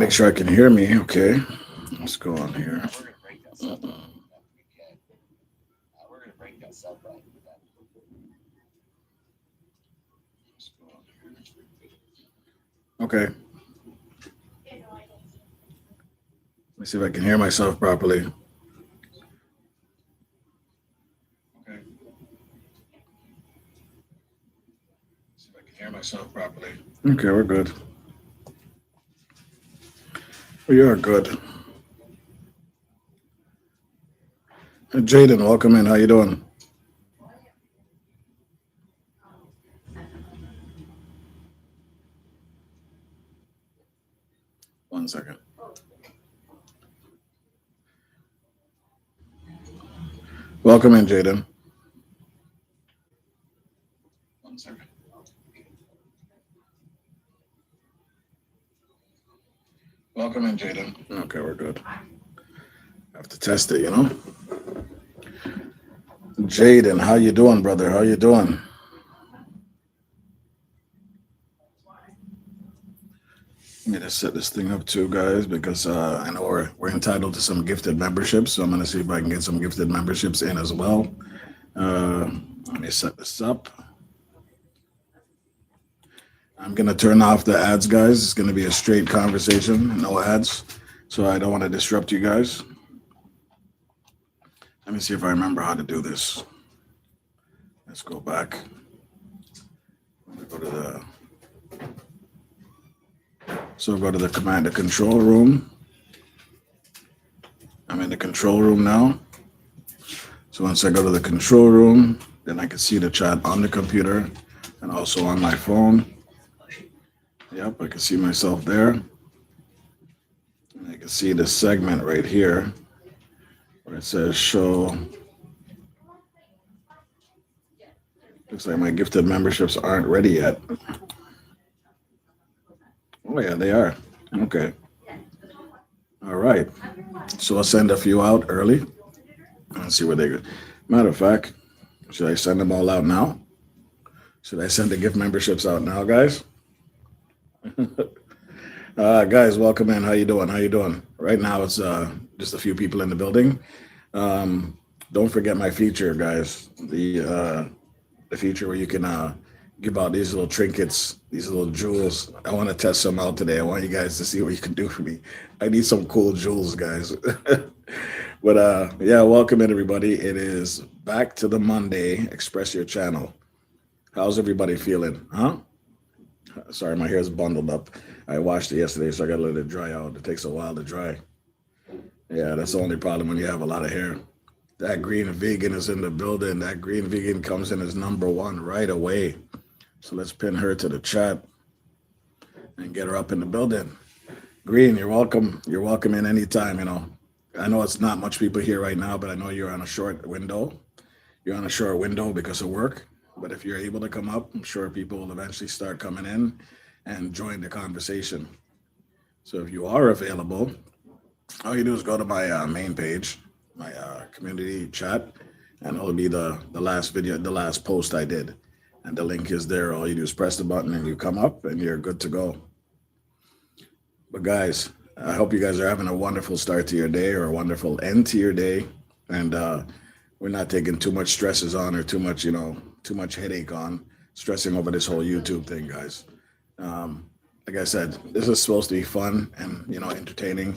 make sure I can hear me. Okay, let's go on here. Okay, let me see if I can hear myself properly. Okay, see if I can hear myself properly. Okay, we're good. We are good. Jaden, welcome in. How you doing? One second. Welcome in, Jaden. One second. Welcome in, Jaden. Okay, we're good. Have to test it, you know. Jaden, how you doing, brother? How you doing? Let me just set this thing up too, guys, because I know we're entitled to some gifted memberships, so I'm gonna see if I can get some gifted memberships in as well. Let me set this up. I'm gonna turn off the ads, guys. It's gonna be a straight conversation, no ads, so I don't want to disrupt you guys. Let me see if I remember how to do this. Let's go back. Go to the go to the command and control room. I'm in the control room now. So once I go to the control room, then I can see the chat on the computer and also on my phone. Yep, I can see myself there. And I can see the segment right here where it says show. Looks like my gifted memberships aren't ready yet. Oh yeah, they are. Okay. All right. So I'll send a few out early. Let's see where they go. Matter of fact, should I send them all out now? Should I send the gift memberships out now, guys? Guys, welcome in. How you doing? How you doing? Right now, it's just a few people in the building. Don't forget my feature, guys. The feature where you can give out these little trinkets, these little jewels. I want to test some out today. I want you guys to see what you can do for me. I need some cool jewels, guys. But yeah, welcome in, everybody. It is back to the Monday Express Your Channel. How's everybody feeling? Huh? Sorry, my hair is bundled up. I washed it yesterday, so I got to let it dry out. It takes a while to dry. Yeah, that's the only problem when you have a lot of hair. That green vegan is in the building. That green vegan comes in as #1 right away. So let's pin her to the chat and get her up in the building. Green, you're welcome. You're welcome in anytime, you know. I know it's not much people here right now, but I know you're on a short window. You're on a short window because of work. But if you're able to come up, I'm sure people will eventually start coming in and join the conversation. So if you are available, all you do is go to my main page, my community chat, and it'll be the last video, the last post I did. And the link is there. All you do is press the button and you come up and you're good to go. But guys, I hope you guys are having a wonderful start to your day or a wonderful end to your day. And we're not taking too much stresses on or too much, too much headache on stressing over this whole YouTube thing, guys. Like I said, this is supposed to be fun and, entertaining.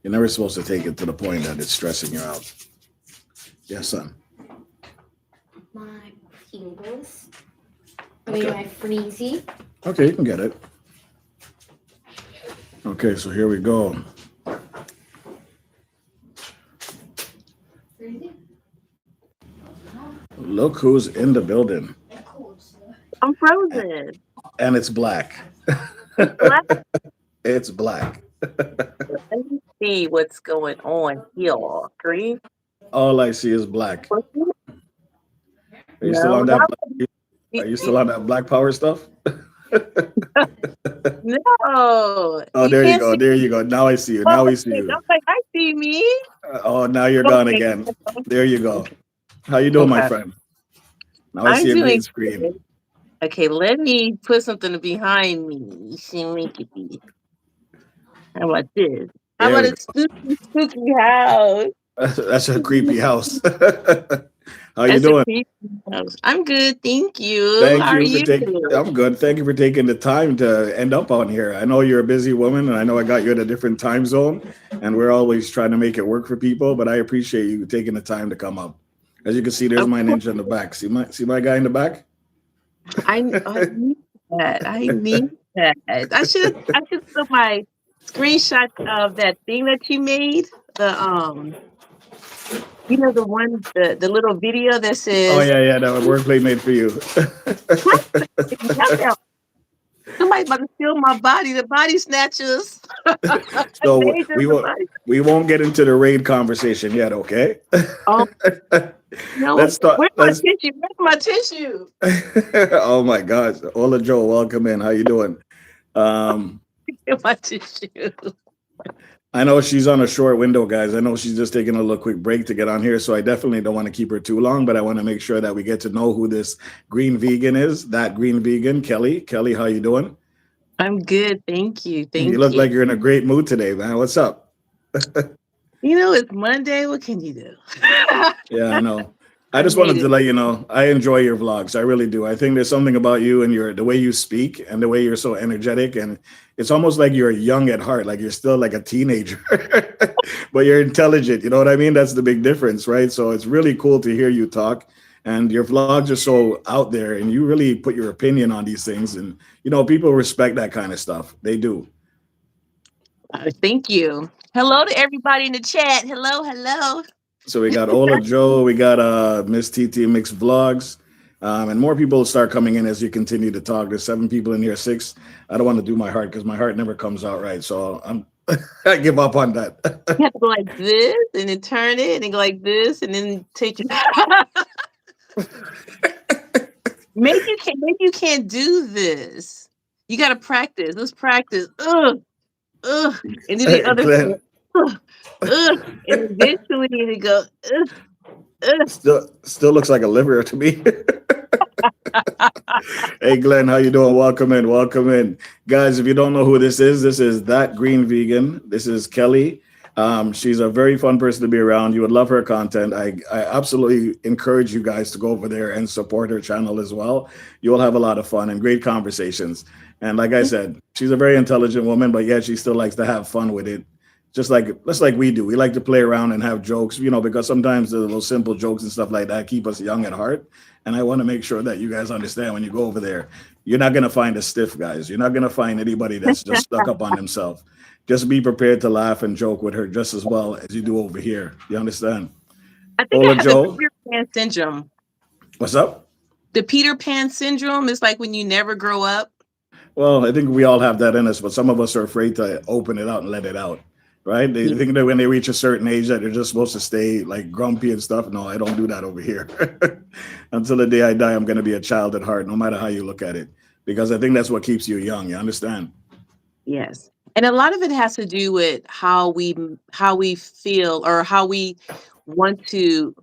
You're never supposed to take it to the point that it's stressing you out. Yes, son. My fingers. Okay. My freezy. Okay, you can get it. Okay, so here we go. Look who's in the building. I'm frozen. And it's black. Black? It's black. Let me see what's going on here. Green. All I see is black. Are you still on that? Are you still on that black power stuff? No. Oh, there you go. There you go. Now I see you. Now we see you. I'm like, I see me. Oh, now you're gone again. There you go. How you doing, my friend? Now I see a green screen. Good. Okay, let me put something behind me. How about this? How There about we a spooky house? go. That's a creepy house. How you That's a doing? creepy house. I'm good, thank you. Thank How are you for you? taking. I'm good. Thank you for taking the time to end up on here. I know you're a busy woman, and I know I got you in a different time zone, and we're always trying to make it work for people. But I appreciate you taking the time to come up. As you can see, there's Of my course, ninja in the back. See my guy in the back. I need that. I need that. I should put my screenshot of that thing that you made. The the one the little video that Oh says yeah, yeah. That workplay made for you. somebody's about to steal my body, the body snatchers. So Major we the will. body. We won't get into the raid conversation yet, okay? Oh no, Let's talk. where's my Let's. tissue? Where's my tissue? Oh my gosh, Ola Joe, welcome in. How you doing? Um, Where's my tissue? I know she's on a short window, guys. I know she's just taking a little quick break to get on here, so I definitely don't want to keep her too long. But I want to make sure that we get to know who this green vegan is. That green vegan, Kelly. Kelly, how you doing? I'm good, thank you, You thank look you. like you're in a great mood today, man. What's up? It's Monday. What can you do? Yeah, I know. I I just made wanted to it. let you know I enjoy your vlogs. I really do. I think there's something about you and the way you speak and the way you're so energetic, and it's almost like you're young at heart, like you're still like a teenager, but you're intelligent. You know what I mean? That's the big difference, right? So it's really cool to hear you talk, and your vlogs are so out there, and you really put your opinion on these things, and people respect that kind of stuff. They do. Thank you. Hello to everybody in the chat. Hello, hello. So we got Ola Joe, we got Miss TT Mixed Vlogs, and more people start coming in as you continue to talk. There's 7 people in here, 6. I don't want to do my heart because my heart never comes out right. So I give up on that. You have to go like this and then turn it and go like this and then take your maybe you can't do this. You gotta practice. Let's practice. Ugh, ugh. And then the other Glenn, ugh, ugh. And eventually you go ugh, ugh. still looks like a liver to me. Hey Glenn, how you doing? Welcome in, welcome in, guys. If you don't know who this is That Green Vegan. This is Kelly. She's a very fun person to be around. You would love her content. I absolutely encourage you guys to go over there and support her channel as well. You will have a lot of fun and great conversations. And like I said, she's a very intelligent woman, but yet she still likes to have fun with it. Just like we do. We like to play around and have jokes, because sometimes the little simple jokes and stuff like that keep us young at heart. And I want to make sure that you guys understand when you go over there, you're not going to find a stiff, guys. You're not going to find anybody that's just stuck up on themselves. Just be prepared to laugh and joke with her just as well as you do over here. You understand? I think I Ola have the Joe, Peter Pan syndrome. what's up? The Peter Pan syndrome is like when you never grow up. Well, I think we all have that in us, but some of us are afraid to open it out and let it out, right? They think that when they reach a certain age that they're just supposed to stay like grumpy and stuff. No, I don't do that over here. Until the day I die, I'm going to be a child at heart, no matter how you look at it, because I think that's what keeps you young. You understand? Yes. And a lot of it has to do with how we feel or how we want to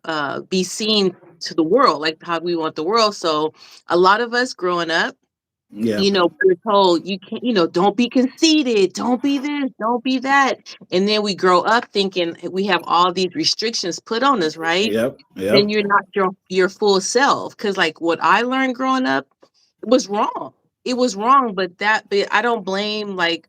be seen to the world, like how we want the world. So a lot of us growing up, Yeah. we're told you can't, don't be conceited, don't be this, don't be that. And then we grow up thinking we have all these restrictions put on us, right? Yep. Then Yep. you're not your full self. Cause like what I learned growing up was wrong. It was wrong, but I don't blame like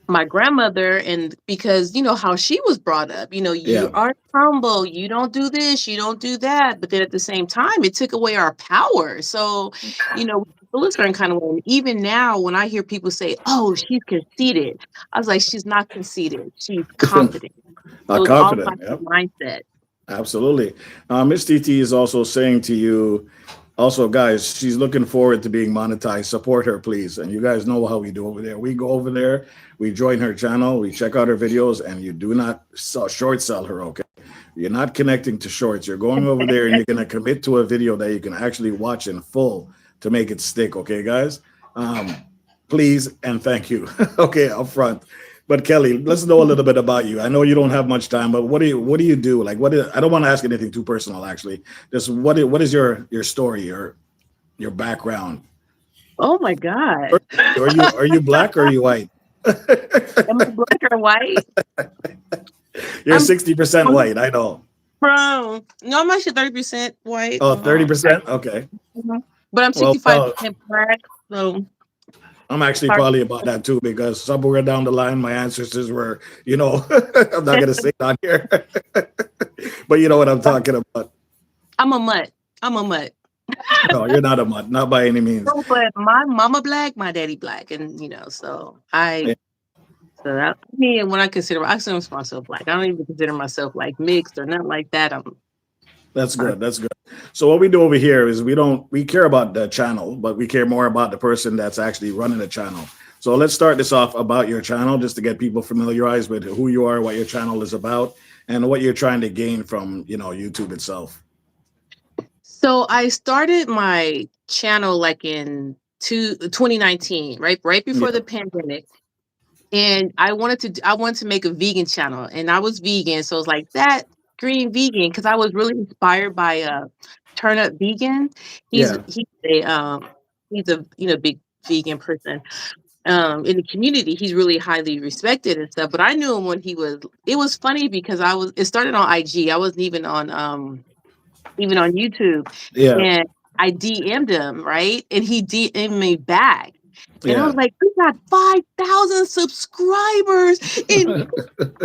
my grandmother, and because how she was brought up, you Yeah. are humble, you don't do this, you don't do that, but then at the same time it took away our power. So we feel a certain kind of way. Even now when I hear people say, oh, she's conceited, I was like, she's not conceited, she's confident. So it's all about Confident. the Yep. mindset. Absolutely. Miss TT is also saying to you, also, guys, she's looking forward to being monetized. Support her, please. And you guys know how we do over there. We go over there, we join her channel, we check out her videos, and you do not short sell her, okay? You're not connecting to shorts. You're going over there and you're going to commit to a video that you can actually watch in full to make it stick, okay, guys? Please and thank you, okay, up front. But Kelly, let's know a little bit about you. I know you don't have much time, but what do you do? Like, I don't want to ask anything too personal, actually. Just what is your story, your background? Oh my God. Are you black or are you white? Am I black or white? You're I'm 60% white. I know. from no, I'm actually 30% white. Oh, 30%. Okay. Mhm. But I'm Well, 65% black. So I'm actually hard. probably about that too, because somewhere down the line, my ancestors were, I'm not going to say it on here, but you know what I'm talking about. I'm a mutt. I'm a mutt. No, you're not a mutt, not by any means. No, but my mama black, my daddy black, and so Yeah, so that me and when I consider myself black. I don't even consider myself like mixed or nothing like that. that's I good. That's good. So what we do over here is we care about the channel, but we care more about the person that's actually running the channel. So let's start this off about your channel, just to get people familiarized with who you are, what your channel is about, and what you're trying to gain from, YouTube itself. So I started my channel like in 2019, right before Yeah, the pandemic. And I wanted to make a vegan channel, and I was vegan, so it was like that green vegan because I was really inspired by Turn Up Vegan. He's yeah, he's a he's a big vegan person in the community. He's really highly respected and stuff. But I knew him when he was. It was funny because it started on IG. I wasn't even on YouTube, yeah, and I DM'd him, right, and he DM'd me back. And I was yeah. like, "We got 5,000 subscribers, and he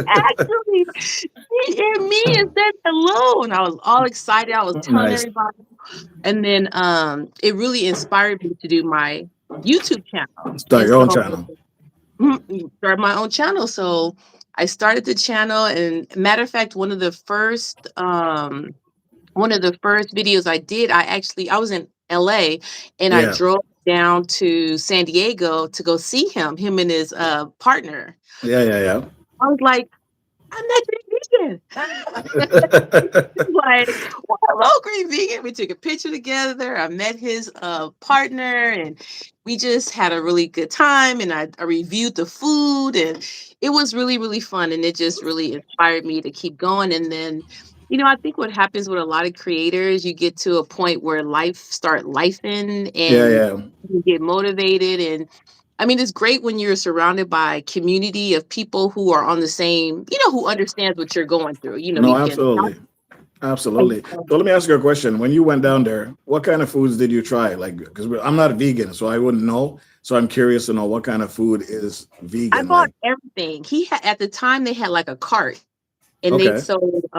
actually DM'd me and said hello." And I was all excited. I was telling Nice. everybody. And then it really inspired me to do my YouTube channel. Start And your own so channel. start my own channel. So I started the channel, and matter of fact, one of the first videos I did, I was in LA, and I Yeah, drove down to San Diego to go see him and his partner. yeah, yeah, I was like, I'm not Green Vegan. yeah. Like, well, hello, Green Vegan. We took a picture together. I met his partner, and we just had a really good time. And I reviewed the food, and it was really, really fun. And it just really inspired me to keep going. And then, I think what happens with a lot of creators, you get to a point where life start lifing, Yeah, and yeah. you get motivated. And I mean, it's great when you're surrounded by a community of people who are on the same, who understands what you're going through. No, We can. absolutely. Absolutely. So let me ask you a question. When you went down there, what kind of foods did you try? Like, because I'm not a vegan, so I wouldn't know. So I'm curious to know what kind of food is I vegan. bought Like, everything. He had At the time they had like a cart, and they okay. sold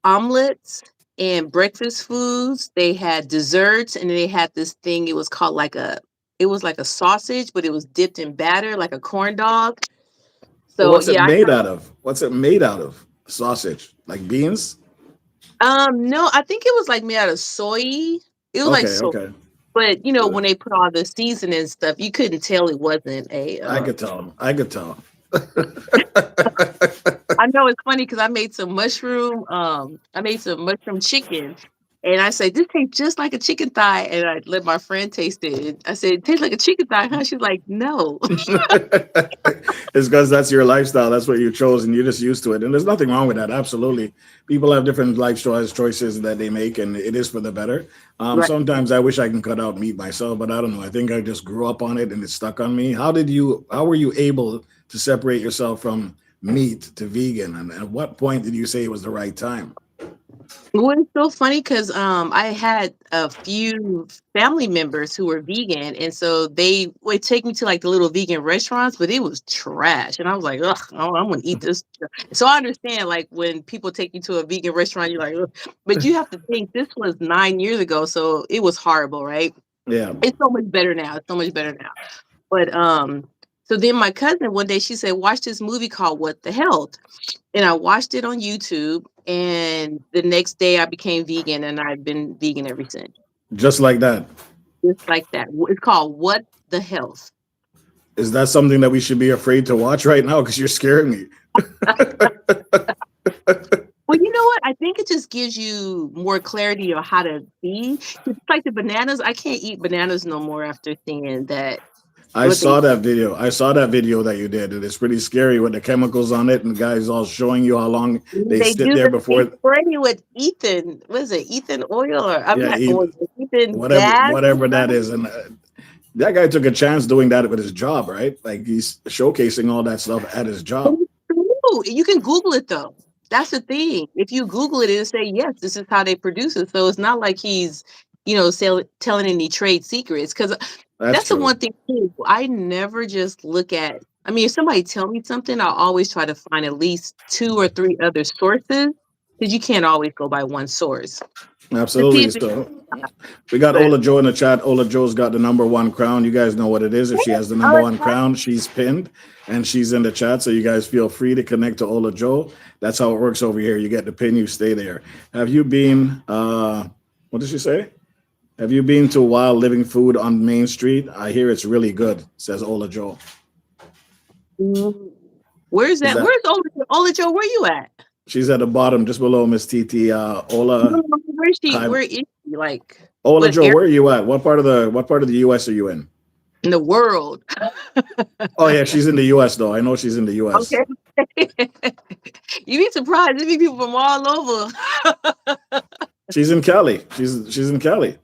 omelets and breakfast foods. They had desserts, and they had this thing. It was like a sausage, but it was dipped in batter, like a corn dog. Well, So what's it yeah, made out of? What's it made out of? Sausage, like beans? no, I think it was like made out of soy. It was like Okay, soy. okay. But Good. when they put all the seasoning and stuff, you couldn't tell it wasn't a. I could tell. I could tell. I know it's funny because I made some mushroom chicken, and I said this tastes just like a chicken thigh, and I let my friend taste it. And I said it tastes like a chicken thigh, huh? She's like, no. It's because that's your lifestyle. That's what you chose, and you're just used to it. And there's nothing wrong with that. Absolutely, people have different life choices that they make, and it is for the better. Right. Sometimes I wish I can cut out meat myself, but I don't know. I think I just grew up on it, and it stuck on me. How were you able to separate yourself from meat to vegan, and at what point did you say it was the right time? Well, it's so funny because I had a few family members who were vegan, and so they would take me to like the little vegan restaurants, but it was trash, and I was like, ugh, I'm gonna eat this. So I understand like when people take you to a vegan restaurant, you're like, ugh. But you have to think this was 9 years ago, so it was horrible, right? Yeah. It's so much better now. It's so much better now. But so then my cousin one day she said, watch this movie called What the Health. And I watched it on YouTube, and the next day I became vegan, and I've been vegan ever since. Just like that. Just like that. It's called What the Health. Is that something that we should be afraid to watch right now? Because you're scaring me. Well, you know what? I think it just gives you more clarity on how to be. It's like the bananas. I can't eat bananas no more after seeing that. I What they saw that video. I saw that video that you did, and it's pretty scary with the chemicals on it, and the guys all showing you how long they they sit do there they before. spray you with Ethan. What is it? Ethan oil, or I'm Yeah, not oil. Ethan whatever gas or whatever that something. is, and that guy took a chance doing that with his job, right? Like he's showcasing all that stuff at his job. Ooh, you can Google it though. That's the thing. If you Google it, it'll say yes, this is how they produce it. So it's not like he's, telling any trade secrets. Because That's that's the true. one thing too. I never just look at. I mean, if somebody tell me something, I'll always try to find at least 2 or 3 other sources because you can't always go by one source to see Absolutely. if it's. So we got But Ola Joe in the chat. Ola Joe's got the #1 crown. You guys know what it is. If she has the #1 crown, she's pinned and she's in the chat. So you guys feel free to connect to Ola Joe. That's how it works over here. You get the pin, you stay there. Have you been, what did she say? Have you been to Wild Living Food on Main Street? I hear it's really good, says Ola Joe. where's Is that? that Where's Ola Joe? Where you at? she's at the bottom just below Miss TT. Ola Where is she? Hi. Where is she? Like Ola what Joe, area where are you at? What part of the US are you in? in the world? Oh yeah, she's in the US though. I know she's in the US. Okay. You'd be surprised. There'd be people from all over. She's in Cali. She's in Cali.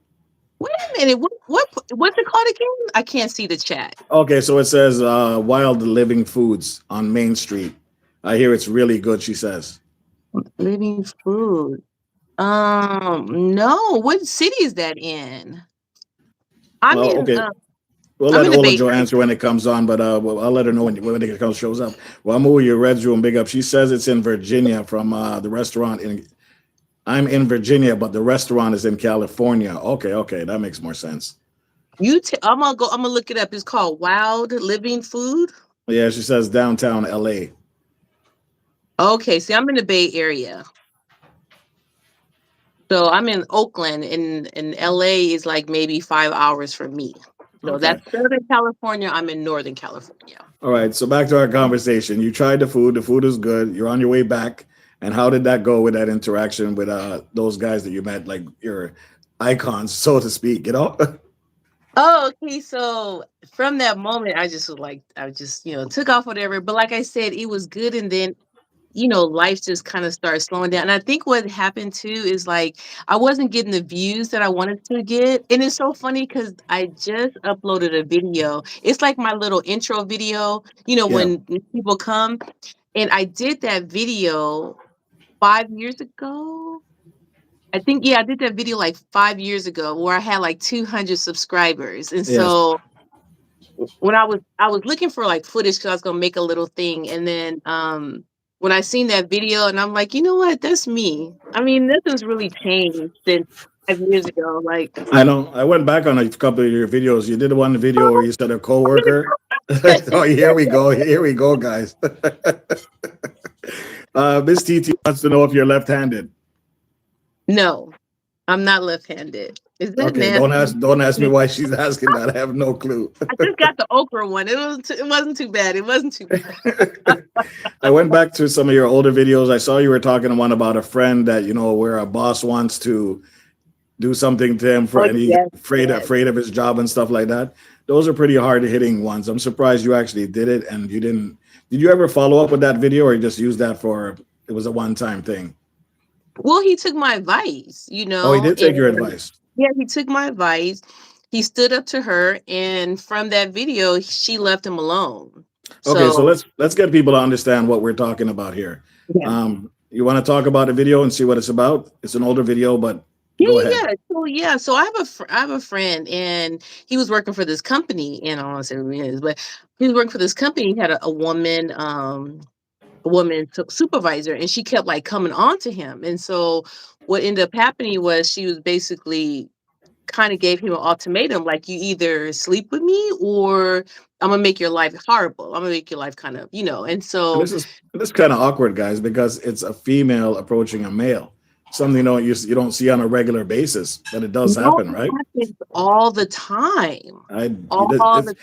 Wait a minute. What's it called again? I can't see the chat. Okay, so it says Wild Living Foods on Main Street. I hear it's really good, she says. Living food. No. What city is that in? I'm Well, in. okay. We'll I'm let in the Ola Bay Joe Area. answer when it comes on, but I'll let her know when it shows up. Well, I'm over your Reds Room, big up. She says it's in Virginia from the restaurant in. I'm in Virginia, but the restaurant is in California. Okay, that makes more sense. I'm gonna look it up. It's called Wild Living Food. Yeah, she says downtown LA. Okay, see, I'm in the Bay Area. So I'm in Oakland, and LA is like maybe 5 hours from me. So Okay. that's Southern California. I'm in Northern California. All right, so back to our conversation. You tried the food is good. You're on your way back. And how did that go with that interaction with those guys that you met, like your icons, so to speak, you know? Oh, okay. So from that moment, I just took off whatever. But like I said, it was good. And then, life just kind of started slowing down. And I think what happened too is like I wasn't getting the views that I wanted to get. And it's so funny because I just uploaded a video. It's like my little intro video, Yeah. when people come. And I did that video 5 years ago. I think, I did that video like 5 years ago where I had like 200 subscribers. And Yes. so when I was looking for like footage because I was gonna make a little thing, and then when I seen that video, and I'm like, you know what, that's me. I mean, nothing's really changed since 5 years ago. Like, I know. I went back on a couple of your videos. You did one video where you said a coworker. Oh, here we go, guys. Miss TT wants to know if you're left-handed. no, I'm not left-handed. Is that Okay, nasty? don't ask me why she's asking that. I have no clue. I just got the okra one. It wasn't too bad. It wasn't too bad. I went back to some of your older videos. I saw you were talking to one about a friend that, where a boss wants to do something to him and he's afraid of his job and stuff like that. Those are pretty hard hitting ones. I'm surprised you actually did it and you didn't. Did you ever follow up with that video or you just use that it was a one-time thing? Well, he took my advice, Oh, he did take your advice. Yeah, he took my advice. He stood up to her, and from that video, she left him alone. Okay, so let's get people to understand what we're talking about here. Yeah. You want to talk about the video and see what it's about? It's an older video, but go ahead. So I have a friend, and he was working for this company, and I don't want to say who he is, but he was working for this company. He had a woman supervisor, and she kept like coming on to him. And so what ended up happening was she was basically kind of gave him an ultimatum, like, you either sleep with me or I'm gonna make your life horrible. I'm gonna make your life kind of, and so And this is kind of awkward, guys, because it's a female approaching a male. Something you don't see on a regular basis, but it does happen, right? It happens all the time.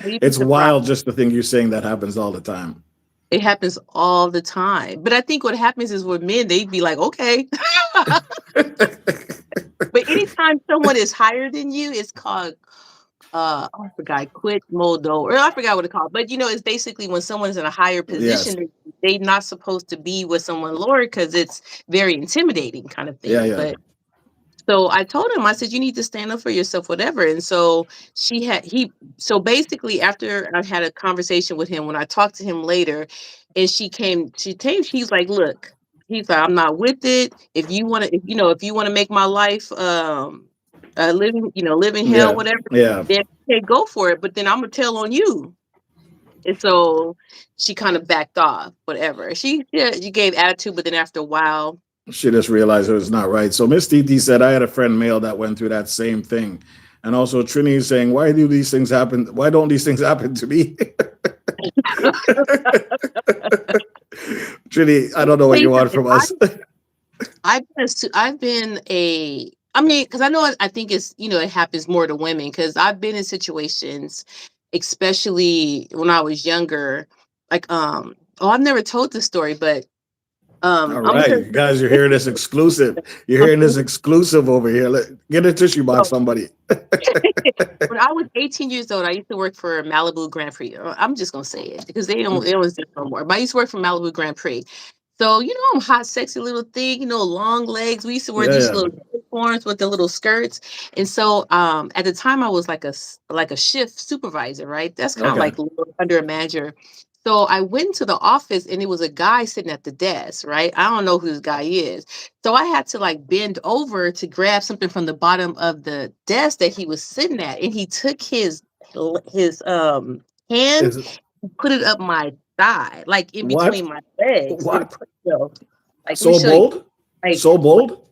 It's wild just to think you're saying that happens all the time. It happens all the time. But I think what happens is with men, they'd be like, okay. But anytime someone is higher than you, it's called, I forgot, quit modo, or I forgot what it's called. But, it's basically when someone's in a higher position, they're not supposed to be with someone lower because it's very intimidating kind of thing. Yeah. But So I told him, I said, you need to stand up for yourself, whatever. And so so basically after I had a conversation with him, when I talked to him later, and she's like, look, he's like, I'm not with it. If you want to, if you want to make my life, living hell, Yeah, whatever, yeah. then okay, go for it. But then I'm gonna tell on you. And so she kind of backed off, whatever. She gave attitude, but then after a while, She just realized it was not right. So Miss Titi said, I had a friend male that went through that same thing. And also Trini is saying, why do these things happen? Why don't these things happen to me? Trini, I don't know what tell you you want something, from us. I've been I mean, because I think it happens more to women, because I've been in situations, especially when I was younger, like, I've never told this story, but, All I'm gonna right, tell you guys, you're hearing this exclusive. You're hearing this you. exclusive over here. Get a tissue box, somebody. When I was 18 years old, I used to work for Malibu Grand Prix. I'm just gonna say it because they don't exist no more. But I used to work for Malibu Grand Prix. So I'm hot, sexy little thing, long legs. We used to wear Yeah, these yeah. little uniforms with the little skirts. And so at the time I was like a shift supervisor, right? That's kind of Okay. like a little under a manager. So I went to the office and it was a guy sitting at the desk, right? I don't know who this guy is. So I had to like bend over to grab something from the bottom of the desk that he was sitting at, and he took his hand, Is it, put it up my thigh, like in what? between my legs, and What? like, let me So show you, bold? like, So bold?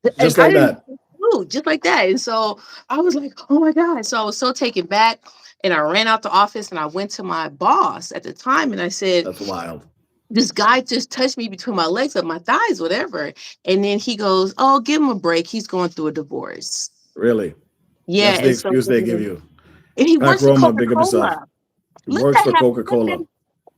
and Just I like didn't that. move just like that. And so I was like, oh my God. So I was so taken back, and I ran out the office and I went to my boss at the time and I said, That's wild. this guy just touched me between my legs, up my thighs, whatever. And then he goes, oh, give him a break. He's going through a divorce. Really. Yeah. That's the And so, excuse they give you. and he Pac works for Roma, big up yourself. Coca-Cola. He Let works that for happen. Coca-Cola.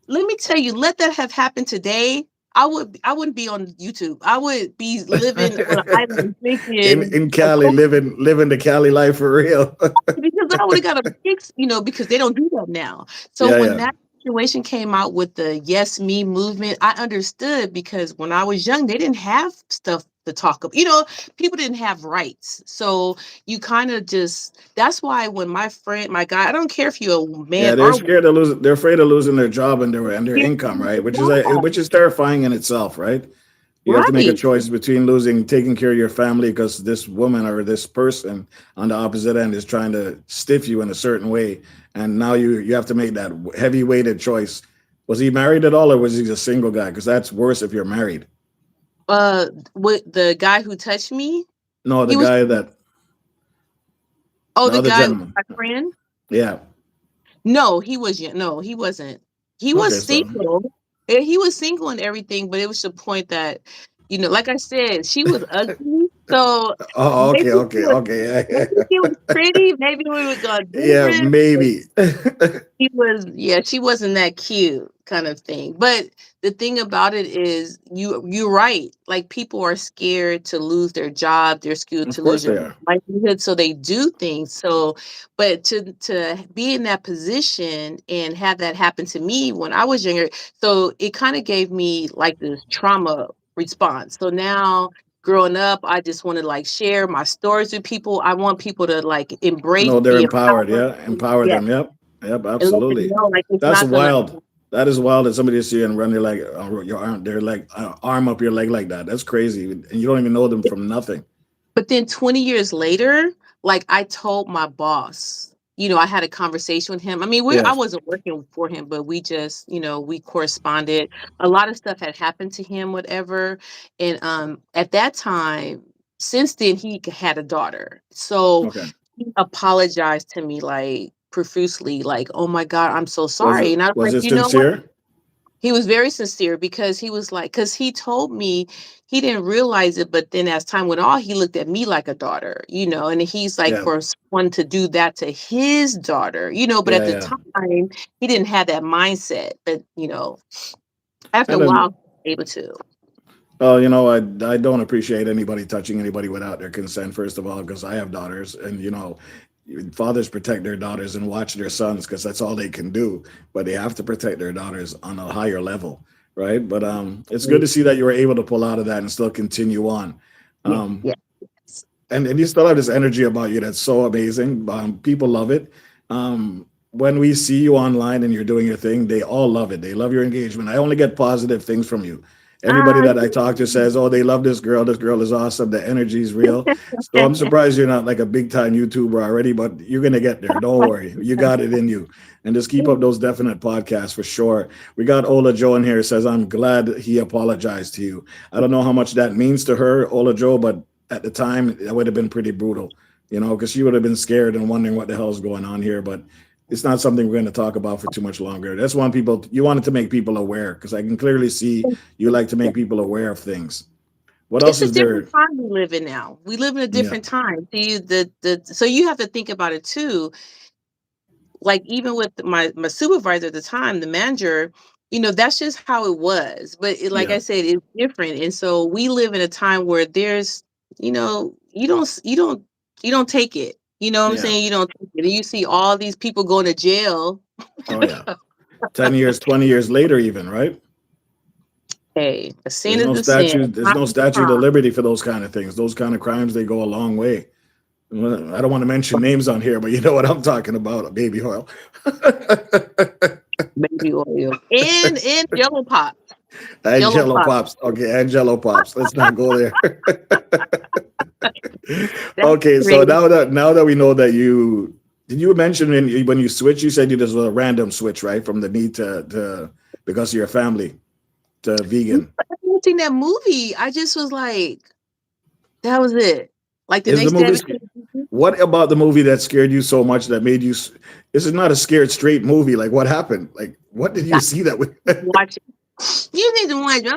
Let me tell you, let that have happened today. I wouldn't be on YouTube. I would be living on an island drinking in a Cali, Coke, living the Cali life for real. because I would have got a fix, because they don't do that now. So Yeah, when yeah. that situation came out with the Yes Me movement, I understood, because when I was young, they didn't have stuff to talk about. People didn't have rights. So you kind of just, that's why when my guy, I don't care if you're a man Yeah, they're or woman, scared of losing. They're afraid of losing their job and their you're income, right? doing that. Which is terrifying in itself, right? You have to make a Right. choice between taking care of your family because this woman or this person on the opposite end is trying to stiff you in a certain way, and now you have to make that heavy weighted choice. Was he married at all, or was he a single guy? Because that's worse if you're married. With the guy who touched me, No, the he was, guy that oh, the the other guy, gentleman. my friend. Yeah. No, he was, no, he wasn't. He was Okay, so single. He was single and everything, but it was the point that, like I said, she was ugly. So oh, maybe okay, she okay, was, okay. maybe she was pretty. Maybe we would go Yeah, different. maybe. She was, yeah, she wasn't that cute, kind of thing. But the thing about it is, you're right. Like, people are scared to lose their job, they're scared Of to lose course their they are. livelihood, so they do things. So, but to be in that position and have that happen to me when I was younger, so it kind of gave me like this trauma response. So now, growing up, I just want to like share my stories with people. I want people to like embrace, No, they're be empowered. empowered. Yeah, empower Yeah, them. Yep, yep, and let them absolutely. know like it's That's not gonna. wild. That is wild that somebody see and run their like your arm, their like arm up your leg like that. That's crazy, and you don't even know them from nothing. But then 20 years later, like, I told my boss, I had a conversation with him. I mean, I Yes. wasn't working for him, but we just, we corresponded. A lot of stuff had happened to him, whatever. And at that time, since then, he had a daughter. So Okay. he apologized to me like profusely, like, oh my God, I'm so Was sorry. it And I was was like, it you know what? sincere? He was very sincere, because he was like, because he told me he didn't realize it, but then as time went on, he looked at me like a daughter, and he's like, Yeah. for someone to do that to his daughter, but at Yeah. the Yeah. time, he didn't have that mindset. But, after a And while, then, he was able to. I don't appreciate anybody touching anybody without their consent. First of all, because I have daughters, and fathers protect their daughters and watch their sons because that's all they can do. But they have to protect their daughters on a higher level, right? But it's good to see that you were able to pull out of that and still continue on. Yeah, Um, yeah. and you still have this energy about you that's so amazing. People love it. When we see you online and you're doing your thing, they all love it. They love your engagement. I only get positive things from you. Everybody Ah, that I talk to says, "Oh, they love this girl. This girl is awesome. The energy is real." So I'm surprised you're not like a big time YouTuber already, but you're gonna get there. Don't worry, you got it in you. And just keep up those definite podcasts for sure. We got Ola Joe in here. Says, "I'm glad he apologized to you." I don't know how much that means to her, Ola Joe, but at the time that would have been pretty brutal, because she would have been scared and wondering what the hell is going on here. But it's not something we're going to talk about for too much longer. That's one people you wanted to make people aware, because I can clearly see you like to make people aware of things. What else it's a is different there? time we live in now. We live in a Yeah, different time. See, so you have to think about it too. Like even with my supervisor at the time, the manager, that's just how it was. But like yeah, I said, it's different. And so we live in a time where there's, you don't take it. You know what I'm yeah. saying? You don't take it. And you see all these people going to jail. Oh yeah. 10 years, 20 years later, even, right? Hey, a sin There's is no a sin. statute. There's no Crime is a statute of crime. liberty for those kind of things. Those kind of crimes, they go a long way. Well, I don't want to mention names on here, but you know what I'm talking about, baby oil. Baby oil. And Jello Pop. And Jello Jello Pop. Pops. Okay, and Jello Pops. Let's not go there. That's Okay, so crazy. now that we know that you mention when you switch, you said you just a random switch, right? From the meat to because of your family to vegan. Watching that movie, I just was like, that was it. Like the Is the next day, I movie became what about the movie that scared you so much that made you this is not a scared straight movie. Like what happened? Like what did you I see that with watching. You need to watch it.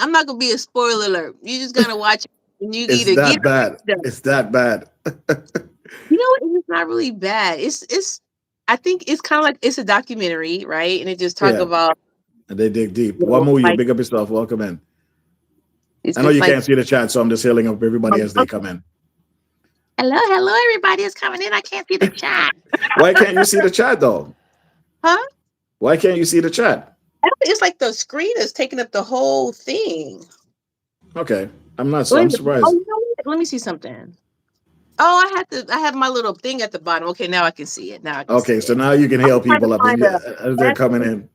I'm not gonna be a spoiler alert. You just gotta watch it, and you it's either get that it or bad. you don't. It's that bad. You know what? It's not really bad. It's. I think it's kind of like it's a documentary, right? And it just talk Yeah. about And they dig deep. One movie, you like big up yourself. Welcome in. it's I know just you like can't see the chat, so I'm just hailing up everybody as they okay. come in. Hello, everybody is coming in. I can't see the chat. Why can't you see the chat though? Huh? Why can't you see the chat? It's like the screen is taking up the whole thing. Okay. I'm Wait, oh, surprised. you know what? Let me see something. Oh, I have my little thing at the bottom. Okay, now I can see it. Now I can see Okay, so it. now you can I'm hail trying to people up find as they're coming in.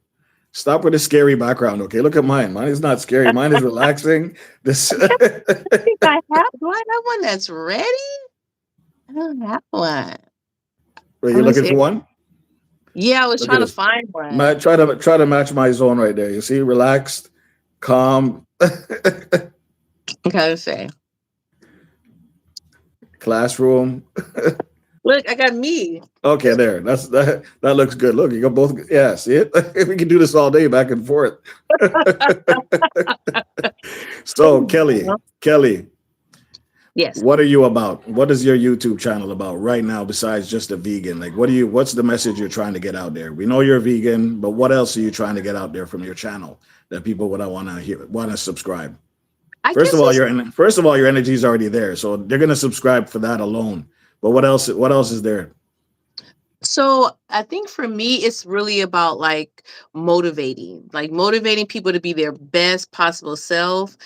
Stop with the scary background. Okay, look at mine. Mine is not scary. Mine is relaxing. This. think I have. Do I have one that's ready? I don't have one. Are you Let me looking see. for one? Yeah, I was Look at trying to this. find one. Try to match my zone right there. You see, relaxed, calm, Okay, let's say. classroom. Look, I got me. Okay, there. That looks good. Look, you got both. Yeah, see it? We can do this all day, back and forth. So, Kelly, Yes. what are you about? What is your YouTube channel about right now besides just a vegan? Like, what's the message you're trying to get out there? We know you're vegan, but what else are you trying to get out there from your channel that people would want to hear, want to subscribe? I First guess of all, it's your energy is already there, so they're gonna subscribe for that alone. But what else? What else is there? so I think for me, it's really about like motivating people to be their best possible self,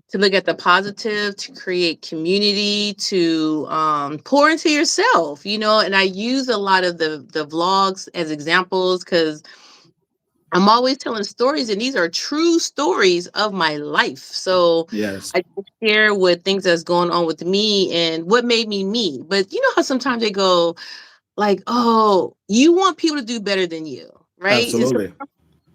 to look at the positive, to create community, to pour into yourself, and I use a lot of the vlogs as examples because I'm always telling stories, and these are true stories of my life. So Yes, I just share what things that's going on with me and what made me me. But you know how sometimes they go like, "Oh, you want people to do better than you, right?" And so absolutely.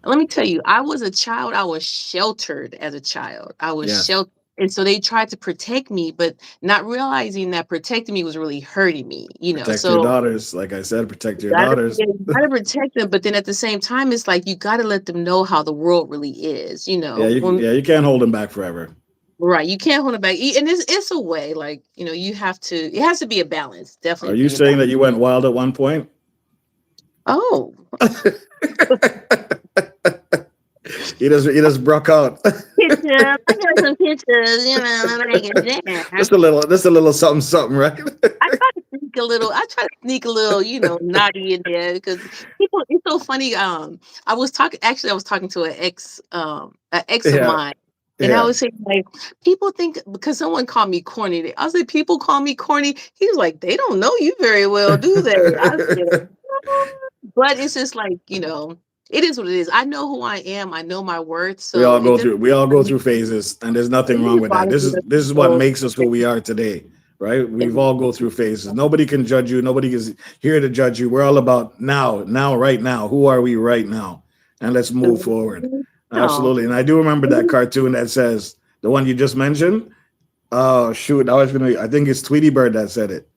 let me tell you, I was a child. I was sheltered as a child. I was Yes, sheltered. And so they tried to protect me, but not realizing that protecting me was really hurting me. protect your So daughters. Like I said, protect your gotta, daughters. yeah, you gotta protect them, but then at the same time, it's like you gotta let them know how the world really is. Yeah, you can't hold them back forever. Right? You can't hold it back, and it's a way. Like you have to. It has to be a balance. Are Definitely you be a saying balance. that you went wild at one point? Oh, He just broke out. pictures. I got some pictures. Like that. Just a little something, something, right? I try to think sneak a little. I try to sneak a little, naughty in there because people. It's so funny. I was talking. Actually, I was talking to an ex of Yeah. mine, and I Yeah. was saying like, people think because someone called me corny. I was like, people call me corny. He was like, they don't know you very well, do they? I said, "No." But it's just like it is what it is. I know who I am. I know my worth. So it doesn't. We all go through phases, and there's nothing wrong with that. This is what So, makes us who we are today, right? We've all go through phases. Nobody can judge you. Nobody is here to judge you. We're all about now, right now. Who are we right now? And let's move forward. no. Absolutely. And I do remember that cartoon that says the one you just mentioned. Oh shoot! I think it's Tweety Bird that said it.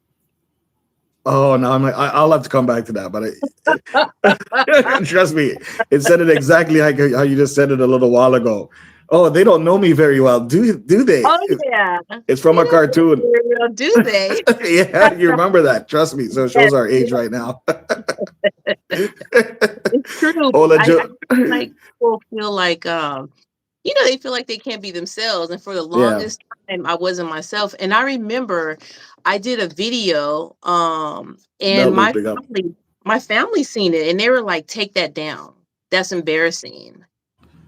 Oh no, I'm like I'll have to come back to that, but trust me, it said it exactly like how you just said it a little while ago. Oh, they don't know me very well, do they? Oh yeah. It's from a cartoon. Do they? Yeah, you remember that? Trust me. So it shows our age right now. It's true. Ola I Jo- feel like people feel like they feel like they can't be themselves. And for the yeah, longest time I wasn't myself. And I remember I did a video, and belt looping up. my family seen it and they were like, take that down. That's embarrassing.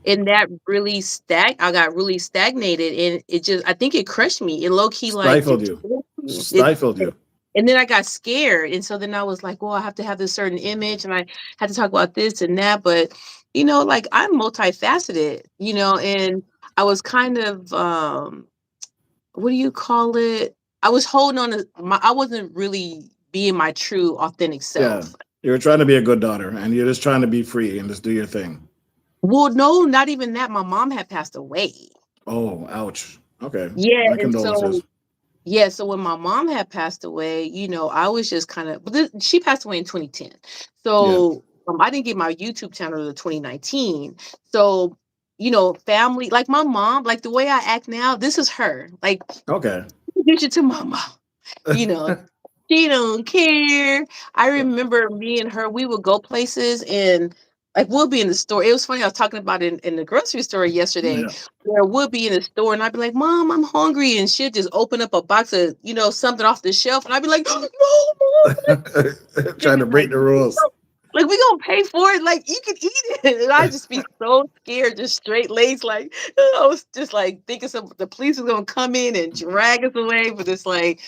And that really I got really stagnated, and I think it crushed me. It low key like Stifled you. Stifled you. and then I got scared. And so then I was like, well, I have to have this certain image and I had to talk about this and that. But, like I'm multifaceted, and I was kind of, what do you call it? I was holding on to I wasn't really being my true, authentic Yeah. self. You were trying to be a good daughter and you're just trying to be free and just do your thing. Well, no, not even that. My mom had passed away. Oh, ouch. Okay. Yeah. My And condolences. so, yeah, so when my mom had passed away, I was just kind of, she passed away in 2010. Yeah. So I didn't get my YouTube channel until 2019. So, family, like my mom, like the way I act now, this is her. Like, Okay. introduce you to my mom. You know, she don't care. I remember me and her, we would go places and like we'll be in the store. It was funny, I was talking about it in the grocery store yesterday, Yeah. where we'll be in the store and I'd be like, Mom, I'm hungry. And she'll just open up a box of, something off the shelf. And I'd be like, no, Mom. Trying to break the rules. Like, we gonna pay for it. Like, you can eat it. And I just be so scared, just straight laced. Like, I was just like thinking the police was gonna come in and drag us away. But it's like,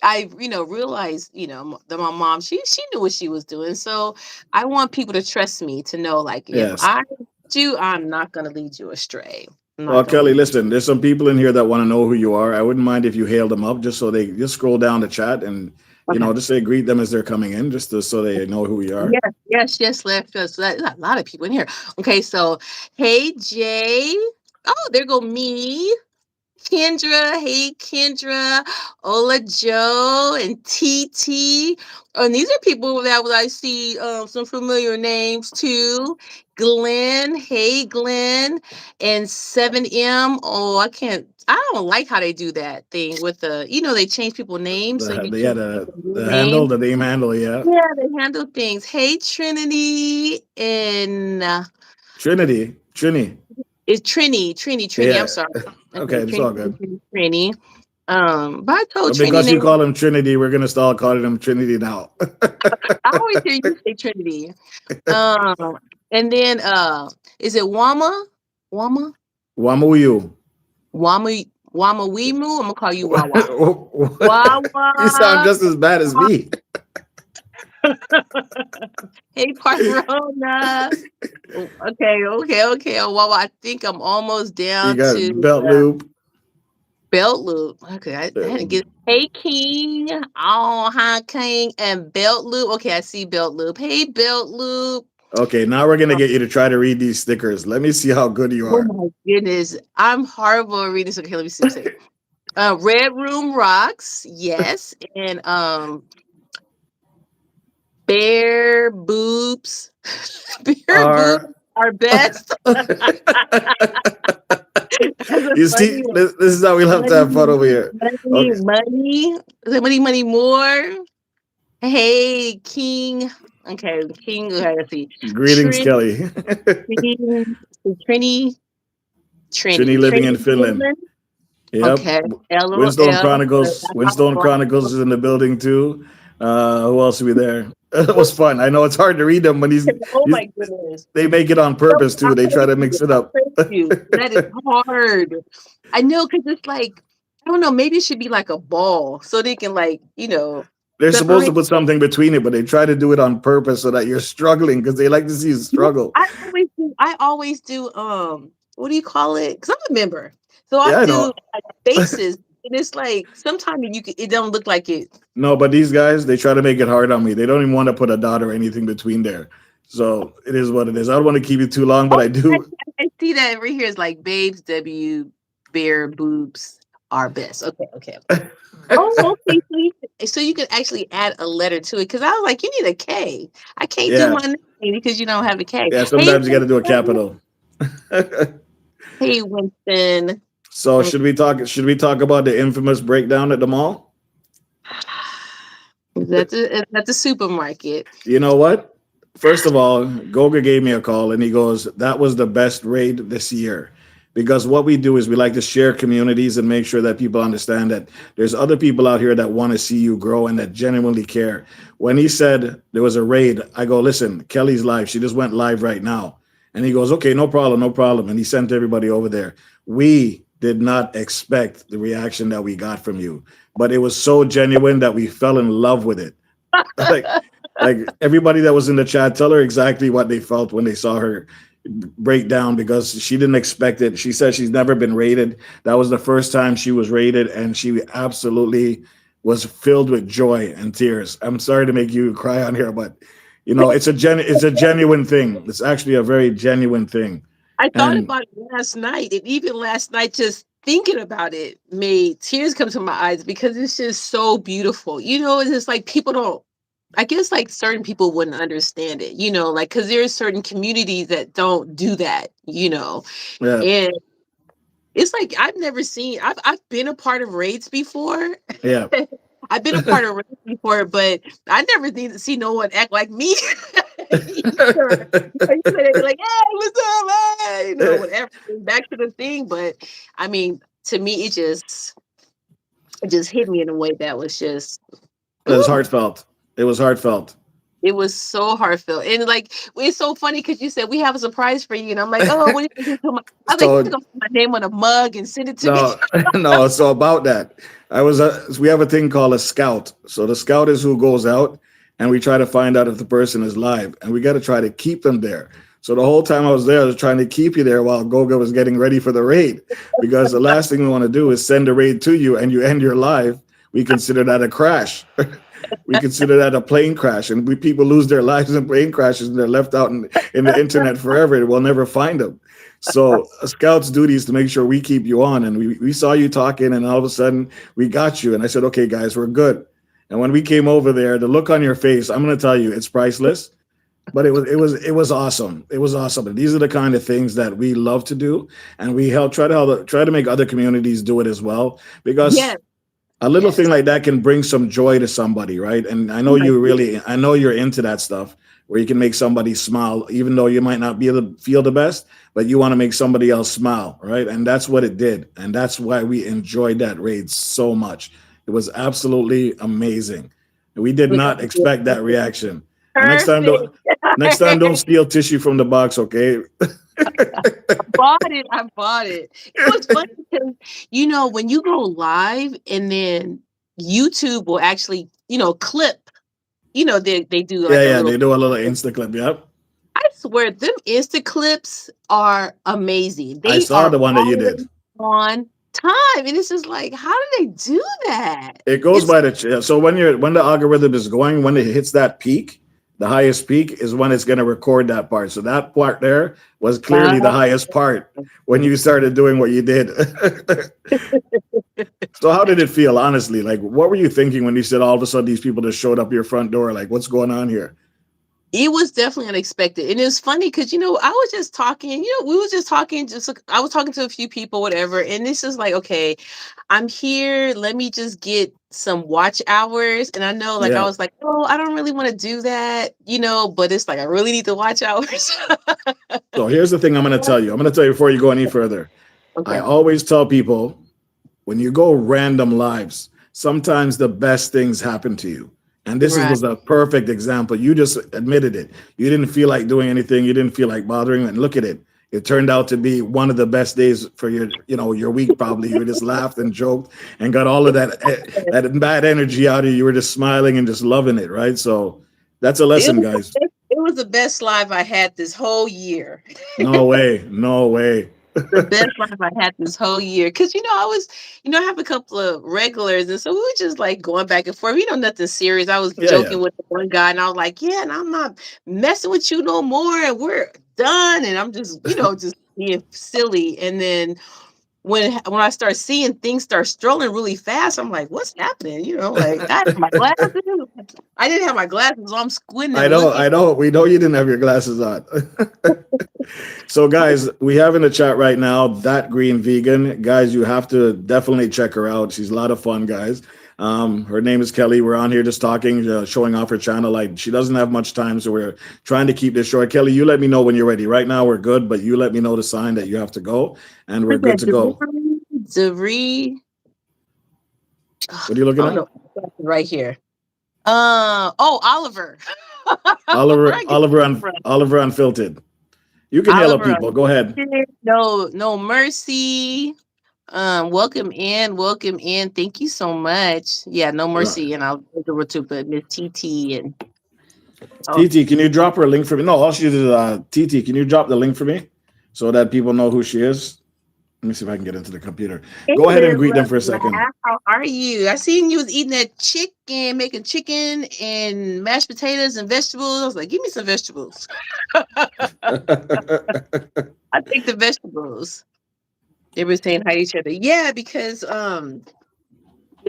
I, realized, that my mom, she knew what she was doing. So I want people to trust me, to know, like, if Yes. I do, I'm not gonna lead you astray. Well, Kelly, listen, there's some people in here that want to know who you are. I wouldn't mind if you hailed them up just so they just scroll down the chat and just say greet them as they're coming in, so they know who you are. Yes. There's a lot of people in here. Okay, so hey Jay. Oh, there go me. Kendra, hey Kendra, Ola Joe, and TT. And these are people that I see some familiar names too. Glenn, hey Glenn, and 7M. Oh, I don't like how they do that thing with they change people's names. So you change The name. the name handle, yeah. Yeah, they handle things. Hey Trinity and Trini. it's Trini. Yeah. I'm sorry. Okay, it's all good. Trini. But I told But Trini because you name. call him Trinity, we're gonna start calling him Trinity now. I always hear you say Trinity. And then is it Wama? Wamuyu. Wama Wimu? I'm gonna call you Wawa. Wawa. You sound just as bad as me. Hey Parverona. Okay. Oh, Wawa, I think I'm almost down You got to belt loop. Belt loop. Okay, I had to get. Hey King. Oh, hi King and belt loop. Okay, I see belt loop. Hey belt loop. Okay, now we're gonna get you to try to read these stickers. Let me see how good you are. Oh my goodness, I'm horrible at reading this. Okay, let me see. Red Room Rocks, yes, and Bare Boobs. Boobs are best. You see, this is how we'll have to have fun over here. Money more. Hey, King. Okay, King. Let's see. Greetings, Kelly. Trini living in Finland. Yep. Okay. Winstone Chronicles is in the building too. Who else will be there? It was fun. I know it's hard to read them when Oh he's my goodness. they make it on No, purpose too. They try to mix it I up. praise you. That is hard. I know because it's like I don't know. Maybe it should be like a ball so they can like They're supposed to separate. put something between it, but they try to do it on purpose so that you're struggling because they like to see you No, struggle. I always do. I always do. What do you call it? Because I'm a member, so I Yeah, I do know. like, faces, and it's like sometimes it don't look like it. No, but these guys, they try to make it hard on me. They don't even want to put a dot or anything between there. So it is what it is. I don't want to keep it too long, but Oh, I do. I see that right here. It's like babes, W, bare boobs are best. Okay, okay, okay. Oh, okay. So you can actually add a letter to it because I was like, you need a K. I can't do Yeah. my name because you don't have a K. Yeah. Hey, Sometimes you got to do a Winston. capital. Hey, Winston. So should we talk about the infamous breakdown at the mall? Is that the supermarket? You know what? First of all, Goga gave me a call and he goes, that was the best raid this year. Because what we do is we like to share communities and make sure that people understand that there's other people out here that want to see you grow and that genuinely care. When he said there was a raid, I go, listen, Kelly's live. She just went live right now. And he goes, okay, no problem, no problem. And he sent everybody over there. We did not expect the reaction that we got from you, but it was so genuine that we fell in love with it. like like everybody that was in the chat, tell her exactly what they felt when they saw her break down because she didn't expect it. She said she's never been rated. That was the first time she was rated, and she absolutely was filled with joy and tears. I'm sorry to make you cry on here, but it's a genuine thing. It's actually a very genuine thing. I thought And about it last night, and even last night, just thinking about it made tears come to my eyes because it's just so beautiful. It's just like people don't. I guess like certain people wouldn't understand it, like because there's certain communities that don't do that, yeah, and it's like I've never seen. I've been a part of raids before. yeah. I've been a part of raids before, but I never need to see no one act like me. Either. They'd be like, "Hey, what's up, hey?" Whatever. Back to the thing, but I mean, to me, it just hit me in a way that was just, It was ooh, heartfelt. It was heartfelt. it was so heartfelt. And like, it's so funny because you said we have a surprise for you, and I'm like, oh, what do you think? I was like, you're So gonna put my name on a mug and send it to me. no, no. So about that, we have a thing called a scout. So the scout is who goes out, and we try to find out if the person is live, and we got to try to keep them there. So the whole time I was there, I was trying to keep you there while Goga was getting ready for the raid, because the last thing we want to do is send a raid to you and you end your live. We consider that a crash. We consider that a plane crash, and people lose their lives in plane crashes, and they're left out in the internet forever. We'll never find them. So a scout's duty is to make sure we keep you on. And we saw you talking, and all of a sudden we got you. And I said, okay, guys, we're good. And when we came over there, the look on your face, I'm going to tell you, it's priceless. But it was awesome. It was awesome. And these are the kind of things that we love to do, and we try to make other communities do it as well, because Yes, a little thing yes. like that can bring some joy to somebody, right? And I know you're into that stuff where you can make somebody smile, even though you might not be able to feel the best, but you want to make somebody else smile, right? And that's what it did. And that's why we enjoyed that raid so much. It was absolutely amazing. We did not expect that reaction. And Perfect. next time don't steal tissue from the box, okay? Bought it. I bought it. It was funny because when you go live and then YouTube will actually clip. They do Yeah, like a yeah, little. they do a little Insta clip. Yep. I swear, them Insta clips are amazing. I They saw are the one that you always did. on time, and it's just like, how do they do that? It goes It's by so when the algorithm is going, when it hits that peak, the highest peak is when it's going to record that part. So that part there was clearly the uh, highest part when you started doing what you did. So how did it feel, honestly? Like, what were you thinking when you said all of a sudden these people just showed up your front door? Like, what's going on here? it was definitely unexpected, and it was funny because I was just talking. We was just talking. I was talking to a few people, whatever, and this is like, okay, I'm here. Let me just get some watch hours. And I know, like, I Yeah. was like, oh, I don't really want to do that, but it's like, I really need the watch hours. So here's the thing I'm going to tell you. I'm going to tell you before you go any further. I Okay. always tell people when you go random lives, sometimes the best things happen to you. And this Right. was a perfect example. You just admitted it. You didn't feel like doing anything. You didn't feel like bothering. And look at it. It turned out to be one of the best days for your, your week. Probably you just laughed and joked and got all of that bad energy out of you. You were just smiling and just loving it, right? So that's a It lesson, was, guys. it was the best live I had this whole year. No way, no way. The best life I had this whole year. Cause I was, I have a couple of regulars, and so we were just like going back and forth. Nothing serious. I was Yeah, yeah. joking with the one guy, and I was like, yeah, and I'm not messing with you no more, and we're done. And I'm just, just being silly. And then when I start seeing things start strolling really fast, I'm like, what's happening? Like I have my glasses. I didn't have my glasses, so I'm squinting looking. I know. We know you didn't have your glasses on. So, guys, we have in the chat right now that green vegan. Guys, you have to definitely check her out. She's a lot of fun, guys. Her name is Kelly. We're on here just talking, showing off her channel. Like she doesn't have much time, so we're trying to keep this short. Kelly, you let me know when you're ready. Right now, we're good, but you let me know the sign that you have to go, and we're good to go. Zavri. What are you looking Oh at? no, right here. Oliver. Oliver Unfiltered. You can hail up Oliver. people. Go ahead. No mercy. Welcome in. Thank you so much. Yeah, no mercy, and I'll go over to Miss TT and TT. Can you drop her a link for me? No, all she did is TT. Can you drop the link for me so that people know who she is? Let me see if I can get into the computer. Go ahead and greet them for a second. How are you? I seen you was eating that chicken, making chicken and mashed potatoes and vegetables. I was like, give me some vegetables. I take the vegetables. They were saying hi to each other. Yeah, because that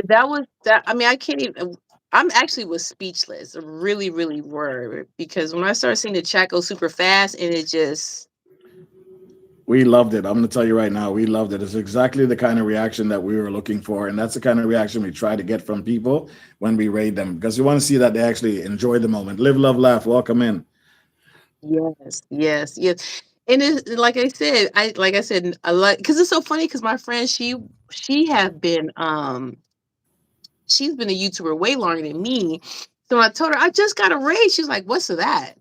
was that. I mean, I can't even. I'm actually was speechless. Really, really were, because when I started seeing the chat go super fast, and it just. We loved it. I'm going to tell you right now, we loved it. It's exactly the kind of reaction that we were looking for. And that's the kind of reaction we try to get from people when we raid them, because we want to see that they actually enjoy the moment. Live, love, laugh. Welcome in. Yes. And it's like I said, I like, because it's so funny, because my friend, she have been she's been a YouTuber way longer than me. So I told her I just got a raid. She's like, what's that?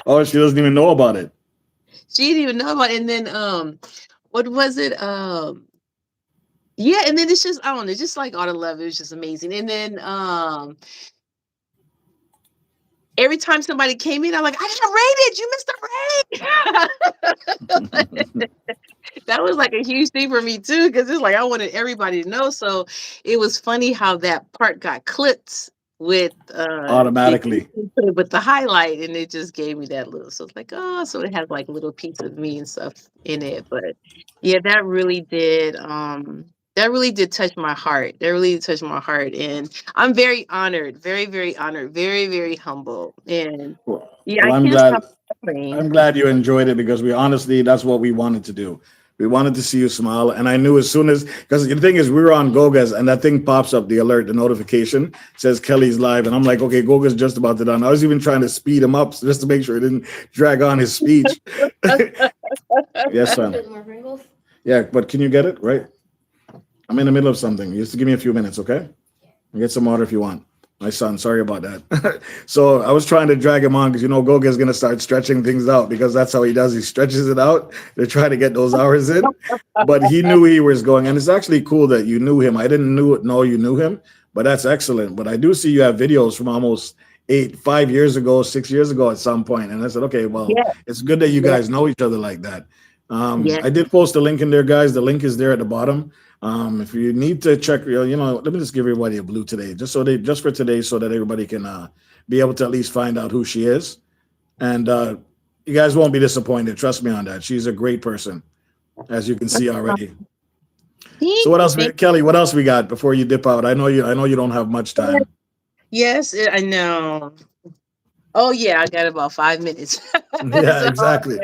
Oh, she doesn't even know about it. She didn't even know about it. And then what was it? Yeah, and then it's just, I don't know, just like all the love, it was just amazing. And then every time somebody came in, I'm like, I got raided. You missed the raid. That was like a huge thing for me too, because it's like I wanted everybody to know. So it was funny how that part got clipped with automatically with the highlight, and it just gave me that little. So it's like, oh, so it has like little piece of me and stuff in it. But yeah, that really did touch my heart. That really touched my heart, and I'm very honored, very, very honored, very, very humble. And yeah, well, I can't stop laughing. I'm glad you enjoyed it, because we honestly, that's what we wanted to do. We wanted to see you smile. And I knew as soon as, because the thing is, we were on Goga's and that thing pops up, the alert, the notification says Kelly's live. And I'm like, okay, Goga's just about to done. I was even trying to speed him up just to make sure it didn't drag on his speech. Yes, son. Yeah, but can you get it? Right? I'm in the middle of something. Just give me a few minutes, okay? Get some water if you want. My son, sorry about that. So I was trying to drag him on, because Goga is going to start stretching things out, because that's how he does. He stretches it out. They're trying to get those hours in. But he knew he was going. And it's actually cool that you knew him. I didn't know you knew him, but that's excellent. But I do see you have videos from almost 5 years ago, 6 years ago at some point. And I said, okay, well, it's good that you guys know each other like that. I did post a link in there, guys. The link is there at the bottom. If you need to check, let me just give everybody a blue today, just for today, so that everybody can be able to at least find out who she is. And you guys won't be disappointed. Trust me on that. She's a great person, as you can see already. So what else, Kelly? What else we got before you dip out? I know you don't have much time. Yes, I know. Oh yeah, I got about 5 minutes. Yeah, so, exactly.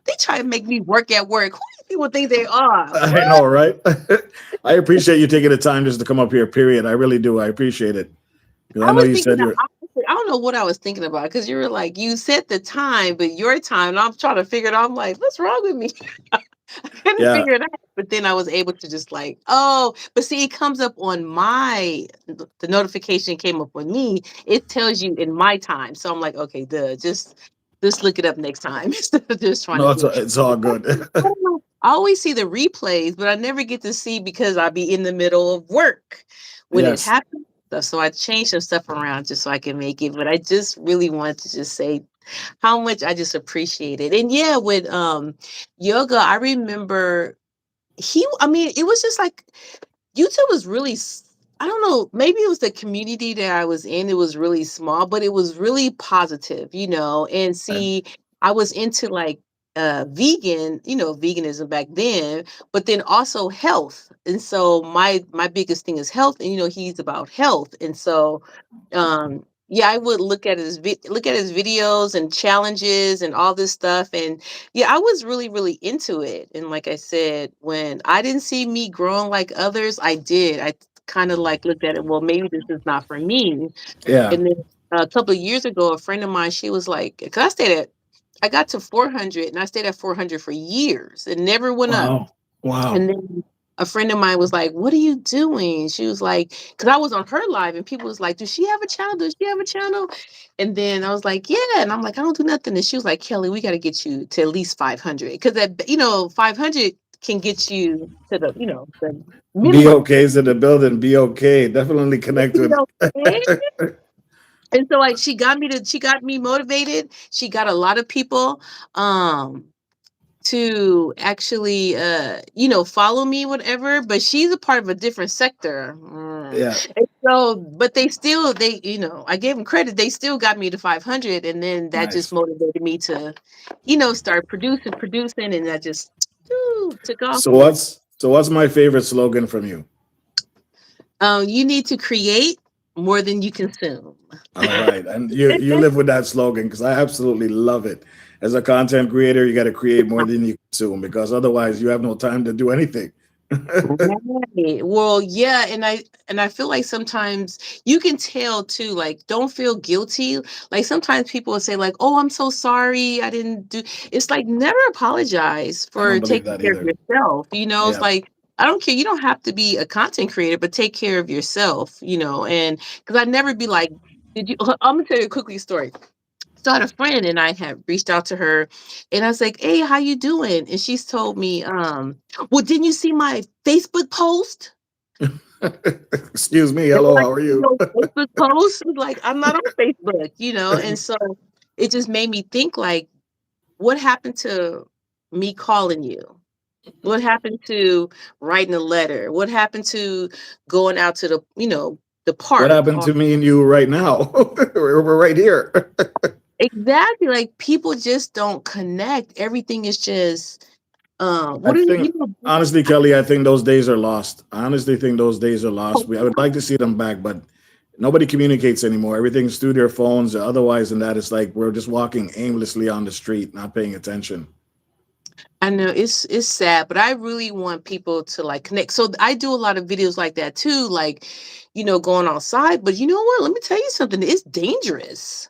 They try to make me work at work. Who do people think they are? I know, right? I appreciate you taking the time just to come up here, period. I really do. I appreciate it. I know you said you're... I don't know what I was thinking about, because you were like, you set the time, but your time, and I'm trying to figure it out. I'm like, what's wrong with me? couldn't Yeah. figure it out. But then I was able to just like, oh, but see, it comes up on the notification came up on me. It tells you in my time. So I'm like, okay, just look it up next time instead of just trying to No, do it. it's all good. I always see the replays, but I never get to see because I'll be in the middle of work when it Yes. happens. So I changed some stuff around just so I can make it. But I just really wanted to just say how much I just appreciate it. And yeah, with yoga, I remember I mean, it was just like YouTube was really I don't know, maybe it was the community that I was in. It was really small, but it was really positive, And Okay. see, I was into like vegan, veganism back then, but then also health. And so my biggest thing is health, and he's about health. And so yeah, I would look at his videos and challenges and all this stuff. And yeah, I was really, really into it. And like I said, when I didn't see me growing like others, I did. I kind of like looked at it, well, maybe this is not for me. Yeah. And then a couple of years ago, a friend of mine, she was like, because I got to 400 and I stayed at 400 for years. It never went up. Wow. Wow. And then a friend of mine was like, "What are you doing?" She was like, because I was on her live and people was like, "Does she have a channel? Does she have a channel?" And then I was like, "Yeah." And I'm like, "I don't do nothing." And she was like, "Kelly, we got to get you to at least 500 because 500 can get you to the Be minimum." okay is in the building. Be okay. Definitely connect You with. know, and so like she got me motivated. She got a lot of people. To actually follow me, whatever, but she's a part of a different sector. Yeah. And so but I gave them credit, they still got me to 500, and then that just Nice. motivated me to start producing, and that just took off So from there. what's my favorite slogan from you? You need to create more than you consume. All right. And you live with that slogan because I absolutely love it. As a content creator, you got to create more than you consume because otherwise you have no time to do anything. Right. Well, yeah, and I feel like sometimes you can tell too, like don't feel guilty. Like sometimes people will say like, "Oh, I'm so sorry. I didn't do." It's like never apologize I for don't believe taking that care of either. yourself. It's Yeah. like I don't care. You don't have to be a content creator, but take care of yourself, and because I never be like, "Did you?" I'm gonna tell you a quickly story. So I had a friend and I had reached out to her and I was like, "Hey, how you doing?" And she's told me, well, didn't you see my Facebook post? Excuse me. And I'm Hello. like, How are you? Facebook post? Like, I'm not on Facebook, and so it just made me think like, what happened to me calling you? What happened to writing a letter? What happened to going out to the What park? happened to me and you right now? We're right here. Exactly. Like people just don't connect. Everything is just I what are think, honestly, Kelly, I think those days are lost. I honestly think those days are lost. I would like to see them back, but nobody communicates anymore. Everything's through their phones. Otherwise, than that, it's like we're just walking aimlessly on the street, not paying attention. I know it's sad, but I really want people to like connect. So I do a lot of videos like that too, like going outside. But you know what? Let me tell you something. It's dangerous.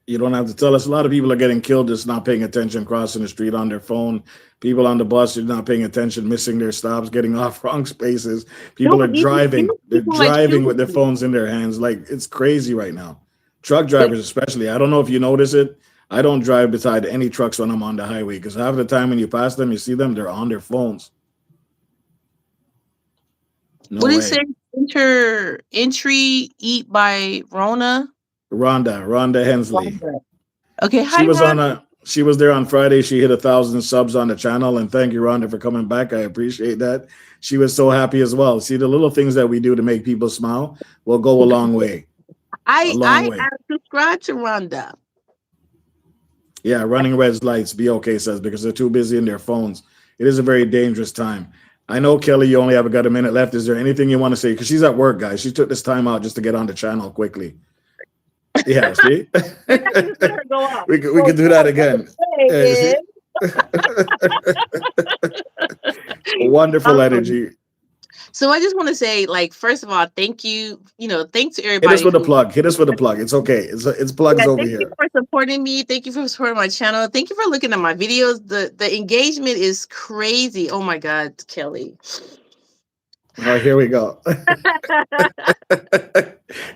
You don't have to tell us. A lot of people are getting killed just not paying attention, crossing the street on their phone. People on the bus are not paying attention, missing their stops, getting off wrong spaces. No, People are driving. They're people like driving with their shooting. phones in their hands. Like it's crazy right now. Truck But drivers, especially. I don't know if you notice it. I don't drive beside any trucks when I'm on the highway because half the time when you pass them, you see them, they're on their phones. what No did it say? way. Entry eat by Rona. Rhonda Hensley. Rhonda. Okay, She hi was Ron. on a she was there on Friday. She hit 1,000 subs on the channel, and thank you, Rhonda, for coming back. I appreciate that. She was so happy as well. See, the little things that we do to make people smile will go a long way. A long I way. subscribe to Rhonda. Yeah, running red lights, be okay, says, because they're too busy in their phones. It is a very dangerous time. I know, Kelly, you only have got a minute left. Is there anything you want to say? Because she's at work, guys. She took this time out just to get on the channel quickly. Yeah, see? We're not gonna let her go off. We So can do that what I'm again. Yeah, see? saying is, Wonderful um, energy. So I just want to say, like, first of all, thank you. Thanks to Hit us everybody with a who. plug. Hit us with a plug. It's okay. It's plugs Yeah, over thank you here. for supporting me. Thank you for supporting my channel. Thank you for looking at my videos. The engagement is crazy. Oh my God, Kelly. Oh, here we go.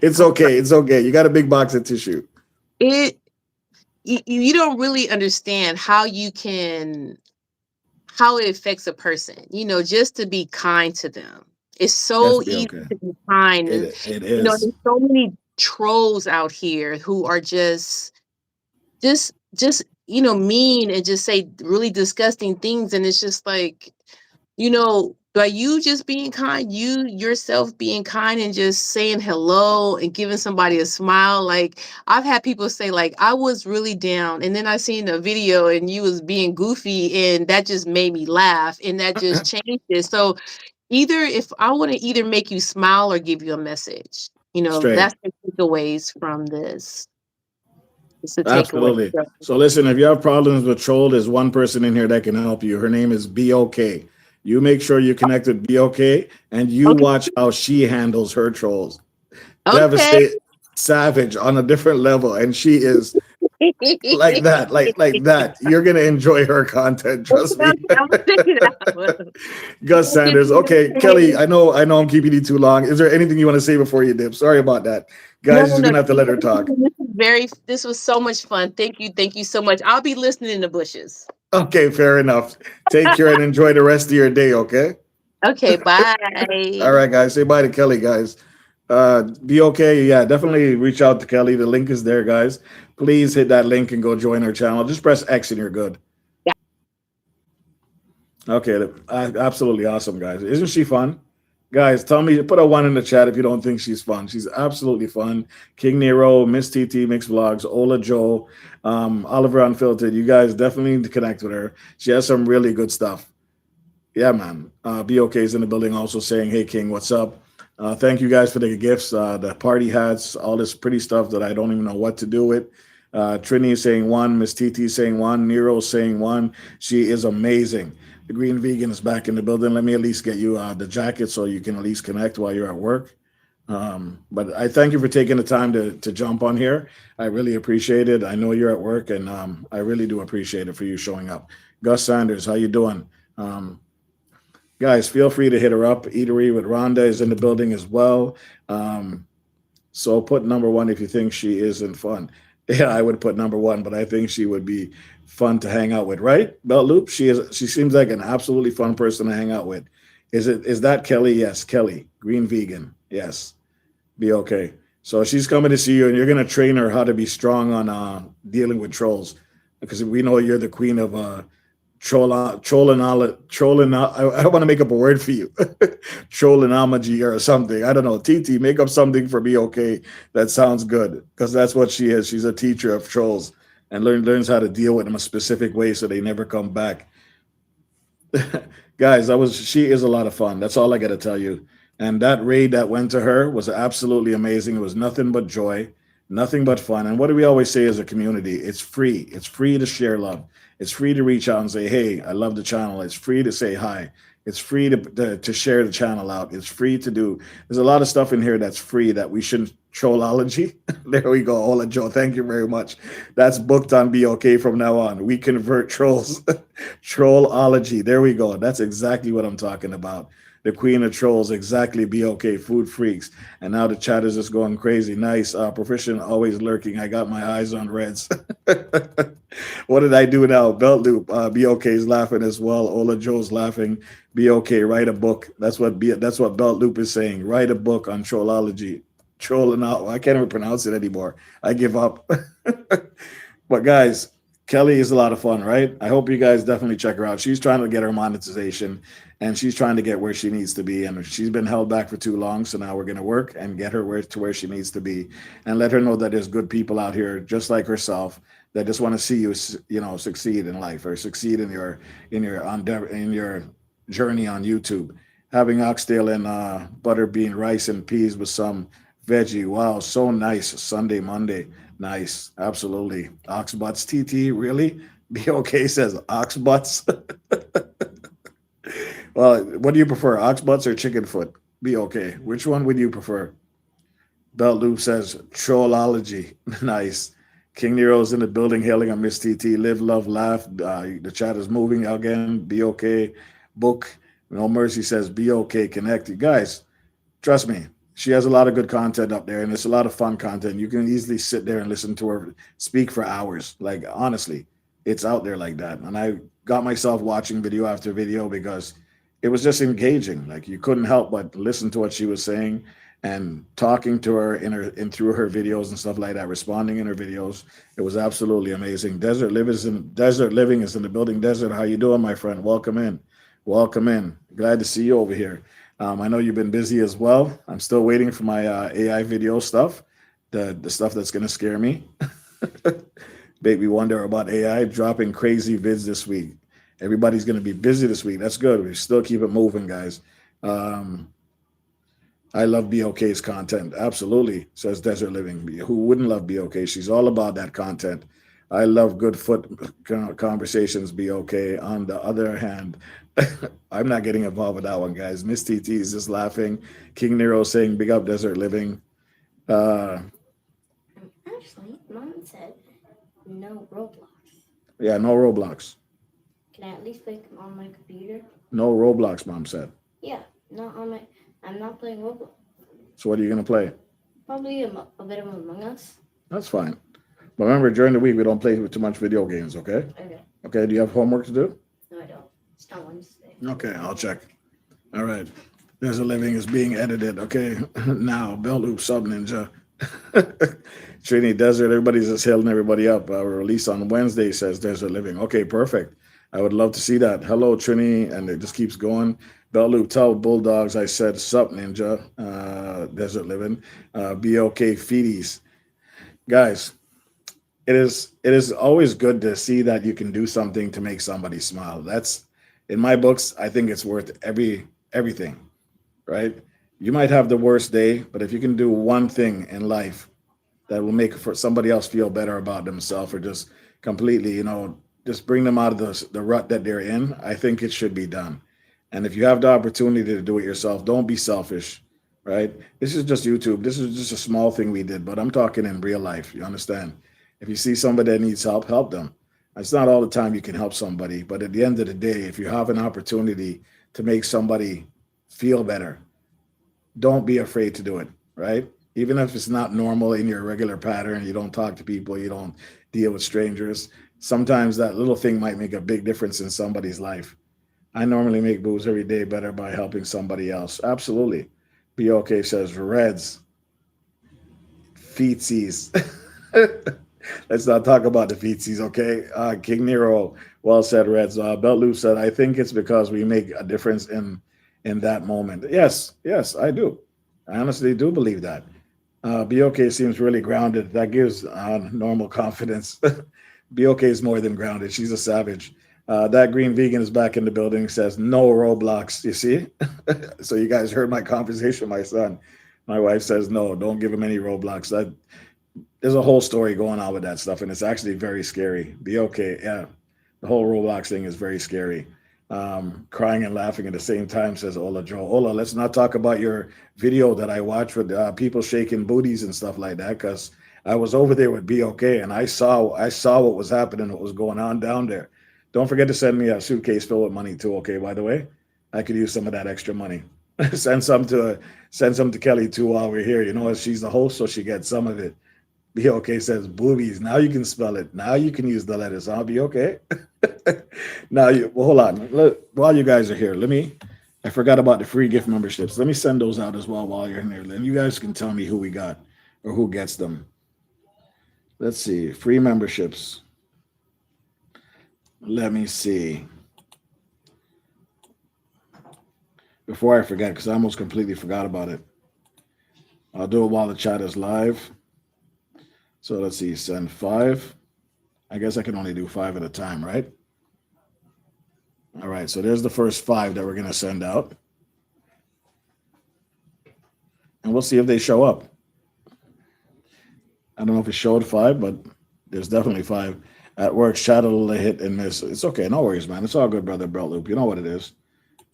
It's okay. It's okay. You got a big box of tissue. it you don't really understand how it affects a person, just to be kind to them. It's Yes, so be easy okay. to be kind. And, It is there's so many trolls out here who are just mean and just say really disgusting things. And it's just like, by you just being kind, you yourself being kind and just saying hello and giving somebody a smile. Like, I've had people say, like, I was really down, and then I seen a video and you was being goofy, and that just made me laugh, and that just changed it. So either, if I want to either make you smile or give you a message, straight. that's the takeaways from this. It's the takeaway. Absolutely. So listen, if you have problems with troll, there's one person in here that can help you. Her name is BOK. You make sure you connect with BOK and you Okay. watch how she handles her trolls. Okay. Devastate, savage on a different level, and she is like that, like that. You're gonna enjoy her content. Trust me. I'm gonna check it out. Gus Sanders. Okay, Kelly. I know I'm keeping you too long. Is there anything you want to say before you dip? Sorry about that, No, guys. no, You're no. gonna have to let her talk. This was so much fun. Thank you so much. I'll be listening in the bushes. Okay, fair enough. Take care and enjoy the rest of your day. Okay. Okay, All bye. right, guys. Say bye to Kelly, guys. Be okay. Yeah, definitely reach out to Kelly. The link is there, guys. Please hit that link and go join her channel. Just press X and you're good. Okay, absolutely awesome, guys. Isn't she fun? Guys, tell me, put a one in the chat if you don't think she's fun. She's absolutely fun. King Nero, Miss TT, Mix Vlogs, Ola Joe, Oliver Unfiltered. You guys definitely need to connect with her. She has some really good stuff. Yeah, man. BOK is in the building also saying, hey, King, what's up? Thank you guys for the gifts, the party hats, all this pretty stuff that I don't even know what to do with. Trini is saying one, Miss TT is saying one, Nero is saying one. She is amazing. The Green Vegan is back in the building. Let me at least get you the jacket so you can at least connect while you're at work. But I thank you for taking the time to jump on here. I really appreciate it. I know you're at work, and I really do appreciate it for you showing up. Gus Sanders, how you doing? Guys, feel free to hit her up. Eatery with Rhonda is in the building as well. So put number one if you think she isn't fun. Yeah, I would put number one, but I think she would be fun to hang out with, right? Belt Loop, she seems like an absolutely fun person to hang out with. Is that Kelly? Yes, Kelly. Green Vegan. Yes. Be okay. So she's coming to see you, and you're gonna train her how to be strong on dealing with trolls. Because we know you're the queen of trolling. I want to make up a word for you. Trollinology or something. I don't know. TT, make up something for me, okay? That sounds good. Because that's what she is. She's a teacher of trolls and learns how to deal with them a specific way so they never come back. Guys, she is a lot of fun. That's all I gotta tell you. And that raid that went to her was absolutely amazing. It was nothing but joy, nothing but fun. And what do we always say as a community? It's free. It's free to share love. It's free to reach out and say, hey, I love the channel. It's free to say hi. It's free to share the channel out. It's free to do. There's a lot of stuff in here that's free that we shouldn't trollology. There we go. Ola Joe, thank you very much. That's booked on BOK from now on. We convert trolls. Trollology. There we go. That's exactly what I'm talking about. The queen of trolls, exactly. BOK, food freaks. And now the chat is just going crazy. Nice. Proficient, always lurking. I got my eyes on reds. What did I do now? Belt loop. BOK is laughing as well. Ola Joe's laughing. BOK, write a book. That's what Belt loop is saying. Write a book on trollology. Trolling out. I can't even pronounce it anymore. I give up. But guys, Kelly is a lot of fun, right? I hope you guys definitely check her out. She's trying to get her monetization and she's trying to get where she needs to be. And she's been held back for too long. So now we're going to work and get her to where she needs to be and let her know that there's good people out here just like herself that just want to see you, succeed in life or succeed in your journey on YouTube. Having oxtail and butter bean rice and peas with some veggie. Wow, so nice. Sunday, Monday. Nice. Absolutely. Ox butts, TT, really? BOK says ox butts. Well, what do you prefer, ox butts or chicken foot? Be okay. Which one would you prefer? Belt Loop says trollology. Nice. King Nero's in the building, hailing on Miss TT. Live, love, laugh. The chat is moving again. Be okay. Book. No Mercy says be okay. Connect. You guys, trust me, she has a lot of good content up there, and it's a lot of fun content. You can easily sit there and listen to her speak for hours. Like, honestly, it's out there like that. And I got myself watching video after video because it was just engaging. Like, you couldn't help but listen to what she was saying and talking to her in through her videos and stuff like that, responding in her videos. It was absolutely amazing. Desert Living is in the building. Desert, how you doing, my friend? Welcome in. Welcome in. Glad to see you over here. I know you've been busy as well. I'm still waiting for my AI video stuff, the stuff that's going to scare me. Make me wonder about AI dropping crazy vids this week. Everybody's going to be busy this week. That's good. We still keep it moving, guys. I love BOK's content. Absolutely, says Desert Living. Who wouldn't love BOK? She's all about that content. I love good foot conversations, BOK. On the other hand, I'm not getting involved with that one, guys. Miss TT is just laughing. King Nero saying, big up Desert Living. Actually, Mom said no Roblox. Yeah, no Roblox. Can I at least play on my computer? No Roblox, Mom said. Yeah, not on my. I'm not playing Roblox. So what are you going to play? Probably a bit of Among Us. That's fine. But remember, during the week, we don't play with too much video games, okay? Okay. Okay, do you have homework to do? No, I don't. It's not Wednesday. Okay, I'll check. All right. There's a Living is being edited. Okay, now, Bell Loop Sub Ninja. Trini Desert, everybody's just hailing everybody up. Release on Wednesday, says Desert Living. Okay, perfect. I would love to see that. Hello, Trini, and it just keeps going. Bell Loop, tell Bulldogs I said Sup Ninja, Desert Living, BOK Feedies. Guys, it is always good to see that you can do something to make somebody smile. That's, in my books, I think it's worth everything, right? You might have the worst day, but if you can do one thing in life that will make for somebody else feel better about themselves, or just completely, just bring them out of the rut that they're in, I think it should be done. And if you have the opportunity to do it yourself, don't be selfish, right? This is just YouTube. This is just a small thing we did, but I'm talking in real life. You understand? If you see somebody that needs help, help them. It's not all the time you can help somebody, but at the end of the day, if you have an opportunity to make somebody feel better, don't be afraid to do it, right? Even if it's not normal in your regular pattern, you don't talk to people, you don't deal with strangers. Sometimes that little thing might make a big difference in somebody's life. I normally make booze every day better by helping somebody else. Absolutely. BOK says Reds. Feetsies. Let's not talk about the feetsies, okay? King Nero, well said, Reds. Belt Loop said, I think it's because we make a difference in that moment. Yes, I do. I honestly do believe that. BOK seems really grounded. That gives normal confidence. BOK is more than grounded. She's a savage. That green vegan is back in the building, says no Roblox. You see? So you guys heard my conversation with my son. My wife says, no, don't give him any Roblox. There's a whole story going on with that stuff, and it's actually very scary. BOK, yeah. The whole Roblox thing is very scary. Crying and laughing at the same time, says Ola Joe. Ola, let's not talk about your video that I watched with people shaking booties and stuff like that, because I was over there with BOK and I saw what was happening, what was going on down there. Don't forget to send me a suitcase filled with money too, okay, by the way. I could use some of that extra money. Send some to Kelly too while we're here. She's the host, so she gets some of it. BOK says boobies. Now you can spell it. Now you can use the letters. I'll be okay. Now hold on. While you guys are here, I forgot about the free gift memberships. Let me send those out as well while you're in there. And you guys can tell me who we got or who gets them. Let's see. Free memberships. Let me see. Before I forget, because I almost completely forgot about it. I'll do it while the chat is live. So let's see, send 5. I guess I can only do 5 at a time, right? All right, so there's the first 5 that we're going to send out. And we'll see if they show up. I don't know if it showed 5, but there's definitely 5. At work, chat a little hit and miss. It's okay, no worries, man. It's all good, brother Belt Loop. You know what it is.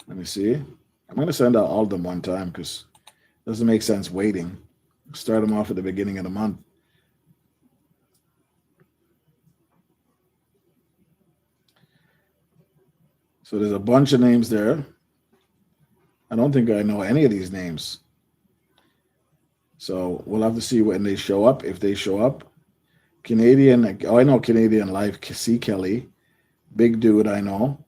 Let me see. I'm going to send out all of them one time because it doesn't make sense waiting. Start them off at the beginning of the month. So there's a bunch of names there. I don't think I know any of these names. So we'll have to see when they show up, if they show up. Canadian, oh, I know Canadian Life, C. Kelly. Big Dude, I know.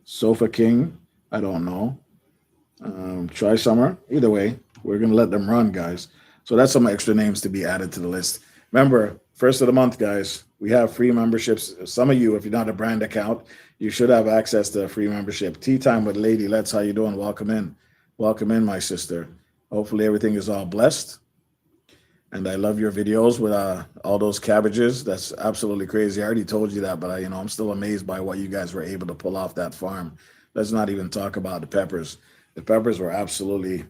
Sofa King, I don't know. Try Summer. Either way, we're going to let them run, guys. So that's some extra names to be added to the list. Remember, first of the month, guys, we have free memberships. Some of you, if you're not a brand account, you should have access to a free membership. Tea Time with Lady Let's. How you doing? Welcome in. Welcome in, my sister. Hopefully everything is all blessed. And I love your videos with all those cabbages. That's absolutely crazy. I already told you that, but I'm still amazed by what you guys were able to pull off that farm. Let's not even talk about the peppers. The peppers were absolutely,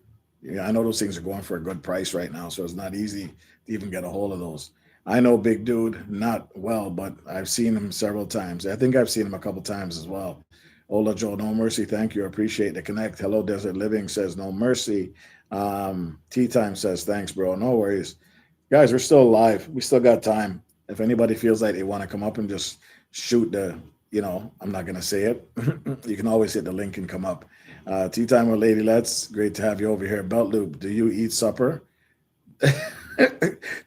I know those things are going for a good price right now, so it's not easy to even get a hold of those. I know Big Dude, not well, but I've seen him several times. I think I've seen him a couple times as well. Ola Joe, no mercy. Thank you. I appreciate the connect. Hello, Desert Living says no mercy. Tea Time says thanks, bro. No worries. Guys, we're still alive. We still got time. If anybody feels like they want to come up and just shoot I'm not going to say it. You can always hit the link and come up. Tea Time with Lady Let's. Great to have you over here. Belt Loop, do you eat supper?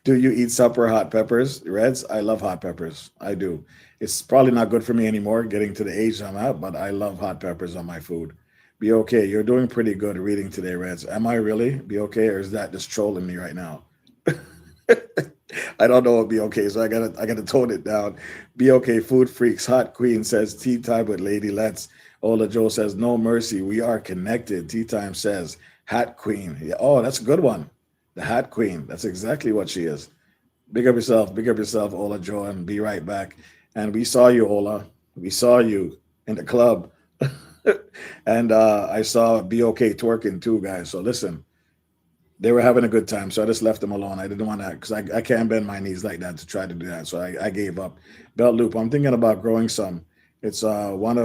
Do you eat supper hot peppers? Reds, I love hot peppers. I do. It's probably not good for me anymore getting to the age I'm at, but I love hot peppers on my food. Be okay. You're doing pretty good reading today, Reds. Am I really? Be okay, or is that just trolling me right now? I don't know what be okay, so I gotta tone it down. Be okay, Food Freaks. Hot Queen says tea time with Lady Let's. Ola Joe says no mercy. We are connected. Tea time says Hat Queen. Yeah, oh, that's a good one. The Hat Queen. That's exactly what she is. Big up yourself, Ola Joe, and be right back. And we saw you, Ola. We saw you in the club. And I saw Be Okay twerking too, guys. So listen, they were having a good time, so I just left them alone. I didn't want to, because I can't bend my knees like that to try to do that. So I gave up. Belt Loop, I'm thinking about growing some. It's one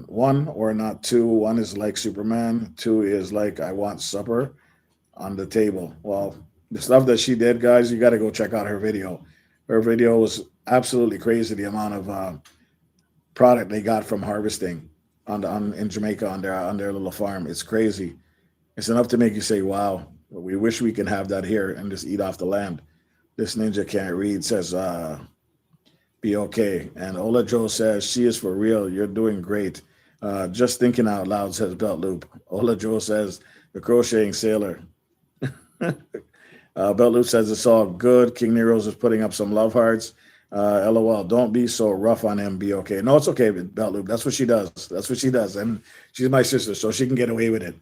or not two. One is like Superman. Two is like I want supper on the table. Well, the stuff that she did, guys, you got to go check out her video. Her video was absolutely crazy. The amount of product they got from harvesting in Jamaica on their little farm. It's crazy. It's enough to make you say, "Wow." We wish we can have that here and just eat off the land. This ninja can't read says, "Be okay." And Ola Joe says, "She is for real. You're doing great." Just thinking out loud says Belt Loop. Ola Joe says, "The crocheting sailor." Belt Loop says it's all good. King Nero's is putting up some love hearts. LOL, don't be so rough on him. Be okay. No, it's okay, Belt Loop. That's what she does. That's what she does. And she's my sister, so she can get away with it.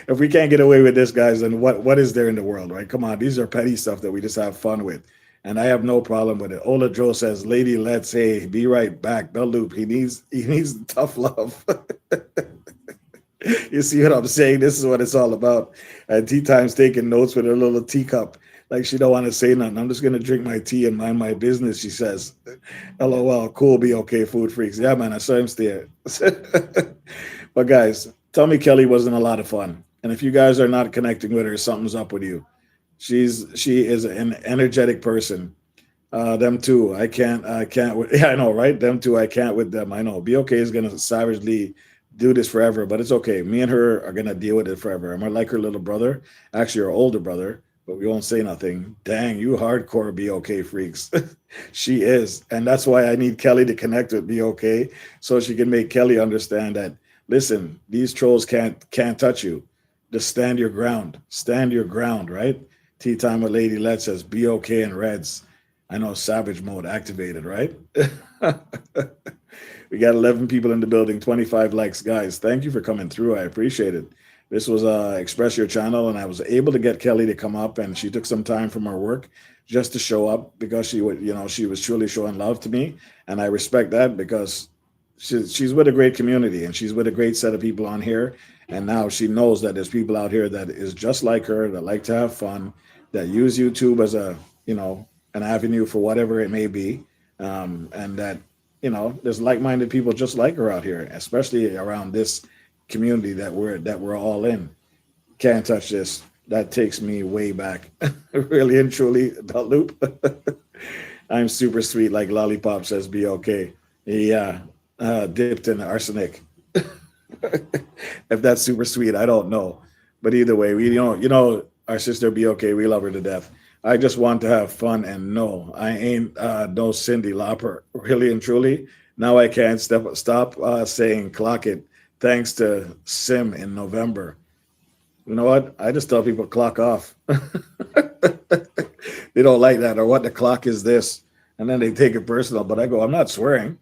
If we can't get away with this, guys, then what is there in the world, right? Come on, these are petty stuff that we just have fun with. And I have no problem with it. Ola Joe says, "Lady, let's say, be right back." Belt Loop, he needs tough love. You see what I'm saying? This is what it's all about. Tea Time's taking notes with her little teacup. Like she don't want to say nothing. I'm just going to drink my tea and mind my business, she says. LOL, cool, be okay, Food Freaks. Yeah, man, I saw him stare. But guys, tell me Kelly wasn't a lot of fun. And if you guys are not connecting with her, something's up with you. She is an energetic person. Them two, I can't. Yeah, I know, right? Them two, I can't with them. I know. Be okay is going to savagely do this forever, but it's okay. Me and her are gonna deal with it forever. I'm like her little brother, actually her older brother, but we won't say nothing. Dang, you hardcore Be Okay freaks. She is, and that's why I need Kelly to connect with Be Okay, so she can make Kelly understand that. Listen, these trolls can't touch you. Just stand your ground. Stand your ground, right? Tea Time with Lady Let says Be Okay and Reds. I know Savage mode activated, right? We got 11 people in the building, 25 likes. Guys, thank you for coming through. I appreciate it. This was Express Your Channel, and I was able to get Kelly to come up, and she took some time from her work just to show up because she was truly showing love to me, and I respect that because she's with a great community, and she's with a great set of people on here, and now she knows that there's people out here that is just like her, that like to have fun, that use YouTube as an avenue for whatever it may be, and that there's like-minded people just like her out here, especially around this community that we're all in. Can't touch this. That takes me way back. Really and truly, the loop. I'm super sweet, like Lollipop says, be okay. Yeah, dipped in arsenic. If that's super sweet, I don't know. But either way, our sister be okay. We love her to death. I just want to have fun, and no, I ain't no Cindy Lauper, really and truly. Now I can't stop saying clock it, thanks to Sim in November. You know what? I just tell people clock off. They don't like that, or what the clock is this, and then they take it personal. But I go, I'm not swearing.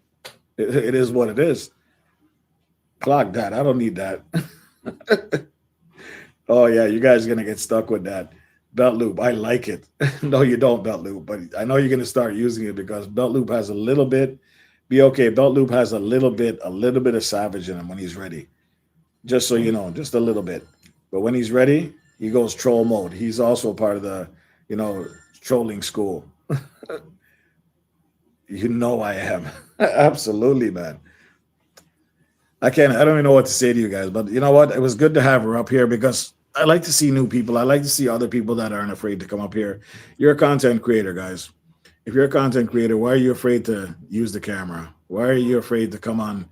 It is what it is. Clock that. I don't need that. Oh yeah, you guys are gonna get stuck with that belt loop. I like it. No, you don't belt loop, but I know you're gonna start using it because belt loop has a little bit. Be okay. Belt loop has a little bit of savage in him when he's ready. Just so you know, just a little bit. But when he's ready, he goes troll mode. He's also part of the, trolling school. I am. Absolutely, man. I don't even know what to say to you guys, but you know what? It was good to have her up here because I like to see new people. I like to see other people that aren't afraid to come up here. You're a content creator, guys. If you're a content creator, why are you afraid to use the camera? Why are you afraid to come on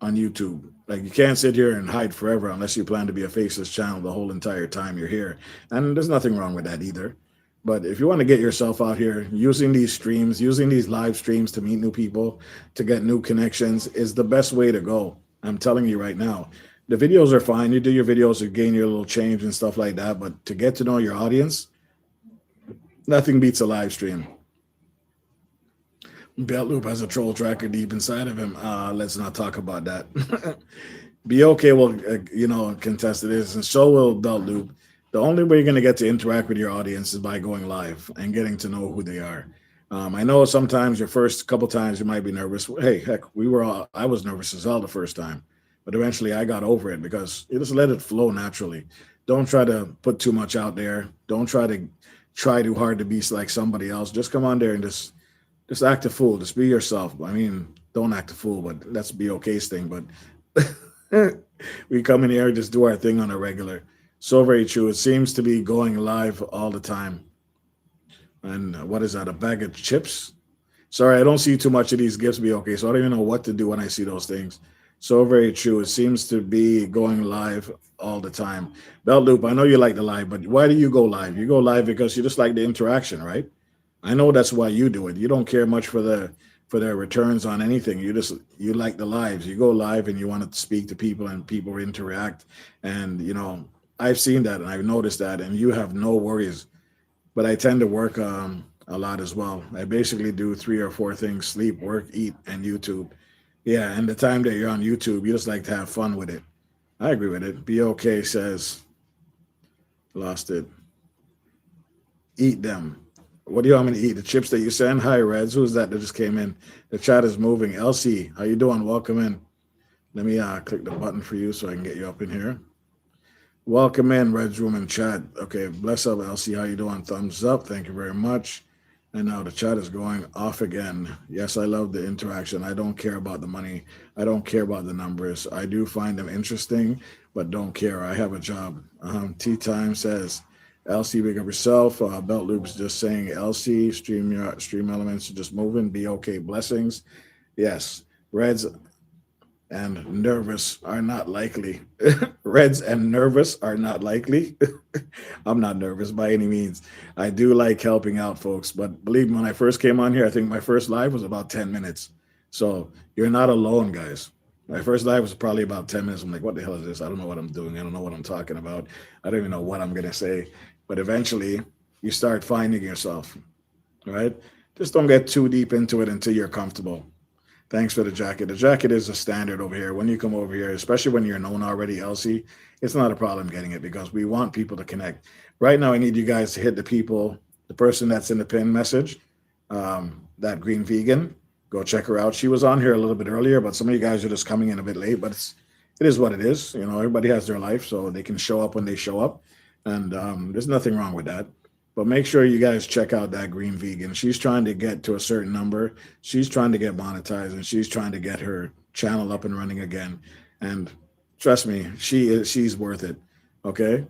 YouTube? Like, you can't sit here and hide forever unless you plan to be a faceless channel the whole entire time you're here. And there's nothing wrong with that either. But if you want to get yourself out here, using these streams, using these live streams to meet new people, to get new connections is the best way to go. I'm telling you right now. The videos are fine. You do your videos to gain your little change and stuff like that. But to get to know your audience, nothing beats a live stream. Belt Loop has a troll tracker deep inside of him. Let's not talk about that. Be okay will, contest it is, and so will Belt Loop. The only way you're going to get to interact with your audience is by going live and getting to know who they are. I know sometimes your first couple times you might be nervous. Hey, heck, I was nervous as hell the first time, but eventually I got over it because you just let it flow naturally. Don't try to put too much out there. Don't try too hard to be like somebody else. Just come on there and just act a fool. Just be yourself. I mean, don't act a fool, but let's be okay's thing. But we come in here and just do our thing on a regular. So very true. It seems to be going live all the time. And what is that? A bag of chips? Sorry, I don't see too much of these gifts. Be okay. So I don't even know what to do when I see those things. So very true. It seems to be going live all the time. Belt Loop, I know you like the live, but why do you go live? You go live because you just like the interaction, right? I know that's why you do it. You don't care much for their returns on anything. You like the lives. You go live and you want to speak to people and people interact. And I've seen that and I've noticed that, and you have no worries. But I tend to work a lot as well. I basically do 3 or 4 things: sleep, work, eat, and YouTube. Yeah, and the time that you're on YouTube, you just like to have fun with it. I agree with it. Be okay says, lost it. Eat them. What do you want me to eat? The chips that you send? Hi, Reds. Who's that just came in? The chat is moving. Elsie, how you doing? Welcome in. Let me click the button for you so I can get you up in here. Welcome in, Red's Room and chat. Okay, bless up, Elsie. How you doing? Thumbs up. Thank you very much. And now the chat is going off again. Yes, I love the interaction. I don't care about the money. I don't care about the numbers. I do find them interesting, but don't care. I have a job. Tea Time says, Elsie, big up yourself. Belt Loop's just saying, Elsie, stream elements are just moving. Be okay. Blessings. Yes, Reds and nervous are not likely. Reds and nervous are not likely. I'm not nervous by any means. I do like helping out folks, but believe me, when I first came on here, I think my first live was about 10 minutes. So you're not alone, guys. My first live was probably about 10 minutes. I'm like, what the hell is this? I don't know what I'm doing. I don't know what I'm talking about. I don't even know what I'm going to say. But eventually you start finding yourself, right? Just don't get too deep into it until you're comfortable. Thanks for the jacket. The jacket is a standard over here. When you come over here, especially when you're known already, Elsie, it's not a problem getting it because we want people to connect. Right now, I need you guys to hit the person that's in the pin message, that green vegan. Go check her out. She was on here a little bit earlier, but some of you guys are just coming in a bit late, but it is what it is. Everybody has their life, so they can show up when they show up. And there's nothing wrong with that. But make sure you guys check out that green vegan. She's trying to get to a certain number. She's trying to get monetized, and she's trying to get her channel up and running again. And trust me, she's worth it. Okay,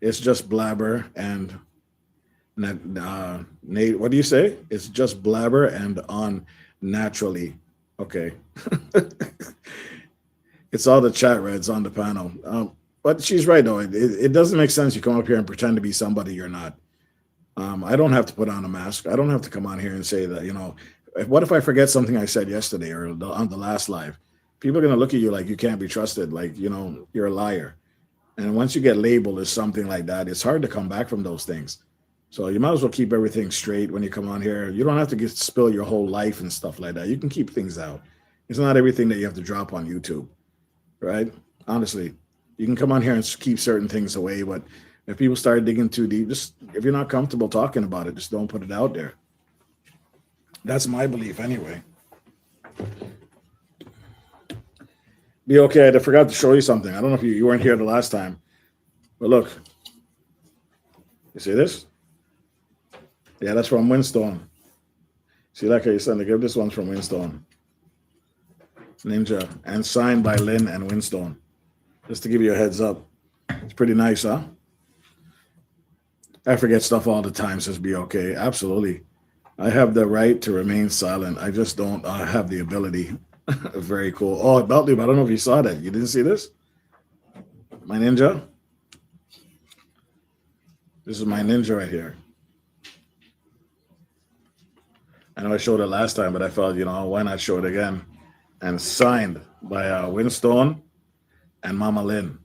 it's just blabber and Nate. What do you say? It's just blabber and on naturally. Okay, it's all the chat reds on the panel. But she's right though. It doesn't make sense you come up here and pretend to be somebody you're not. I don't have to put on a mask. I don't have to come on here and say that, what if I forget something I said yesterday or on the last live? People are going to look at you like you can't be trusted, like, you're a liar. And once you get labeled as something like that, it's hard to come back from those things. So you might as well keep everything straight when you come on here. You don't have to spill your whole life and stuff like that. You can keep things out. It's not everything that you have to drop on YouTube, right? Honestly, you can come on here and keep certain things away, but if people start digging too deep, just if you're not comfortable talking about it, just don't put it out there. That's my belief anyway. Be okay. I forgot to show you something. I don't know if you weren't here the last time, but look. You see this? Yeah, that's from Winstone. See, like I said, this one's from Winstone. Ninja, and signed by Lynn and Winstone. Just to give you a heads up. It's pretty nice, huh? I forget stuff all the time, says Be okay. Absolutely. I have the right to remain silent. I just don't have the ability. Very cool. Oh, about Loop, I don't know if you saw that. You didn't see this? My ninja? This is my ninja right here. I know I showed it last time, but I felt, why not show it again? And signed by Winstone and Mama Lynn.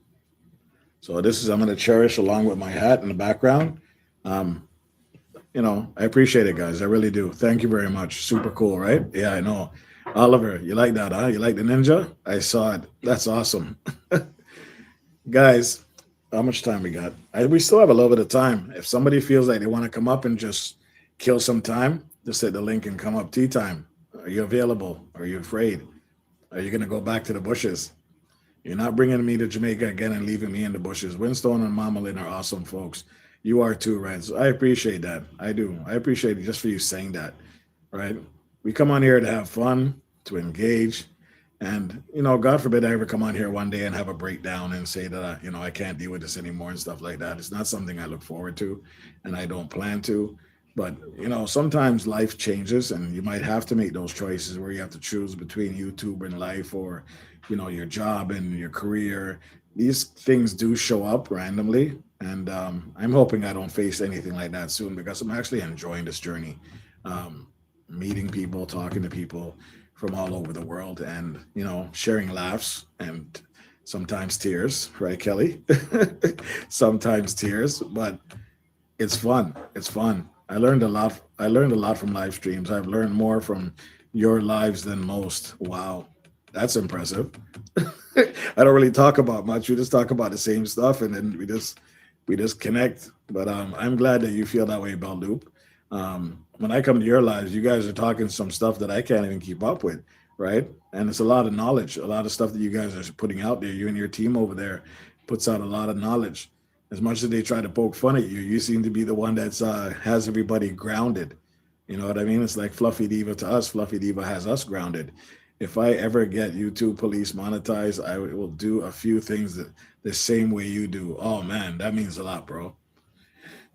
So this is, I'm going to cherish along with my hat in the background. I appreciate it, guys. I really do. Thank you very much. Super cool, right? Yeah, I know. Oliver, you like that, huh? You like the ninja? I saw it. That's awesome. Guys, how much time we got? We still have a little bit of time. If somebody feels like they want to come up and just kill some time, just hit the link and come up. Tea time. Are you available? Are you afraid? Are you going to go back to the bushes? You're not bringing me to Jamaica again and leaving me in the bushes. Winstone and Mama Lynn are awesome folks. You are too, Reds. I appreciate that. I do. I appreciate it just for you saying that, right? We come on here to have fun, to engage. And, God forbid I ever come on here one day and have a breakdown and say that, I can't deal with this anymore and stuff like that. It's not something I look forward to, and I don't plan to. But, sometimes life changes, and you might have to make those choices where you have to choose between YouTube and life or, your job and your career. These things do show up randomly. And I'm hoping I don't face anything like that soon, because I'm actually enjoying this journey. Meeting people, talking to people from all over the world, and, sharing laughs and sometimes tears, right, Kelly? Sometimes tears, but it's fun. It's fun. I learned a lot. I learned a lot from live streams. I've learned more from your lives than most. Wow. That's impressive. I don't really talk about much. We just talk about the same stuff, and then we just connect. But I'm glad that you feel that way about Loop. When I come to your lives, you guys are talking some stuff that I can't even keep up with, right? And it's a lot of knowledge, a lot of stuff that you guys are putting out there. You and your team over there puts out a lot of knowledge. As much as they try to poke fun at you, you seem to be the one that's has everybody grounded. You know what I mean? It's like Fluffy Diva to us. Fluffy Diva has us grounded. If I ever get YouTube Police monetized, I will do a few things that the same way you do. Oh man, that means a lot, bro.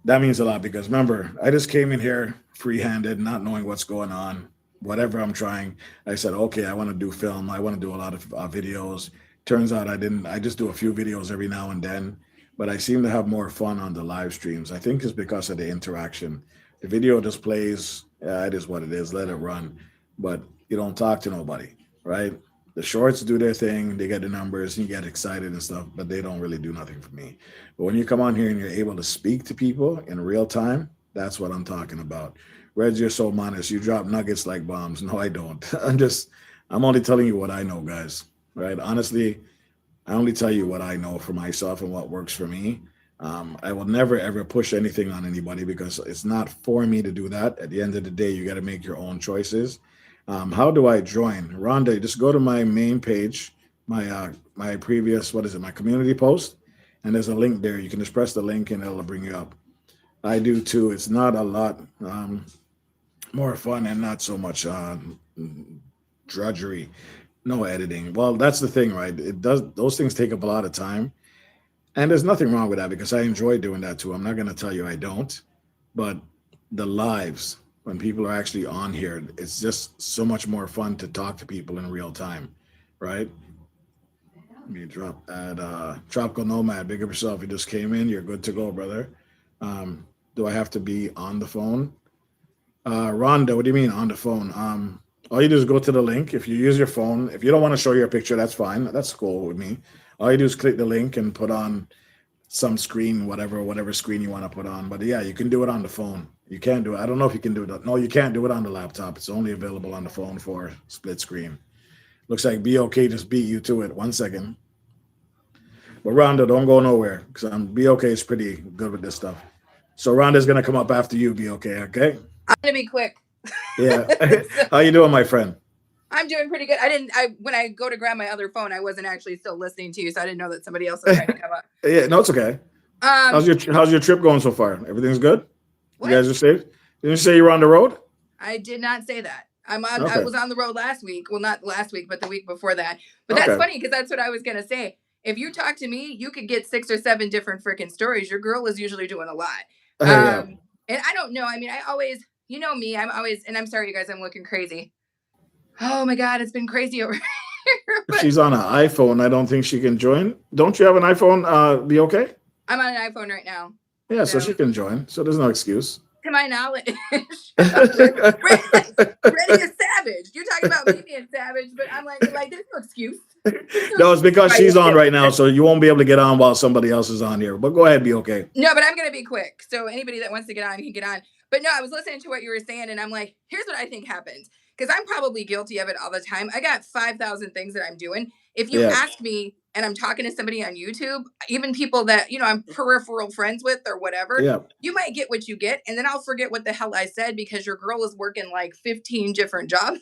That means a lot, because remember, I just came in here free-handed, not knowing what's going on, whatever I'm trying. I said, okay, I want to do film. I want to do a lot of videos. Turns out I didn't. I just do a few videos every now and then, but I seem to have more fun on the live streams. I think it's because of the interaction. The video just plays. Yeah, it is what it is. Let it run. But you don't talk to nobody, right? The shorts do their thing. They get the numbers, and you get excited and stuff, but they don't really do nothing for me. But when you come on here and you're able to speak to people in real time, that's what I'm talking about. Reds, you're so modest. You drop nuggets like bombs. No, I don't. I'm only telling you what I know, guys, right? Honestly, I only tell you what I know for myself and what works for me. I will never, ever push anything on anybody, because it's not for me to do that. At the end of the day, you got to make your own choices. How do I join? Rhonda, just go to my main page, my previous, my community post, and there's a link there. You can just press the link and it'll bring you up. I do too. It's not a lot more fun and not so much drudgery. No editing. Well, that's the thing, right? It does those things take up a lot of time, and there's nothing wrong with that because I enjoy doing that too. I'm not going to tell you I don't, but the lives when people are actually on here, it's just so much more fun to talk to people in real time, right? Let me drop at Tropical Nomad. Big up yourself. You just came in. You're good to go, brother. Do I have to be on the phone? Rhonda, what do you mean on the phone? All you do is go to the link. If you use your phone, if you don't want to show your picture, that's fine. That's cool with me. All you do is click the link and put on some screen, whatever screen you want to put on. But yeah, you can do it on the phone. You can't do it. I don't know if you can do it. No, you can't do it on the laptop. It's only available on the phone for split screen. Looks like BOK just beat you to it. 1 second. But Rhonda, don't go nowhere because BOK is pretty good with this stuff. So Rhonda's gonna come up after you, BOK. Okay. I'm gonna be quick. Yeah. How you doing, my friend? I'm doing pretty good. When I go to grab my other phone, I wasn't actually still listening to you, so I didn't know that somebody else was trying to come up. Yeah, no, it's okay. How's your trip going so far? Everything's good? What? You guys are safe? Didn't you say you were on the road? I did not say that. I Okay. was on the road last week. Well, not last week, but the week before that. But that's Okay. funny because that's what I was gonna say. If you talk to me, you could get 6 or 7 different freaking stories. Your girl is usually doing a lot. Yeah. And I don't know. I mean, I always, you know me, I'm always, and I'm sorry, you guys, I'm looking crazy. Oh my God, it's been crazy over here. But She's on an iPhone. I don't think she can join. Don't you have an iPhone? Be okay? I'm on an iPhone right now. Yeah, so So, she can join. So there's no excuse. to my knowledge, Ready is savage. You're talking about me being savage, but I'm like, there's no excuse. No, it's because Right. she's on right now, so you won't be able to get on while somebody else is on here. But go ahead, be okay. No, but I'm gonna be quick. So anybody that wants to get on can get on. But no, I was listening to what you were saying, and I'm like, here's what I think happens. Because I'm probably guilty of it all the time. I got 5,000 things that I'm doing. If you Yeah. ask me and I'm talking to somebody on YouTube, even people that, I'm peripheral friends with or whatever, Yeah. you might get what you get. And then I'll forget what the hell I said because your girl is working like 15 different jobs.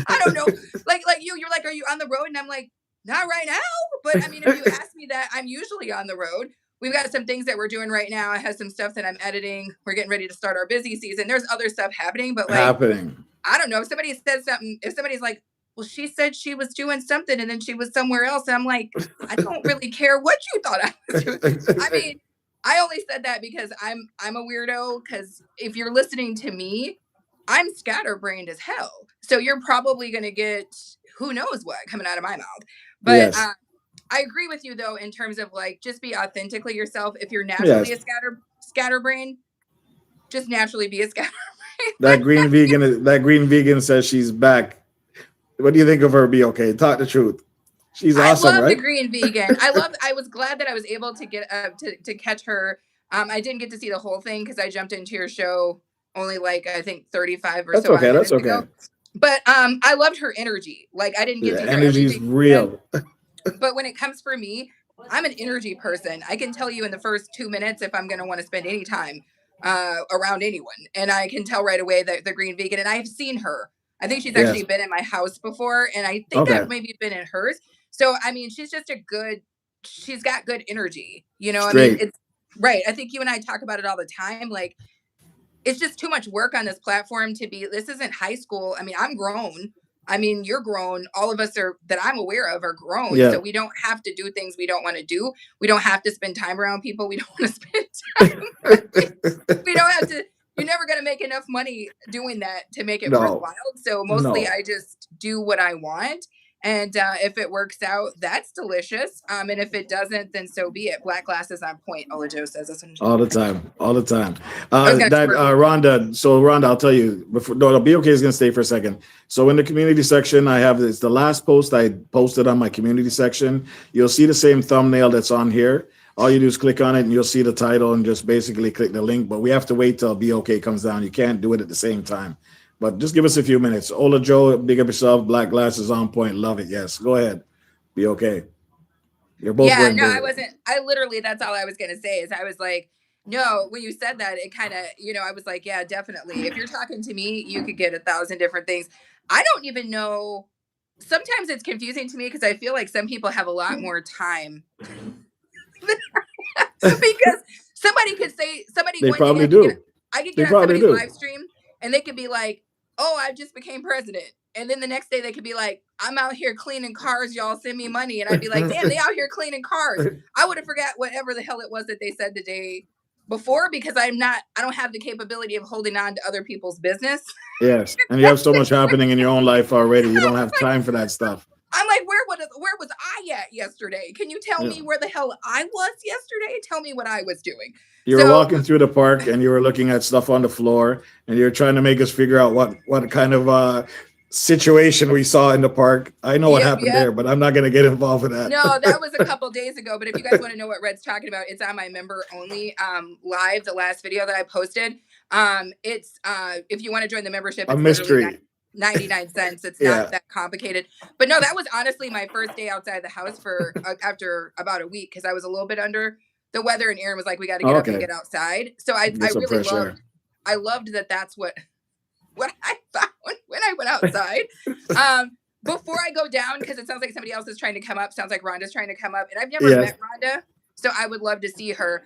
I don't know. Like you're like, are you on the road? And I'm like, not right now. But I mean, if you ask me that, I'm usually on the road. We've got some things that we're doing right now. I have some stuff that I'm editing. We're getting ready to start our busy season. There's other stuff happening, but like, Happening. I don't know. If somebody says something, if somebody's like, well, she said she was doing something and then she was somewhere else. And I'm like, I don't really care what you thought I was doing. I mean, I only said that because I'm a weirdo. Because if you're listening to me, I'm scatterbrained as hell. So you're probably going to get who knows what coming out of my mouth. But Yes. I agree with you though, in terms of like, just be authentically yourself. If you're naturally Yes. a scatterbrain, just naturally be a scatterbrain. That green vegan says she's back. What do you think of her? Be okay. Talk the truth. She's awesome, I love right? the green vegan. I was glad that I was able to get to catch her. I didn't get to see the whole thing because I jumped into your show only like I think 35 or That's so okay. minutes That's ago. okay. But I loved her energy. Like I didn't get The to hear energy's everything. real. But when it comes for me, I'm an energy person. I can tell you in the first 2 minutes if I'm going to want to spend any time around anyone. And I can tell right away that the green vegan, and I've seen her. I think she's actually Yes. been in my house before. And I think Okay. that maybe been in hers. So, I mean, she's got good energy. I mean, Straight. it's right. I think you and I talk about it all the time. Like, it's just too much work on this platform this isn't high school. I mean, I'm grown. I mean, you're grown. All of us that I'm aware of are grown. Yeah. So we don't have to do things we don't want to do. We don't have to spend time around people we don't want to spend time. We don't have to. You're never going to make enough money doing that to make it No. worthwhile. So mostly No. I just do what I want. And if it works out, that's delicious. And if it doesn't, then so be it. Black glass is on point. Olajo says that's All the time. All the time. was gonna That squirt. Rhonda. So Rhonda, I'll tell you. No, be okay. Is gonna stay for a second. So in the community section, I have this. The last post I posted on my community section. You'll see the same thumbnail that's on here. All you do is click on it, and you'll see the title, and just basically click the link. But we have to wait till Be Okay comes down. You can't do it at the same time. But just give us a few minutes. Ola Joe, big up yourself. Black glasses on point. Love it. Yes. Go ahead. Be okay. You're both wearing No, big. I wasn't. I literally, that's all I was going to say is I was like, no, when you said that, it kind of, I was like, yeah, definitely. If you're talking to me, you could get 1,000 different things. I don't even know. Sometimes it's confusing to me because I feel like some people have a lot more time. Because Somebody could say, They one probably day do. I could They get on probably somebody's do. live stream and they could be like, oh, I just became president. And then the next day they could be like, I'm out here cleaning cars, y'all send me money. And I'd be like, damn, they out here cleaning cars. I would have forgot whatever the hell it was that they said the day before, because I don't have the capability of holding on to other people's business. Yes, and you have so much happening in your own life already. You don't have time for that stuff. I'm like, where was I at yesterday? Can you tell me where the hell I was yesterday? Tell me what I was doing. You were walking through the park and you were looking at stuff on the floor and you're trying to make us figure out what kind of situation we saw in the park. I know what happened there, but I'm not going to get involved with that. No, that was a couple days ago. But if you guys want to know what Red's talking about, it's on my member only live, the last video that I posted. It's if you want to join the membership, it's a mystery. 99 cents. It's not that complicated. But no, that was honestly my first day outside the house for after about a week, because I was a little bit under the weather, and Aaron was like, we got to get up and get outside. So I really loved that. That's what I thought when I went outside. Before I go down, because it sounds like somebody else is trying to come up. Sounds like Rhonda's trying to come up, and I've never met Rhonda, so I would love to see her.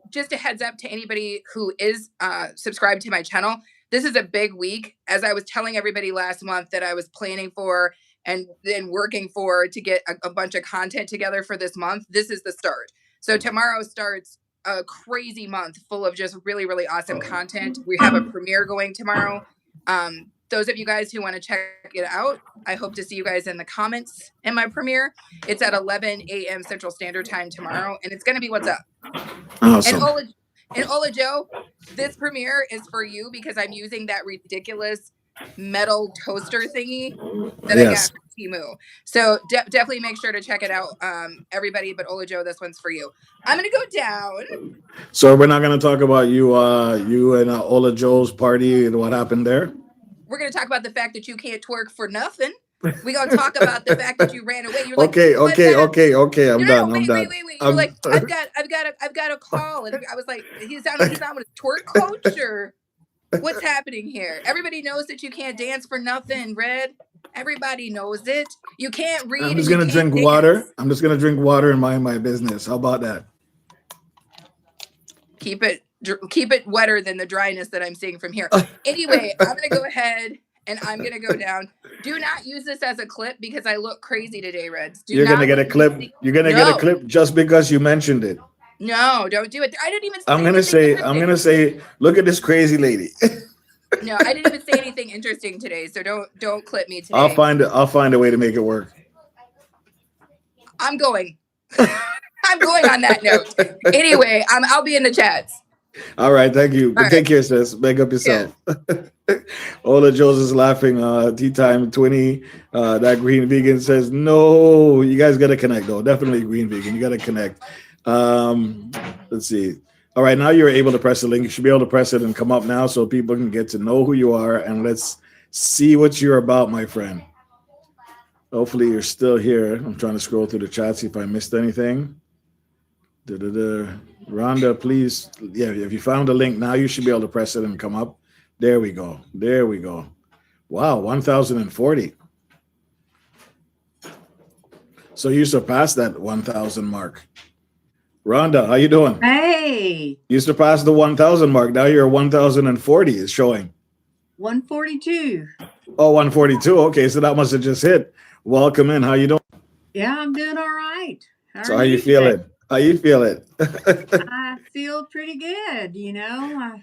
Just a heads up to anybody who is subscribed to my channel. This is a big week. As I was telling everybody last month that I was planning for and then working for to get a bunch of content together for this month. This is the start. So tomorrow starts a crazy month full of just really, really awesome content. We have a premiere going tomorrow. Those of you guys who want to check it out, I hope to see you guys in the comments in my premiere. It's at 11 a.m. Central Standard Time tomorrow, and it's going to be What's Up. Awesome. And Ola Joe, this premiere is for you because I'm using that ridiculous metal toaster thingy that I got from Temu. So definitely make sure to check it out, everybody. But Ola Joe, this one's for you. I'm gonna go down. So we're not gonna talk about you and Ola Joe's party and what happened there. We're gonna talk about the fact that you can't twerk for nothing. We're gonna talk about the fact that you ran away. You're like, okay. I'm done. Wait. You're like, I've got a call, and I was like, he's on with a twerk coach, or what's happening here? Everybody knows that you can't dance for nothing, Red. Everybody knows it. You can't read. I'm just gonna drink water. I'm just gonna drink water and mind my business. How about that? Keep it wetter than the dryness that I'm seeing from here. Anyway, I'm gonna go ahead. And I'm going to go down. Do not use this as a clip because I look crazy today, Reds. You're going to get a clip. You're going to get a clip just because you mentioned it. No, don't do it. I didn't even say I'm going to say, look at this crazy lady. No, I didn't even say anything interesting today. So don't clip me today. I'll find a way to make it work. I'm going. I'm going on that note. Anyway, I'll be in the chats. All right, thank you. Take care, sis. Make up yourself. Yeah. Ola Joe's is laughing. Tea time 20. That green vegan says no. You guys got to connect though. Definitely green vegan. You got to connect. Let's see. All right, now you're able to press the link. You should be able to press it and come up now so people can get to know who you are, and let's see what you're about, my friend. Hopefully you're still here. I'm trying to scroll through the chat, see if I missed anything. Rhonda, please. Yeah, if you found the link now, you should be able to press it and come up. There we go. Wow, 1,040. So you surpassed that 1,000 mark. Rhonda, how you doing? Hey. You surpassed the 1,000 mark. Now you're 1,040 is showing. 142. Oh, 142. Okay, so that must have just hit. Welcome in. How you doing? Yeah, I'm doing all right. How you feeling? How you feeling? I feel pretty good. You know,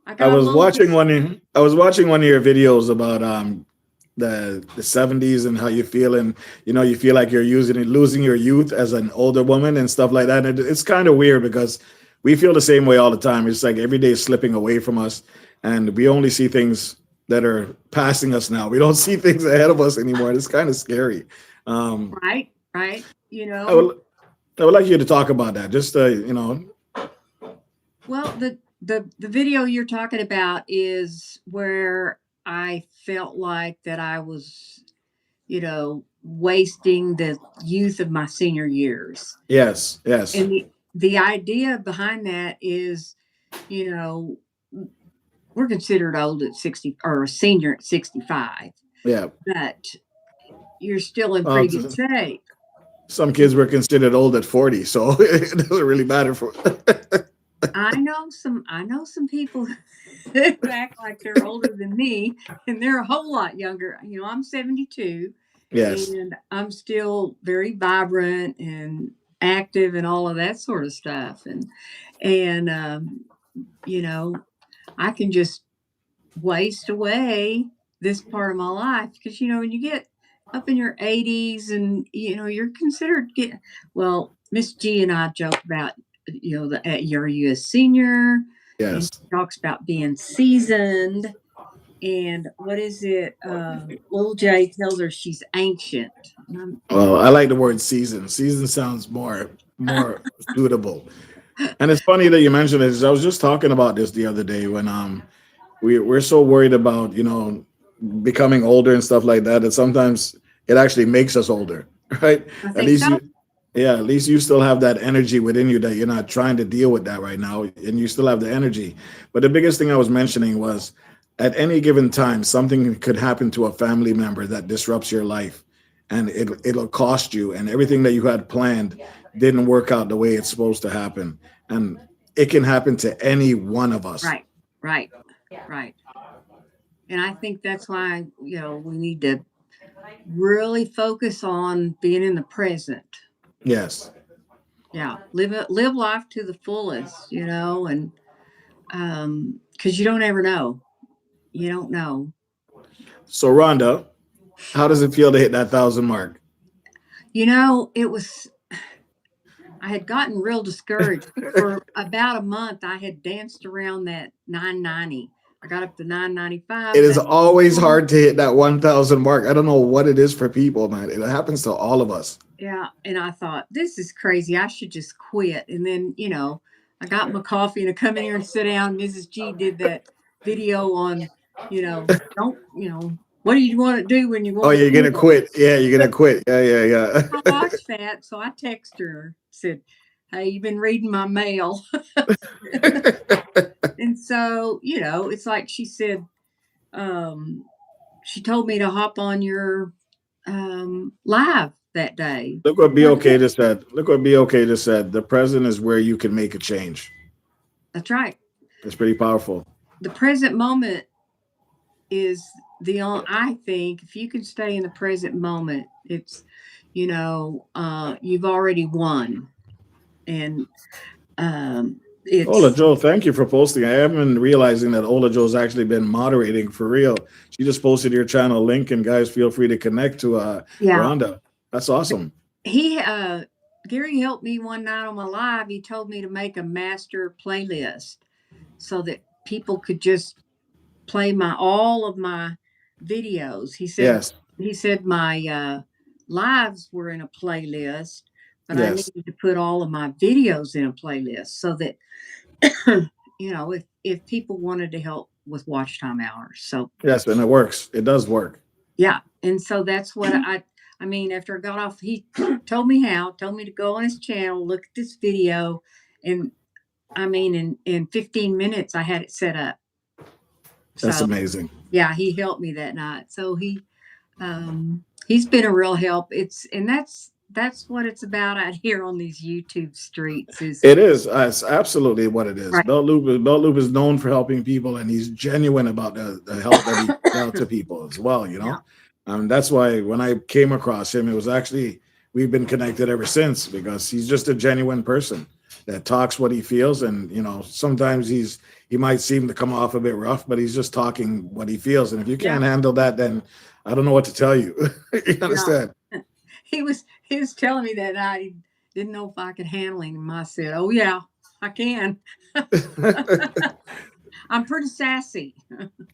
I was watching one of your videos about the 70s and how you feel, and you feel like you're losing your youth as an older woman and stuff like that. And it's kind of weird because we feel the same way all the time. It's like every day is slipping away from us, and we only see things that are passing us now. We don't see things ahead of us anymore. It's kind of scary. Right. You know, I would like you to talk about that. Just Well, the video you're talking about is where I felt like that I was, wasting the youth of my senior years. Yes. And the idea behind that is, we're considered old at 60 or a senior at 65. Yeah. But you're still in pretty good shape. Some kids were considered old at 40, so it doesn't really matter for. I know some people who act like they're older than me, and they're a whole lot younger. You know, I'm 72, Yes. and I'm still very vibrant and active and all of that sort of stuff. And you know, I can just waste away this part of my life because when you get up in your 80s and you're considered well, Miss G and I joke about are you a senior, and Yes. she talks about being seasoned, and what is it, little J tells her she's ancient. And Well, I like the word season. Season sounds more suitable. And it's funny that you mentioned this. I was just talking about this the other day when we're so worried about becoming older and stuff like that sometimes it actually makes us older, right? I At think least so. you Yeah, at least you still have that energy within you that you're not trying to deal with that right now, and you still have the energy. But the biggest thing I was mentioning was at any given time something could happen to a family member that disrupts your life, and it'll cost you, and everything that you had planned didn't work out the way it's supposed to happen. And it can happen to any one of us. Right, right, right. And I think that's why we need to really focus on being in the present. Yes. Yeah, live life to the fullest, and because you don't ever know. You don't know. So, Rhonda, how does it feel to hit that 1,000 mark? It was. I had gotten real discouraged for about a month. I had danced around that 990. I got up to 995. It is always hard to hit that 1,000 mark. I don't know what it is for people, man. It happens to all of us. Yeah, and I thought this is crazy. I should just quit. And then I got my coffee and I come in here and sit down. Mrs. G did that video on don't what do you want to do when you Oh, want you're to gonna quit. Yeah, you're gonna quit. Yeah, I yeah, watched that, so I texted her, said, "Hey, you've been reading my mail." yeah. And so, it's like she said, she told me to hop on your live that day. Look what And I BOK did. just said. Look what BOK just said. The present is where you can make a change. That's right. It's pretty powerful. The present moment is the only, I think, if you can stay in the present moment, it's, you've already won. And Ola it's, Joe, thank you for posting. I haven't been realizing that Ola Joe's actually been moderating for real. She just posted your channel link, and guys, feel free to connect to yeah, Rhonda. That's awesome. he, Gary helped me one night on my live. He told me to make a master playlist so that people could just play all of my videos. Yes, He said my lives were in a playlist, but I yes, needed to put all of my videos in a playlist so that if people wanted to help with watch time hours. So yes, and it works. It does work. yeah, and so that's what I mean, after I got off, he told me to go on his channel, look at this video, and I mean, in 15 minutes, I had it set up. That's So amazing. yeah, he helped me that night. So he's been a real help. That's what it's about out here on these YouTube streets. Is It is. It's absolutely what it is. right, Belt Loop is known for helping people, and he's genuine about the help that he gives out to people as well. yeah, That's why when I came across him, it was actually we've been connected ever since because he's just a genuine person that talks what he feels, and sometimes he might seem to come off a bit rough, but he's just talking what he feels. And if you yeah, can't handle that, then I don't know what to tell you. You yeah. understand? He was telling me that I didn't know if I could handle him. And I said, "Oh yeah, I can. I'm pretty sassy."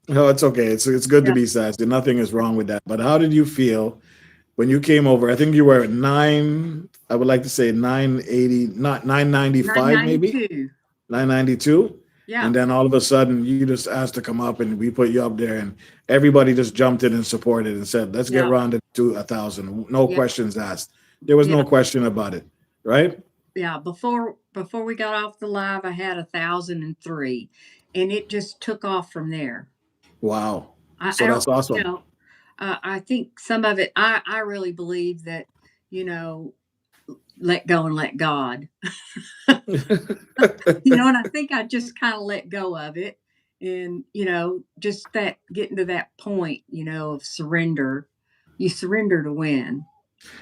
No, it's okay. It's good to Yeah, be sassy. Nothing is wrong with that. But how did you feel when you came over? I think you were at nine. I would like to say 980, not 995, maybe 992. 992. Yeah, And then all of a sudden, you just asked to come up, and we put you up there, and everybody just jumped in and supported and said, "Let's get yeah, Rhonda to 1,000." No yeah, questions asked. There was yeah, no question about it, right? yeah. Before we got off the live, I had 1,003, and it just took off from there. Wow. I So don't, that's awesome. I think some of it. I really believe that you know let go and let God. And I think I just kind of let go of it. And, just that getting to that point, of surrender. You surrender to win.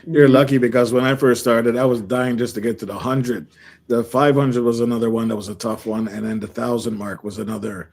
You're And lucky because when I first started, I was dying just to get to the 100. The 500 was another one that was a tough one, and then the 1,000 mark was another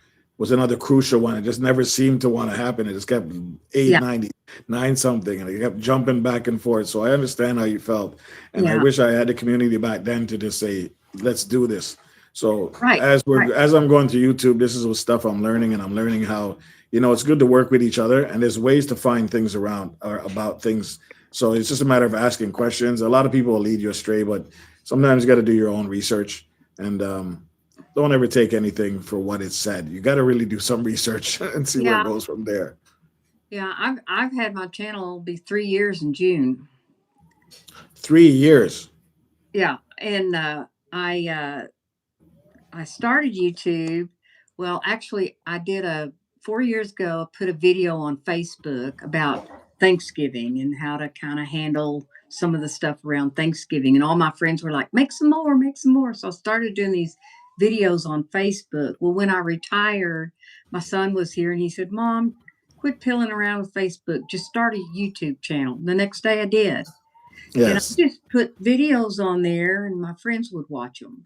crucial one. It just never seemed to want to happen. It just kept yeah, 890, nine something, and it kept jumping back and forth. So I understand how you felt, and I yeah, wish I had the community back then to just say, "Let's do this." So right, right. as I'm going to YouTube, this is what stuff I'm learning, and I'm learning how it's good to work with each other, and there's ways to find things around or about things. So it's just a matter of asking questions. A lot of people will lead you astray, but sometimes you got to do your own research and don't ever take anything for what it said. You got to really do some research and see where it Yeah, goes from there. yeah. I've had my channel be 3 years in June. 3 years. Yeah, and I started YouTube. Well, actually, I did 4 years ago. I put a video on Facebook about Thanksgiving and how to kind of handle some of the stuff around Thanksgiving. And all my friends were like, make some more, make some more. So I started doing these videos on Facebook. Well, when I retired, my son was here and he said, Mom, quit pilling around with Facebook. Just start a YouTube channel. The next day I did. And I Yes. just put videos on there and my friends would watch them.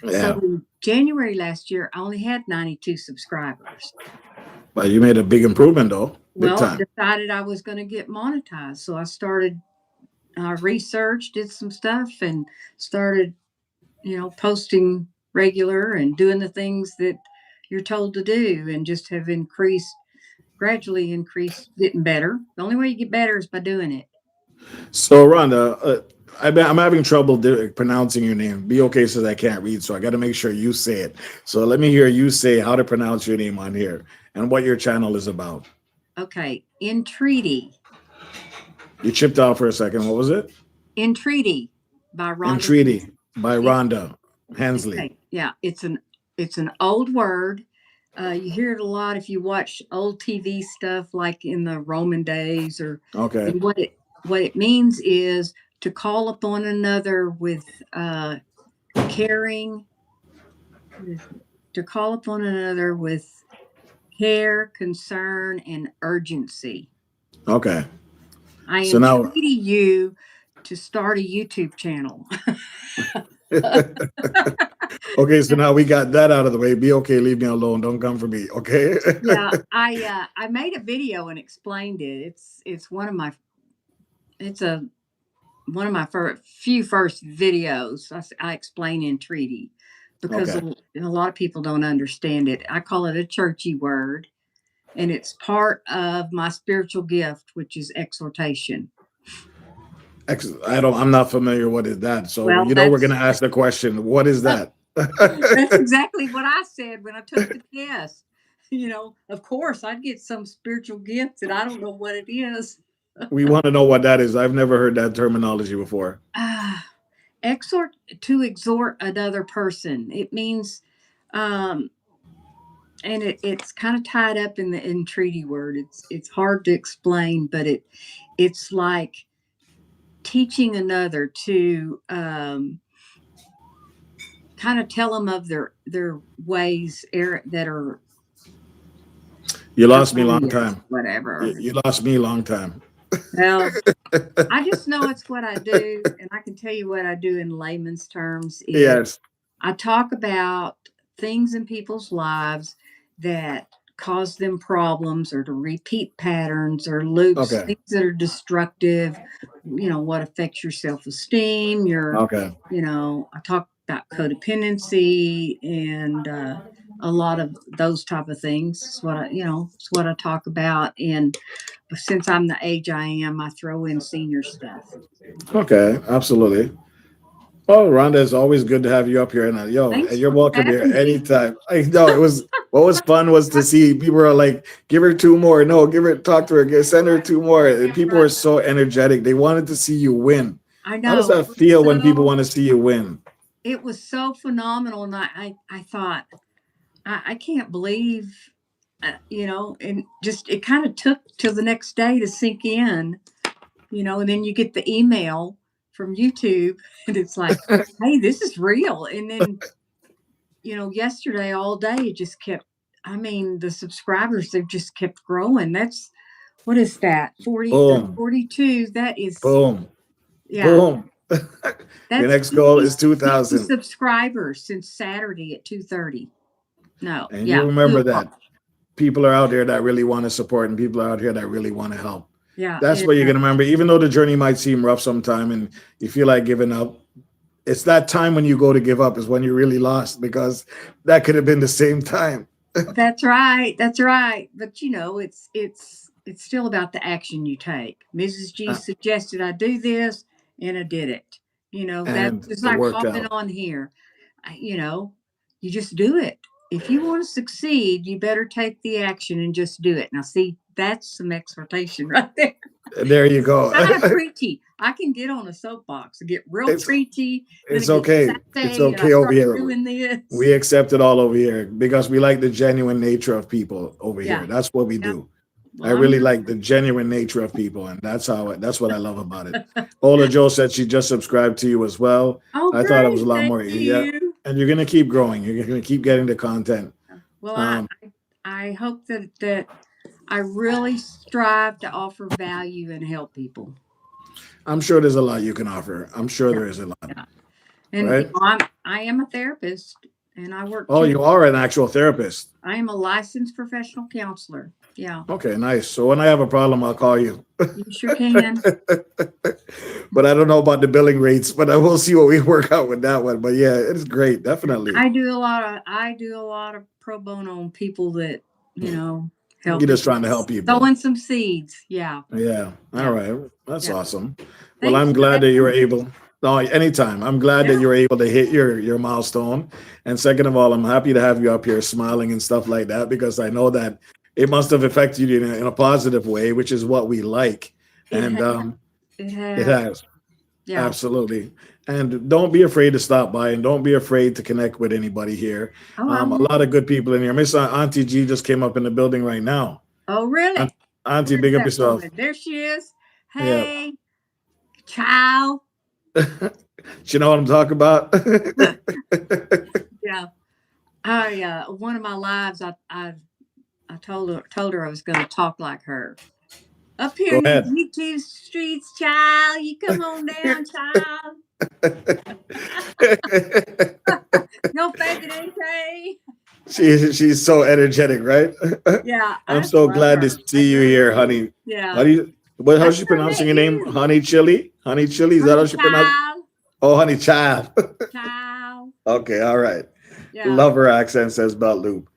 So Yeah. in January last year, I only had 92 subscribers. But you made a big improvement though. Big Well, I time. decided I was going to get monetized. So I started research, did some stuff, and started, posting regular and doing the things that you're told to do, and just have gradually increased, getting better. The only way you get better is by doing it. So Rhonda, I'm having trouble pronouncing your name. Be okay says I can't read, so I got to make sure you say it. So let me hear you say how to pronounce your name on here and what your channel is about. Okay. Entreaty. You chipped out for a second. What was it? Entreaty by Rhonda. Entreaty by Yeah. Rhonda Hensley. Okay. Yeah. It's an old word. You hear it a lot if you watch old TV stuff like in the Roman days, Okay. and what it means is to call upon another with caring. What is it? To call upon another with care, concern, and urgency. Okay. I So now, entreaty you to start a YouTube channel. okay. So now we got that out of the way. Be okay. Leave me alone. Don't come for me. Okay. Yeah, I made a video and explained it. It's one of my few first videos. I explain entreaty because Okay. a lot of people don't understand it. I call it a churchy word, and it's part of my spiritual gift, which is exhortation. I'm not familiar. What is that? So Well, we're gonna ask the question. What is that? that's exactly what I said when I took the test. Of course, I'd get some spiritual gift that I don't know what it is. We want to know what that is. I've never heard that terminology before. Ah, exhort another person. It means, um, and it's kind of tied up in the entreaty word. It's hard to explain, but it's like teaching another to kind of tell them of their ways that are You lost me a long erroneous, time. whatever. You lost me a long time. Well, I just know it's what I do, and I can tell you what I do in layman's terms is Yes. I talk about things in people's lives that cause them problems or to repeat patterns or loops, Okay. things that are destructive, what affects your self-esteem, Okay. I talk about codependency and a lot of those type of things. It's what I talk about. And since I'm the age I am, I throw in senior stuff. Okay. Absolutely. Oh, Rhonda, it's always good to have you up here. And Thanks you're for welcome here having me. anytime. I know it was what was fun was to see people are like, give her two more. No, talk to her, send her two more. And people are so energetic. They wanted to see you win. I How does know. that feel when people want to see you win? It was so phenomenal. And I thought, I can't believe, and just it kind of took till the next day to sink in, and then you get the email, from YouTube, and it's like, hey, this is real. And then, yesterday all day it just kept. I mean, the subscribers, they've just kept growing. What is that? 42. That is, Boom. yeah. Boom. Your That's next goal is 50 2,000. subscribers since Saturday at 2:30. No, And yeah, you remember 2 o'clock. that people are out there that really want to support, and people are out here that really want to help. Yeah, That's what you're going to remember. Even though the journey might seem rough sometime and you feel like giving up, it's that time when you go to give up is when you're really lost, because that could have been the same time. That's right. That's right. But it's still about the action you take. Mrs. G suggested I do this, and I did it. And That's just it like worked hopping out. on here. You just do it. If you want to succeed, you better take the action and just do it. Now, see, that's some exhortation right there. There you go. Kind of preachy. I can get on a soapbox and get real preachy. It's okay. It's okay over here. Doing this. We accept it all over here because we like the genuine nature of people over here. That's what we do. Well, I really like the genuine nature of people, and that's what I love about it. Ola Joe said she just subscribed to you as well. Oh, I thought it was a lot Thank more. you. Yeah, and you're gonna keep growing. You're gonna keep getting the content. Well, I hope that I really strive to offer value and help people. I'm sure there's a lot you can offer. I'm sure there is a lot. Yeah. And right? I am a therapist, and I work. Oh, you are an actual therapist. I am a licensed professional counselor. Yeah. Okay, nice. So when I have a problem, I'll call you. You sure can. But I don't know about the billing rates, but I will see what we work out with that one. But yeah, it's great, definitely. I do a lot of pro bono on people that help. You're just trying to help people. Sowing some seeds. Yeah. Yeah. All right. That's awesome. Thanks well, I'm for glad that you were having able. No, anytime. I'm glad that you were able to hit your milestone. And second of all, I'm happy to have you up here smiling and stuff like that, because I know that it must have affected you in a positive way, which is what we like. It has. Yeah. Absolutely. And don't be afraid to stop by, and don't be afraid to connect with anybody here. A lot of good people in here. Miss Auntie G just came up in the building right now. Oh, really? Auntie, big up yourself. Woman? There she is. Hey, child. You know what I'm talking about? Yeah. One of my lives, I told her I was going to talk like her. Up here in the YouTube streets, child. You come on down, child. No faking AK. She's so energetic, right? Yeah. I'm so glad to see you here, honey. Yeah. How's she pronouncing your name? Honey Chili? Honey Chili? Is that how she pronounced? Oh, Honey Child. Child. Okay, all right. Yeah. Love her accent, says Belt Loop.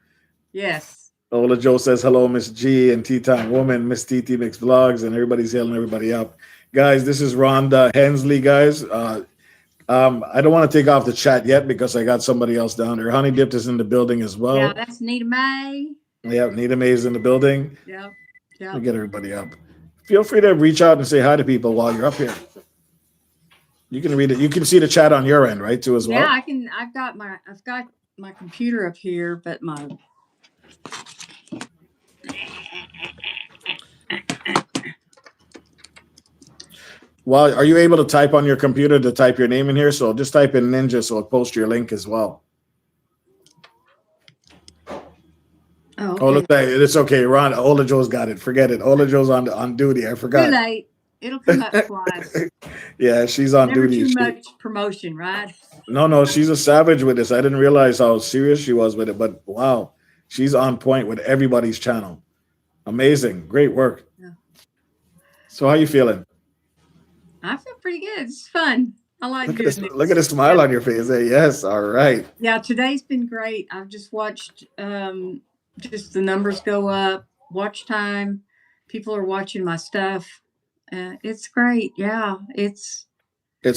Yes. Ola Joe says hello, Miss G and Tea Time Woman, Miss TT Mix Vlogs, and everybody's yelling everybody up. Guys, this is Rhonda Hensley, guys. I don't want to take off the chat yet because I got somebody else down there. Honey Dipped is in the building as well. Yeah, that's Nita May. Yeah, Nita May is in the building. Yep. Let me get everybody up. Feel free to reach out and say hi to people while you're up here. You can read it. You can see the chat on your end, right, too, as well? Yeah, I can. I've got my computer up here, but my Well, are you able to type on your computer to type your name in here? So just type in Ninja, so it'll post your link as well. Oh, okay. Oh, look, it's okay. Ron, Ola Joe's got it. Forget it. Ola Joe's on duty. I forgot. Too late. It'll come up twice. Yeah, she's on Never duty. too much promotion, right? No, she's a savage with this. I didn't realize how serious she was with it, but wow, she's on point with everybody's channel. Amazing. Great work. Yeah. So how you feeling? I feel pretty good. It's fun. I like doing it. Look at the smile on your face. Hey, yes, all right. Yeah, today's been great. I've just watched just the numbers go up, watch time. People are watching my stuff. It's great. Yeah, it's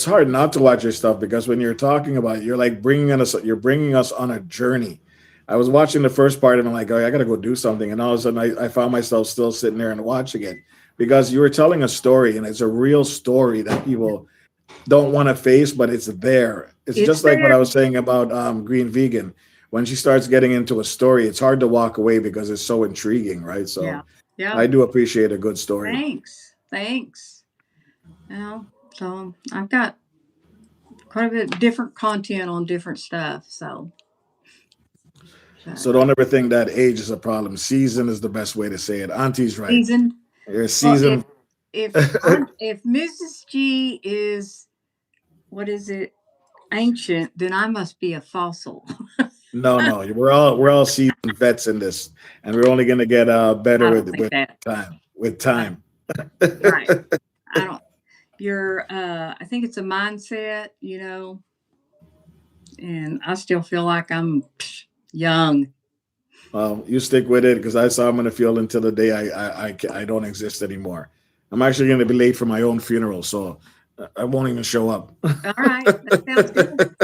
hard not to watch your stuff because when you're talking about it, you're like bringing us on a journey. I was watching the first part and I'm like, oh, I got to go do something. And all of a sudden I found myself still sitting there and watching it because you were telling a story, and it's a real story that people don't want to face, but it's there. It's just like what I was saying about Green Vegan. When she starts getting into a story, it's hard to walk away because it's so intriguing, right? So yeah. I do appreciate a good story. Thanks. Well, So I've got quite a bit of different content on different stuff. So So don't ever think that age is a problem. Season is the best way to say it. Auntie's right. seasoned. You're Well, seasoned. if Mrs. G is, what is it, ancient, then I must be a fossil. No, we're all seasoned vets in this, and we're only going to get better I with don't think that. time. With time. Right. I don't. You're. I think it's a mindset, and I still feel like I'm young. Well, you stick with it because that's how I'm going to feel until the day I don't exist anymore. I'm actually going to be late for my own funeral, so I won't even show up. All right, that sounds good.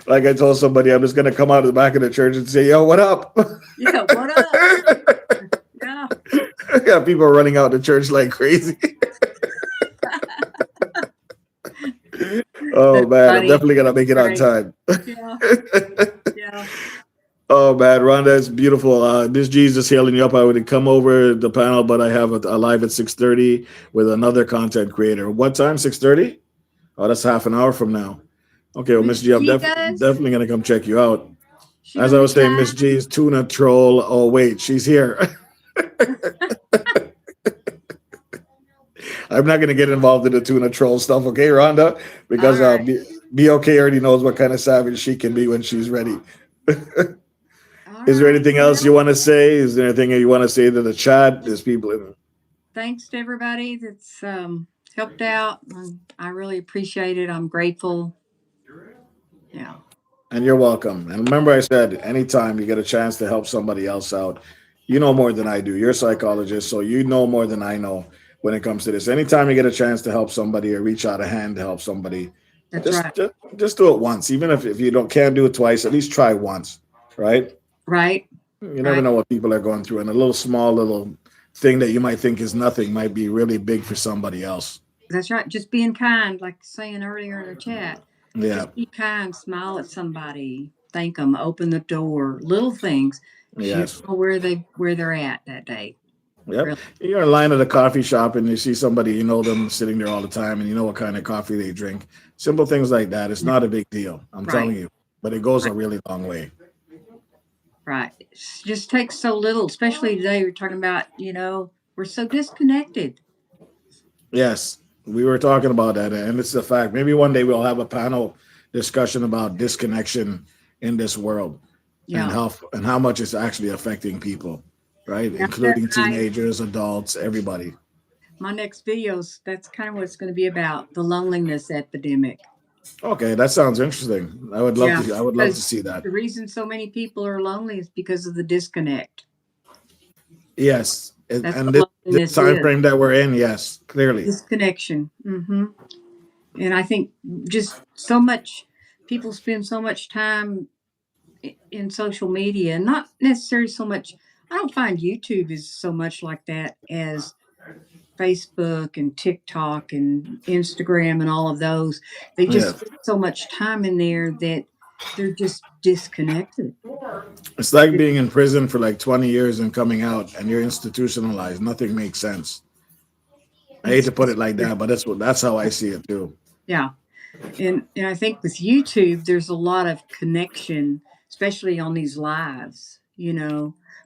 Like I told somebody, I'm just going to come out of the back of the church and say, "Yo, what up?" Yeah, what up? Yeah. Yeah, people are running out the church like crazy. Oh That's man, I'm funny. definitely gonna make it on Right. time. Yeah. Yeah. Oh man, Rhonda, it's beautiful. This Jesus healing you up. I would come over the panel, but I have a live at 6:30 with another content creator. What time? 6:30? Oh, that's half an hour from now. Okay, well, Miss G, I'm definitely gonna come check you out. As I was saying, Miss G's tuna troll. Oh wait, she's here. I'm not gonna get involved in the tuna troll stuff, okay, Rhonda? Because right. BOK already knows what kind of savage she can be when she's ready. All Is there right, anything else you want to say? Is there anything you want to say to the chat? There's people in. Thanks to everybody that's helped out. I really appreciate it. I'm grateful. Yeah. And you're welcome. And remember, I said anytime you get a chance to help somebody else out, you know more than I do. You're a psychologist, so you know more than I know when it comes to this. Anytime you get a chance to help somebody or reach out a hand to help somebody, That's right. Just do it once. Even if you can't do it twice, at least try once, right? Right. You never know what people are going through, and a little thing that you might think is nothing might be really big for somebody else. That's right. Just being kind, like saying earlier in the chat. Yeah. Just be kind, smile at somebody, thank them, open the door, little things. Yes. You know where they're at that day. Yep. Really. You're in line at a coffee shop and you see somebody, you know them sitting there all the time and you know what kind of coffee they drink. Simple things like that. It's not a big deal. I'm telling you, but it goes a really long way. Right. It just takes so little, especially today. We're talking about, we're so disconnected. Yes, we were talking about that. And it's a fact. Maybe one day we'll have a panel discussion about disconnection in this world and how much it's actually affecting people, right? Yeah, including teenagers, adults, everybody. My next videos, that's kind of what it's going to be about, the loneliness epidemic. Okay, that sounds interesting. I would love to see that. The reason so many people are lonely is because of the disconnect. Yes. And this time frame that we're in, yes, clearly. Disconnection. Mm-hmm. And I think just so much, people spend so much time in social media, not necessarily so much. I don't find YouTube is so much like that as Facebook and TikTok and Instagram and all of those. They just spend so much time in there that they're just disconnected. It's like being in prison for like 20 years and coming out and you're institutionalized. Nothing makes sense. I hate to put it like that, but that's how I see it too. Yeah. And I think with YouTube, there's a lot of connection, especially on these lives,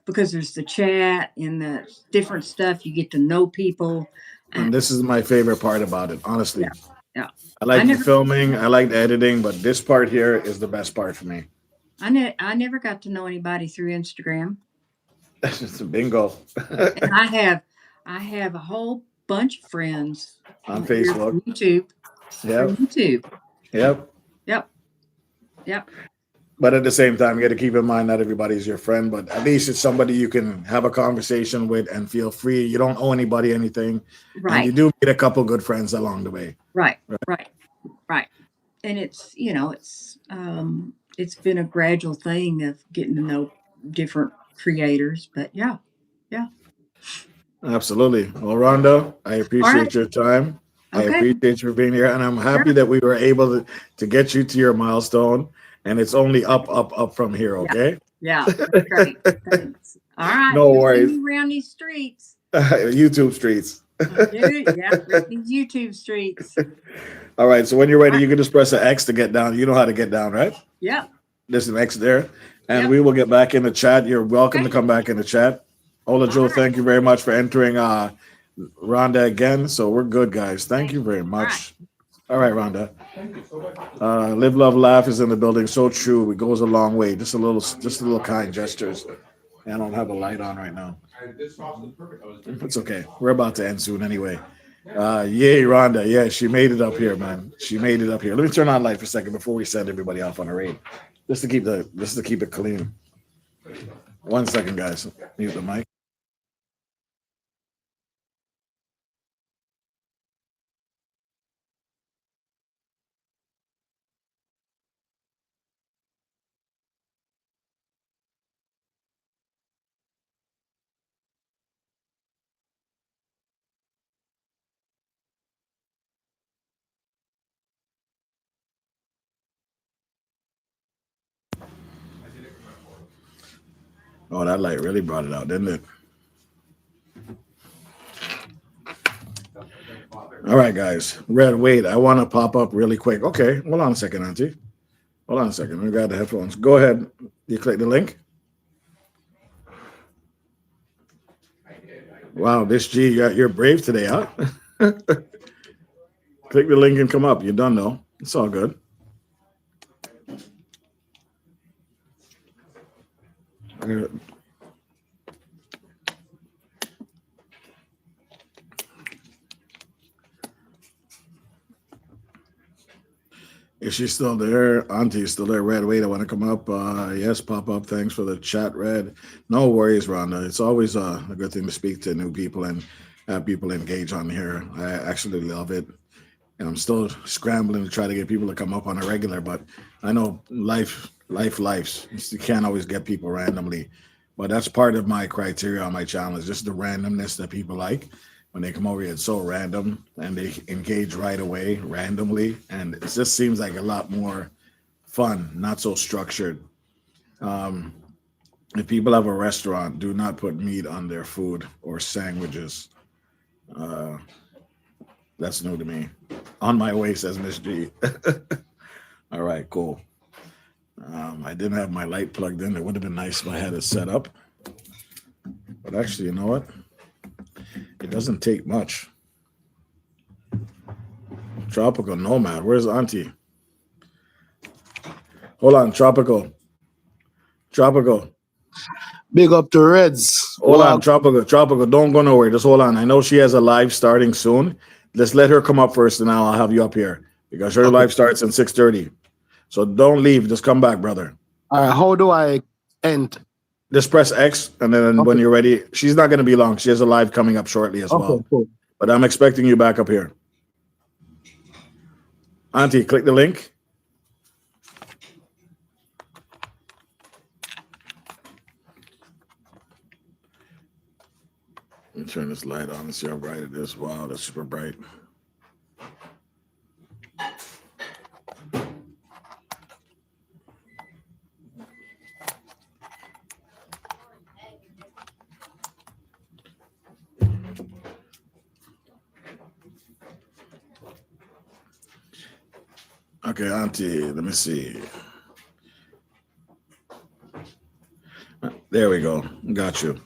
because there's the chat and the different stuff. You get to know people. And this is my favorite part about it, honestly. Yeah. I like the filming. I like the editing, but this part here is the best part for me. I never got to know anybody through Instagram. That's just a bingo. And I have a whole bunch of friends on Facebook, YouTube. Yep. YouTube. Yep. But at the same time, you got to keep in mind not everybody's your friend, but at least it's somebody you can have a conversation with and feel free. You don't owe anybody anything. Right. And you do meet a couple good friends along the way. Right. And it's, it's been a gradual thing of getting to know different creators, but yeah. Absolutely. Well, Rhonda, I appreciate your time. Okay. I appreciate you for being here. And I'm happy that we were able to get you to your milestone. And it's only up from here, okay? Yeah. Great. Thanks. All right. No worries. Around these streets. YouTube streets. I do. Yeah, these YouTube streets. All right. So when you're ready, you can just press an X to get down. You know how to get down, right? Yep. There's an X there. And Yep. we will get back in the chat. You're welcome to come back in the chat. Ola Joe, thank you very much for entering Rhonda again. So we're good, guys. Thank you very much. All right, Rhonda. Live, love, laugh is in the building. So true. It goes a long way. Just a little kind gestures. I don't have a light on right now. It's okay. We're about to end soon anyway. Yay, Rhonda. Yeah, she made it up here, man. She made it up here. Let me turn on light for a second before we send everybody off on a raid. Just to keep it clean. 1 second, guys. Mute the mic. Oh, that light really brought it out, didn't it? All right, guys. Red, wait. I want to pop up really quick. Okay, hold on a second, Auntie. Hold on a second. Let me grab the headphones. Go ahead. You click the link. Wow, this G, you're brave today, huh? Click the link and come up. You're done, though. It's all good. Is she still there? Auntie's still there. Red, wait, I want to come up. Yes, pop up. Thanks for the chat, Red. No worries, Rhonda. It's always a good thing to speak to new people and have people engage on here. I actually love it. And I'm still scrambling to try to get people to come up on a regular, but I know life. You can't always get people randomly. But that's part of my criteria on my channel is just the randomness that people like. When they come over here, it's so random and they engage right away randomly. And it just seems like a lot more fun, not so structured. If people have a restaurant, do not put meat on their food or sandwiches. That's new to me. On my way, says Miss G. All right, cool. I didn't have my light plugged in. It would have been nice if I had it set up. But actually, you know what? It doesn't take much. Tropical Nomad. Where's Auntie? Hold on, Tropical. Big up to Reds. Hold on, Tropical. Don't go nowhere. Just hold on. I know she has a live starting soon. Let's let her come up first, and I'll have you up here because her live starts at 6:30. So don't leave. Just come back, brother. All right, how do I end? Just press X, and then when you're ready, she's not going to be long. She has a live coming up shortly as well. Cool. But I'm expecting you back up here. Auntie, click the link. Let me turn this light on and see how bright it is. Wow, that's super bright. Okay, Auntie, let me see. There we go. Got you.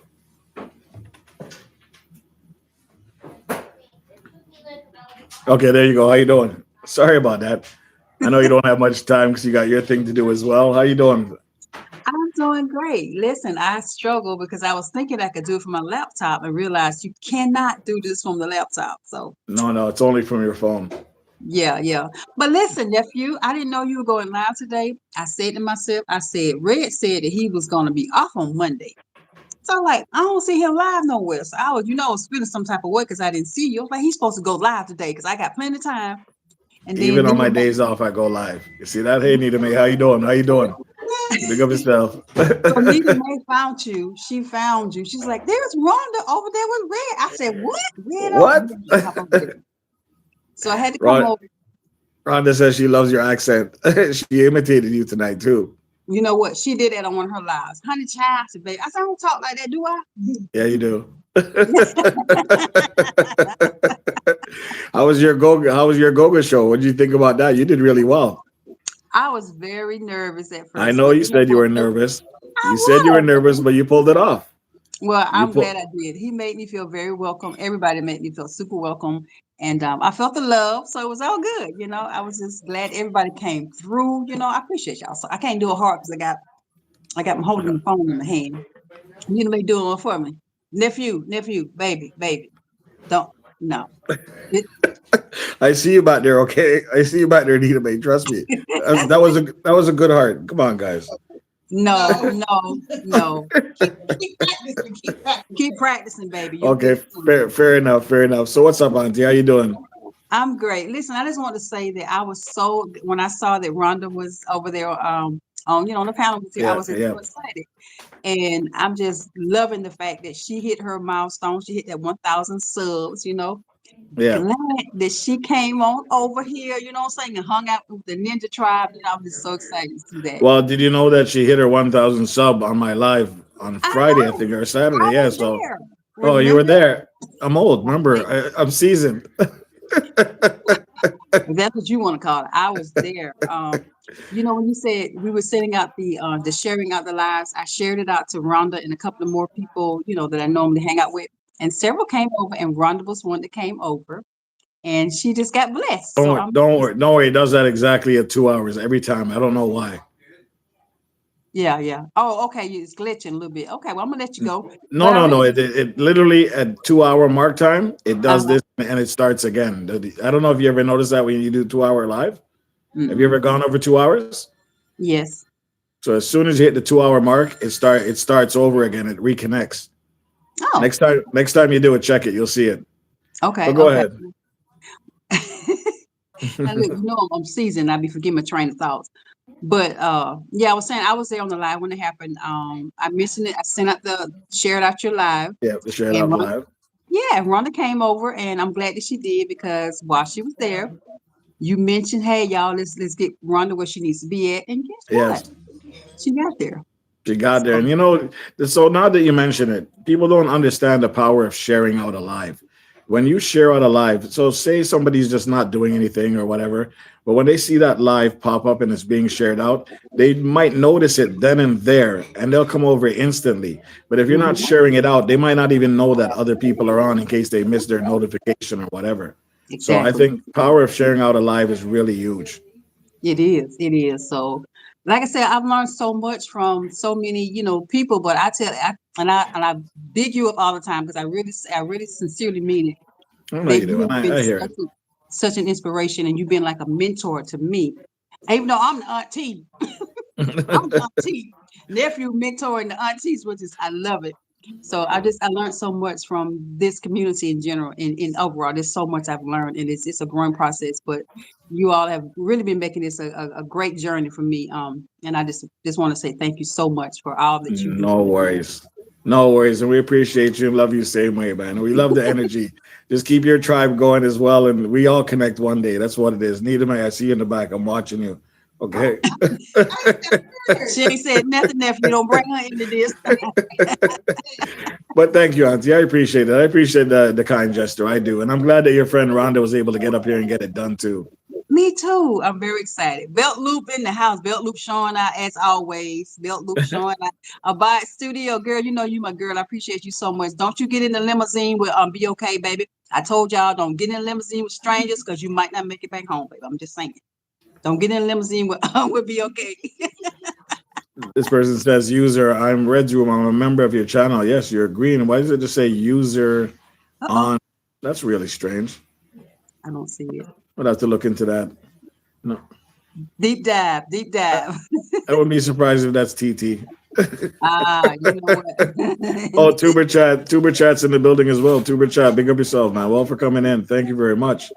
Okay, there you go. How you doing? Sorry about that. I know you don't have much time because you got your thing to do as well. How you doing? I'm doing great. Listen, I struggle because I was thinking I could do it from my laptop and realized you cannot do this from the laptop. So No, it's only from your phone. yeah. But listen, nephew, I didn't know you were going live today. I said to myself, Red said that he was going to be off on Monday. So like, I don't see him live nowhere. So I was feeling some type of way because I didn't see you. I was like, he's supposed to go live today because I got plenty of time. And then Even on my days off, I go live. You see that? Hey, Nita May, how you doing? Big up yourself. So Nita May found you. She found you. She's like, there's Rhonda over there with Red. I said, what? Red What? So I had to come over. Rhonda says she loves your accent. She imitated you tonight, too. You know what? She did that on one of her lives. Honey child, baby. I said, I don't talk like that, do I? Yeah, you do. How was your Goga show? What did you think about that? You did really well. I was very nervous at first. I know but you said you were nervous. I You said you were was. nervous, but you pulled it off. Well, You I'm pull. glad I did. He made me feel very welcome. Everybody made me feel super welcome. And I felt the love. So it was all good. You know, I was just glad everybody came through. You know, I appreciate y'all. So I can't do it hard because I got my holding the phone in my hand. You know, they doing it for me. Nephew, baby. Don't, no. I see you back there, okay? I see you back there, Nita Mae. Trust me. That was a good heart. Come on, guys. No. Keep practicing. Keep practicing, baby. You'll Okay, get it. fair enough. So what's up, Auntie? How you doing? I'm great. Listen, I just want to say that I was so when I saw that Rhonda was over there on on the panel with you, I was so excited. And I'm just loving the fact that she hit her milestone. She hit that 1,000 subs, Yeah. Glad that she came on over here, you know what I'm saying, and hung out with the Ninja Tribe. I'm just so excited to see that. Well, did you know that she hit her 1,000 sub on my live on Friday, I think, or Saturday? Yeah. So, there. oh, you were there. I'm old. Remember, I'm seasoned. If that's what you want to call it. I was there. When you said we were sending out the sharing out the lives, I shared it out to Rhonda and a couple of more people, that I normally hang out with. And several came over, and Rhonda was one that came over, and she just got blessed. Don't worry. It does that exactly at 2 hours every time. I don't know why. Yeah. Oh, okay. It's glitching a little bit. Okay, well, I'm gonna let you go. No. It literally at 2 hour mark time, it does this and it starts again. I don't know if you ever noticed that when you do 2 hour live. Have you ever gone over 2 hours? Yes. So as soon as you hit the 2 hour mark, it starts over again. It reconnects. Oh. Next time you do it, check it. You'll see it. Okay. So go ahead. Now, look, I'm seasoned. I be forgetting my train of thoughts. But I was saying I was there on the live when it happened. I mentioned it. I shared out your live. Yeah, the share it out live. Yeah, Rhonda came over, and I'm glad that she did, because while she was there, you mentioned, hey, y'all, let's get Rhonda where she needs to be at. And guess what? She got there. She got there. And so now that you mention it, people don't understand the power of sharing out a live. When you share out a live, so say somebody's just not doing anything or whatever, but when they see that live pop up and it's being shared out, they might notice it then and there, and they'll come over instantly. But if you're not sharing it out, they might not even know that other people are on in case they missed their notification or whatever. Exactly. So I think power of sharing out a live is really huge. It is. So, like I said, I've learned so much from so many, people. But I big you up all the time, because I really sincerely mean it. I know you do. I hear it. Such an inspiration, and you've been like a mentor to me. Even though I'm the auntie, I'm the auntie, nephew mentoring the aunties, which is, I love it. So I learned so much from this community in general, and in overall, there's so much I've learned, and it's a growing process. But you all have really been making this a great journey for me. And I just want to say thank you so much for all that you do. No worries. And we appreciate you and love you same way, man. We love the energy. Just keep your tribe going as well, and we all connect one day. That's what it is. Nita Mae, I see you in the back. I'm watching you. Okay. She ain't said nothing, nephew. Don't bring her into this. But thank you, Auntie. I appreciate it. I appreciate the kind gesture. I do. And I'm glad that your friend Rhonda was able to get up here and get it done too. Me too. I'm very excited. Belt Loop in the house. Belt Loop showing out as always. Belt Loop showing out. Abide Studio, girl. You know you my girl. I appreciate you so much. Don't you get in the limousine with Be Okay, baby. I told y'all, don't get in the limousine with strangers, because you might not make it back home, baby. I'm just saying. Don't get in the limousine with Be Okay. This person says, user, I'm Red's Room. I'm a member of your channel. Yes, you're agreeing. Why does it just say user on? That's really strange. I don't see it. I'd have to look into that. No. Deep dive. I wouldn't be surprised if that's TT. You know what? Oh, Tuber Chat's in the building as well. Tuber Chat, big up yourself, man. Well, for coming in. Thank you very much.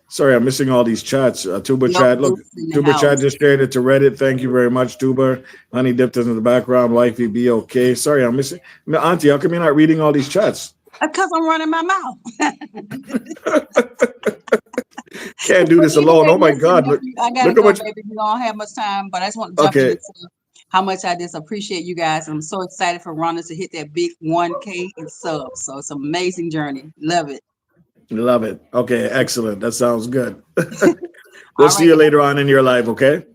Sorry, I'm missing all these chats. Tuber Chat, look, Tuber Chat just shared it to Reddit. Thank you very much, Tuber. Honey dipped in the background. Wifey, be okay. Sorry, I'm missing. Auntie, how come you're not reading all these chats? Because I'm running my mouth. Can't do this alone. Oh my God! Look I gotta go, baby. You don't have much time, but I just want to jump in. how much I just appreciate you guys. I'm so excited for Rhonda to hit that big 1K in subs. So it's an amazing journey. Love it. Love it. Okay, excellent. That sounds good. We'll All see right, you guys. later on in your life, okay?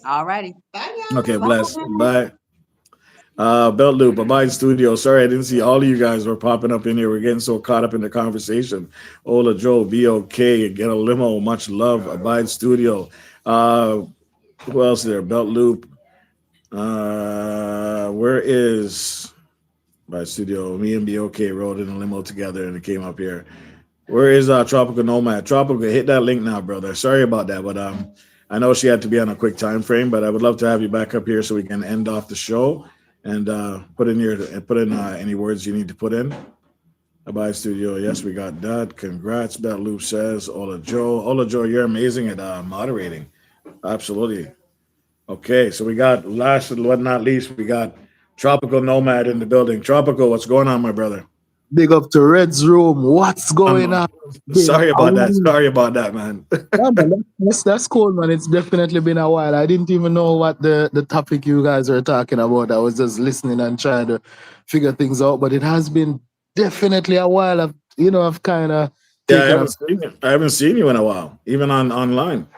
All righty. Bye, y'all. Okay, Bye. bless. Bye. Belt Loop, Abide Studio. Sorry, I didn't see all of you guys were popping up in here. We're getting so caught up in the conversation. Ola Joe, BOK, Get a Limo, much love. Abide Studio. Who else there? Belt Loop. Where is Abide Studio? Me and BOK rode in a limo together and it came up here. Where is Tropical Nomad? Tropical, hit that link now, brother. Sorry about that, but I know she had to be on a quick time frame, but I would love to have you back up here so we can end off the show and put in any words you need to put in. Abide Studio, yes, we got that. Congrats, Bet Loop says. Ola Joe, you're amazing at moderating. Absolutely. Okay, so we got last but not least, we got Tropical Nomad in the building. Tropical, what's going on, my brother? Big up to Red's Room. What's going on? Sorry about that, man. Yeah, man, that's cool, man. It's definitely been a while. I didn't even know what the topic you guys were talking about. I was just listening and trying to figure things out. But it has been definitely a while. I've kind of Yeah, taken up. I haven't seen you in a while, even online.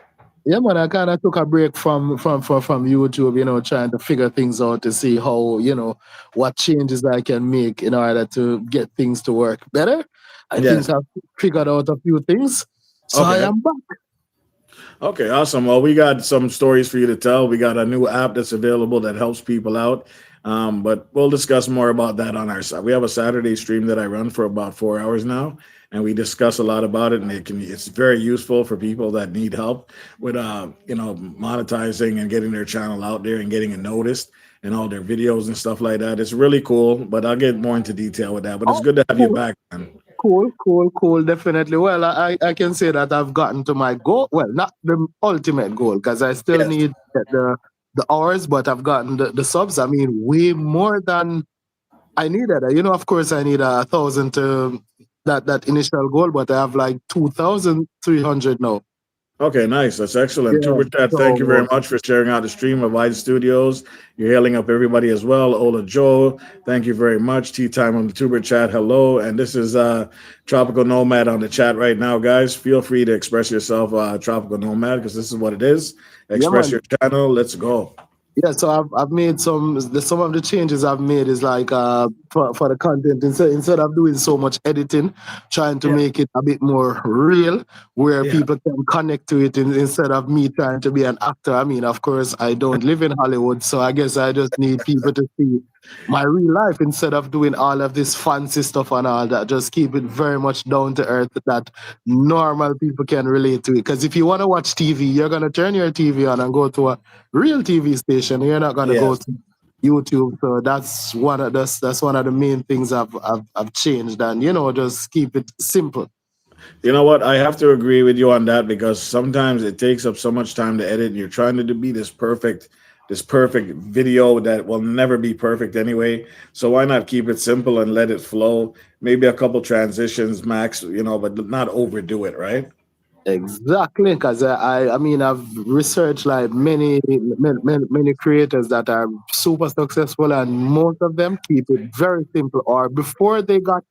Yeah, man, I kind of took a break from YouTube, trying to figure things out to see how, what changes I can make in order to get things to work better. I Yes. think I've figured out a few things. So Okay. I am back. Okay, awesome. Well, we got some stories for you to tell. We got a new app that's available that helps people out. But we'll discuss more about that on our side. We have a Saturday stream that I run for about 4 hours now, and we discuss a lot about it. And it's very useful for people that need help with monetizing and getting their channel out there and getting it noticed and all their videos and stuff like that. It's really cool, but I'll get more into detail with that. But it's good to have you back, man. Cool, definitely. Well, I can say that I've gotten to my goal. Well, not the ultimate goal, because I still need the hours, but I've gotten the subs. I mean, way more than I needed. Of course, I need 1,000 to that initial goal, but I have like 2,300 now. Okay, nice. That's excellent. Yeah, Tuber Chat, thank you very much for sharing out the stream of Wide Studios. You're hailing up everybody as well. Ola Joe, thank you very much. Tea time on the Tuber Chat. Hello. And this is Tropical Nomad on the chat right now, guys. Feel free to express yourself, Tropical Nomad, because this is what it is. Express your channel. Let's go. Yeah, so I've made some of the changes I've made is like for the content instead of doing so much editing, trying to make it a bit more real where people can connect to it instead of me trying to be an actor. I mean, of course, I don't live in Hollywood, so I guess I just need people to see my real life instead of doing all of this fancy stuff and all that. Just keep it very much down to earth that normal people can relate to it. Because if you want to watch TV, you're gonna turn your TV on and go to a real TV station. You're not gonna go to YouTube. So that's one of the main things I've changed, and just keep it simple. You know what? I have to agree with you on that because sometimes it takes up so much time to edit, and you're trying to be this perfect video that will never be perfect anyway. So why not keep it simple and let it flow? Maybe a couple transitions max, but not overdo it, right? Exactly, because I mean I've researched like many creators that are super successful, and most of them keep it very simple. Or before they got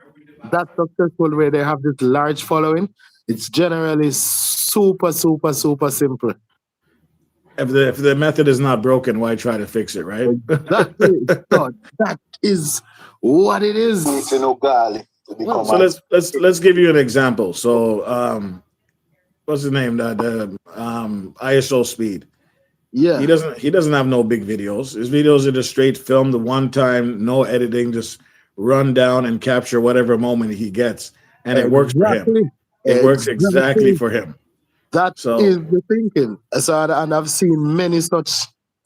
that successful, where they have this large following, it's generally super simple. If the method is not broken, why try to fix it, right? Exactly. So that is what it is. So let's give you an example. So what's his name? The ISO Speed. Yeah. He doesn't have no big videos. His videos are just straight filmed the one time, no editing, just run down and capture whatever moment he gets. And it works for him. It works exactly for him. That is the thinking. So, and I've seen many such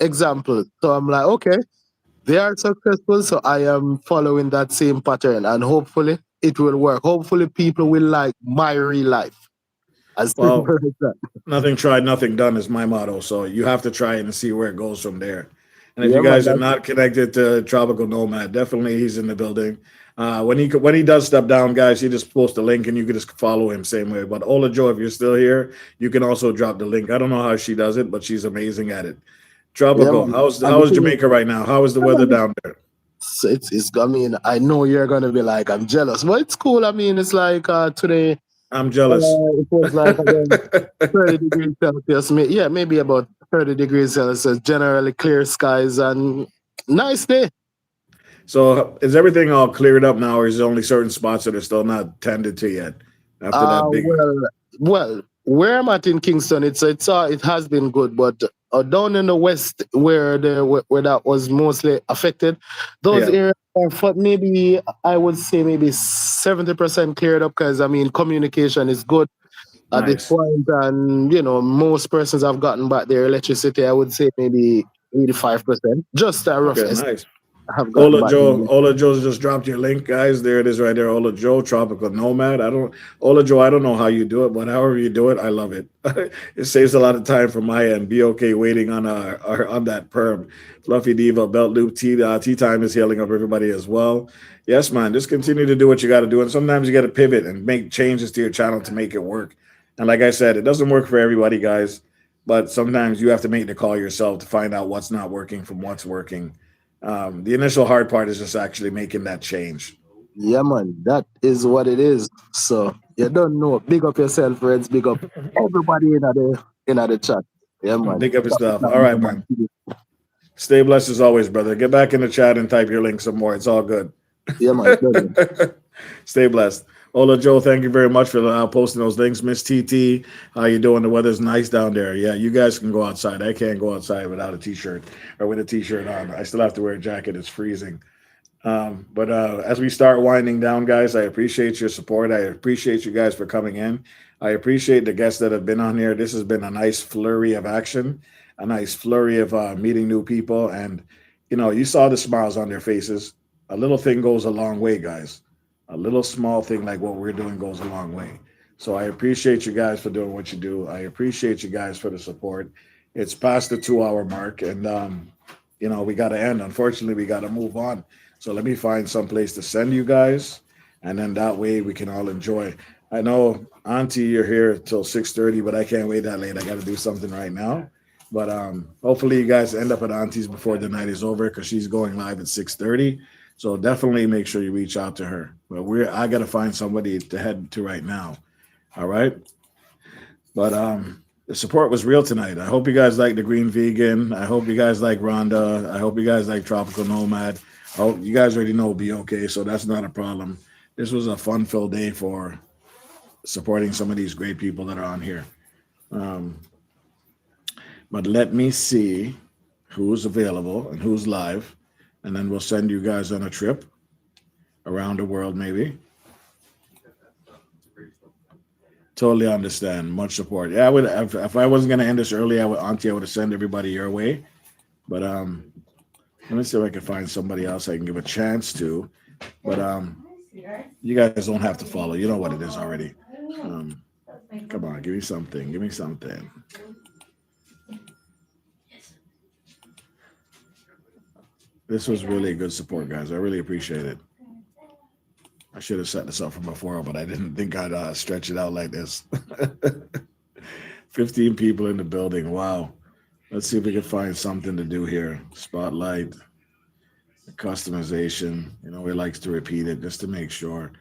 examples. So I'm like, okay, they are successful, so I am following that same pattern, and hopefully it will work. Hopefully people will like my real life. As simple as that. Nothing tried, nothing done is my motto. So you have to try it and see where it goes from there. And if you guys are not connected to Tropical Nomad, definitely he's in the building. When he does step down, guys, he just post a link and you can just follow him same way. But Ola Joe, if you're still here, you can also drop the link. I don't know how she does it, but she's amazing at it. Tropical. man. How's And the thing is, Jamaica right now? How is the weather down there? it's I mean, I know you're gonna be like, I'm jealous, but it's cool. I mean, it's like today I'm jealous. it was like again 30 degrees Celsius. Yeah, maybe about 30 degrees Celsius. Generally clear skies and nice day. So is everything all cleared up now, or is there only certain spots that are still not tended to yet? After that big, Well, where I'm at in Kingston, it has been good, but down in the west where where that was mostly affected, those yeah, areas are maybe I would say maybe 70% cleared up because I mean communication is good at this nice. point, and most persons have gotten back their electricity. I would say maybe 85%, just a rough Okay, estimate, nice. have gotten back. Ola Joe's just dropped your link, guys. There it is right there. Ola Joe, Tropical Nomad. Ola Joe, I don't know how you do it, but however you do it, I love it. It saves a lot of time from my end. Be okay waiting on on that perm. Fluffy Diva, Belt Loop, tea time is healing up everybody as well. Yes, man. Just continue to do what you got to do. And sometimes you got to pivot and make changes to your channel to make it work. And like I said, it doesn't work for everybody, guys. But sometimes you have to make the call yourself to find out what's not working from what's working. The initial hard part is just actually making that change. Yeah, man, that is what it is. So you don't know. Big up yourself, friends. Big up everybody in the chat. Yeah, man. Big up your stuff. All right, man. Stay blessed as always, brother. Get back in the chat and type your link some more. It's all good. Yeah, man. Stay blessed. Ola Joe, thank you very much for posting those links. Miss TT, how you doing? The weather's nice down there. Yeah, you guys can go outside. I can't go outside without a t-shirt or with a t-shirt on. I still have to wear a jacket. It's freezing. But as we start winding down, guys, I appreciate your support. I appreciate you guys for coming in. I appreciate the guests that have been on here. This has been a nice flurry of action, a nice flurry of meeting new people. And, you saw the smiles on their faces. A little thing goes a long way, guys. A little small thing like what we're doing goes a long way. So I appreciate you guys for doing what you do. I appreciate you guys for the support. It's past the 2-hour mark, and we got to end. Unfortunately, we got to move on. So let me find some place to send you guys, and then that way we can all enjoy. I know, Auntie, you're here till 6:30, but I can't wait that late. I got to do something right now. But hopefully you guys end up at Auntie's before the night is over because she's going live at 6:30. So definitely make sure you reach out to her. But I got to find somebody to head to right now. All right. But the support was real tonight. I hope you guys like the Green Vegan. I hope you guys like Rhonda. I hope you guys like Tropical Nomad. I hope you guys already know Be Okay, so that's not a problem. This was a fun-filled day for supporting some of these great people that are on here. But let me see who's available and who's live, and then we'll send you guys on a trip around the world, maybe. Totally understand. Much support. Yeah, I would. If I wasn't gonna end this early, Auntie, I would have sent everybody your way. But let me see if I can find somebody else I can give a chance to. But you guys don't have to follow. You know what it is already. Come on, give me something. Give me something. This was really good support, guys. I really appreciate it. I should have set this up from before, but I didn't think I'd stretch it out like this. 15 people in the building. Wow. Let's see if we can find something to do here. Spotlight, customization. He likes to repeat it just to make sure.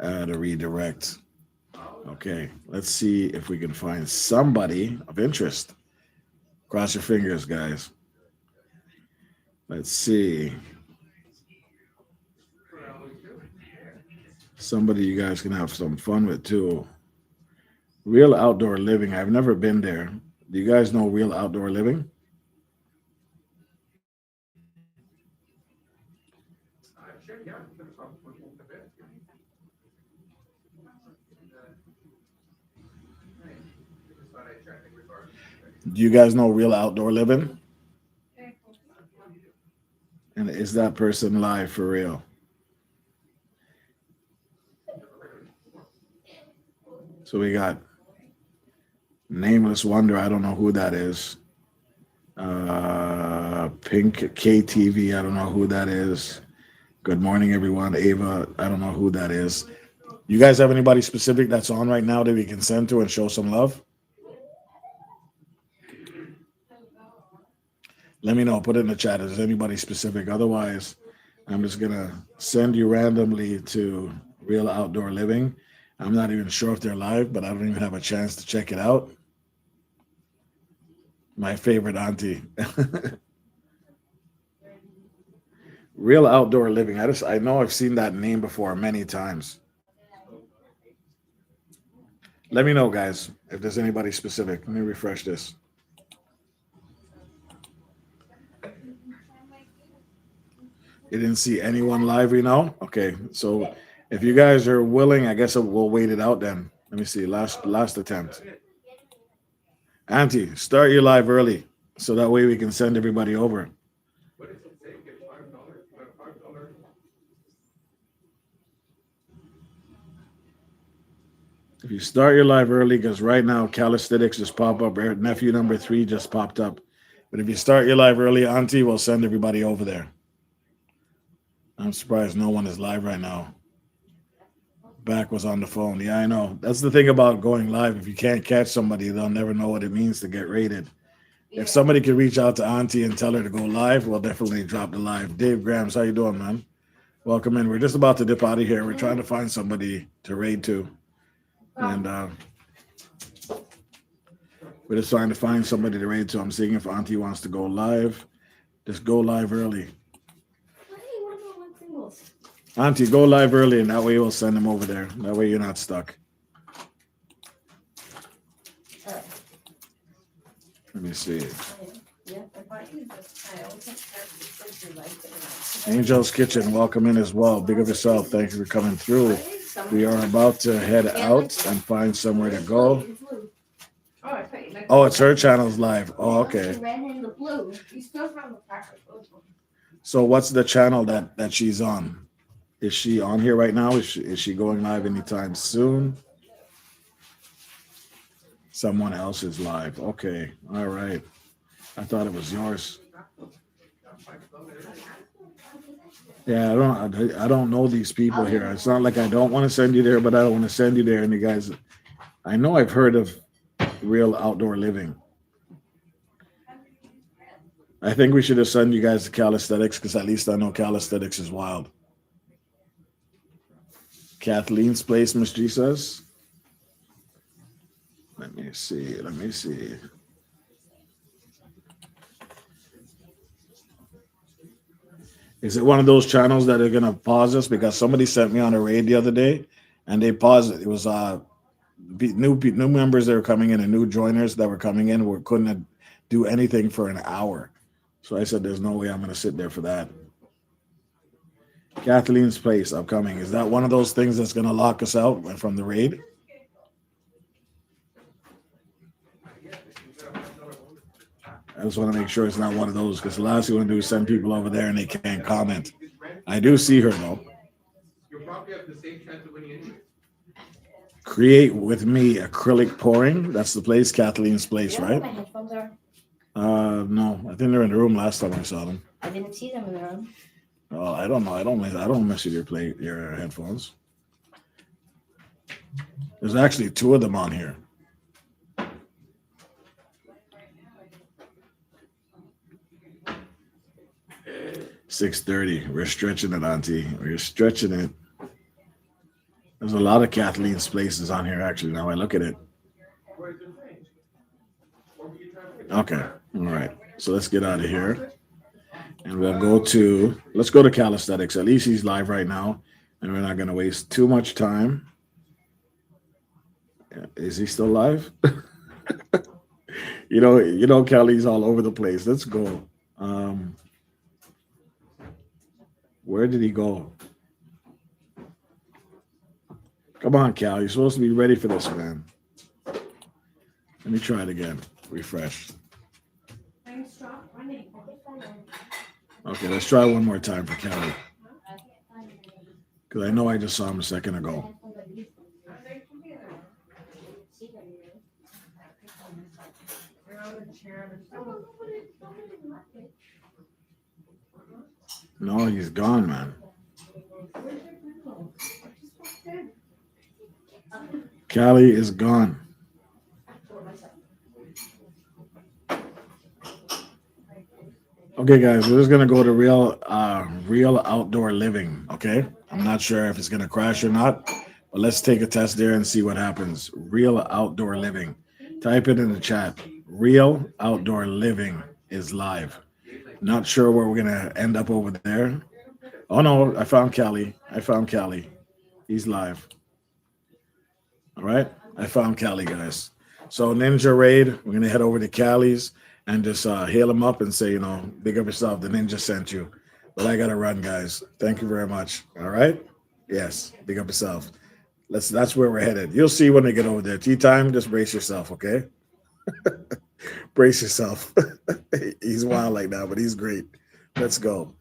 To redirect. Okay, let's see if we can find somebody of interest. Cross your fingers, guys. Let's see. Somebody you guys can have some fun with too. Real Outdoor Living. I've never been there. Do you guys know Real Outdoor Living? Do you guys know Real Outdoor Living? And is that person live for real? So we got Nameless Wonder. I don't know who that is. Pink KTV. I don't know who that is. Good morning, everyone. Ava. I don't know who that is. You guys have anybody specific that's on right now that we can send to and show some love? Let me know. Put it in the chat. Is anybody specific? Otherwise, I'm just gonna send you randomly to Real Outdoor Living. I'm not even sure if they're live, but I don't even have a chance to check it out. My favorite auntie. Real Outdoor Living. I know I've seen that name before many times. Let me know, guys, if there's anybody specific. Let me refresh this. You didn't see anyone live, you know? Okay, so if you guys are willing, I guess we'll wait it out then. Let me see. Last attempt. Auntie, start your live early so that way we can send everybody over. If you start your live early, because right now calisthenics just pop up. Nephew number 3 just popped up. But if you start your live early, Auntie, we'll send everybody over there. I'm surprised no one is live right now. Back was on the phone. Yeah, I know. That's the thing about going live. If you can't catch somebody, they'll never know what it means to get rated. If somebody could reach out to Auntie and tell her to go live, we'll definitely drop the live. Dave Grams, how you doing, man? Welcome in. We're just about to dip out of here. We're trying to find somebody to raid to. And we're just trying to find somebody to raid to. I'm seeing if Auntie wants to go live. Just go live early. Auntie, go live early, and that way we'll send them over there. That way you're not stuck. Let me see. Angel's Kitchen, welcome in as well. Big of yourself. Thank you for coming through. We are about to head out and find somewhere to go. Oh, it's her channel's live. Oh, okay. So what's the channel that she's on? Is she on here right now? Is she going live anytime soon? Someone else is live. Okay. All right. I thought it was yours. Yeah, I don't know these people here. It's not like I don't want to send you there, but I don't want to send you there. And you guys, I know I've heard of Real Outdoor Living. I think we should have sent you guys to calisthenics because at least I know calisthenics is wild. Kathleen's place, Miss G says. Let me see. Is it one of those channels that are gonna pause us? Because somebody sent me on a raid the other day, and they paused it. It was new members that were coming in and new joiners that were coming in couldn't do anything for an hour. So I said, "There's no way I'm gonna sit there for that." Kathleen's place upcoming. Is that one of those things that's gonna lock us out from the raid? I just want to make sure it's not one of those because the last thing we want to do is send people over there and they can't comment. I do see her though. Create with me acrylic pouring. That's the place, Kathleen's place, right? No, I think they're in the room last time I saw them. I didn't see them in the room. Oh, I don't know. I don't mess with your headphones. There's actually 2 of them on here. $6:30. We're stretching it, Auntie. We're stretching it. There's a lot of Kathleen's places on here, actually, now I look at it. Okay. All right. So let's get out of here. And let's go to calisthenics. At least he's live right now. And we're not going to waste too much time. Is he still live? you know, Callie's all over the place. Let's go. Where did he go? Come on, Cal. You're supposed to be ready for this, man. Let me try it again. Refresh. Okay, let's try one more time for Callie. Because I know I just saw him a second ago. No, he's gone, man. Callie is gone. Okay, guys, we're just gonna go to real outdoor living. Okay, I'm not sure if it's gonna crash or not, but let's take a test there and see what happens. Real outdoor living. Type it in the chat. Real outdoor living is live. Not sure where we're gonna end up over there. Oh no, I found Callie. I found Callie. He's live. All right, I found Callie, guys. So Ninja Raid, we're gonna head over to Callie's and just hail him up and say, big up yourself. The ninja sent you, but I gotta run, guys. Thank you very much. All right. Yes, big up yourself. That's where we're headed. You'll see when they get over there. Tea time. Just brace yourself, okay? Brace yourself. He's wild like that, but he's great. Let's go.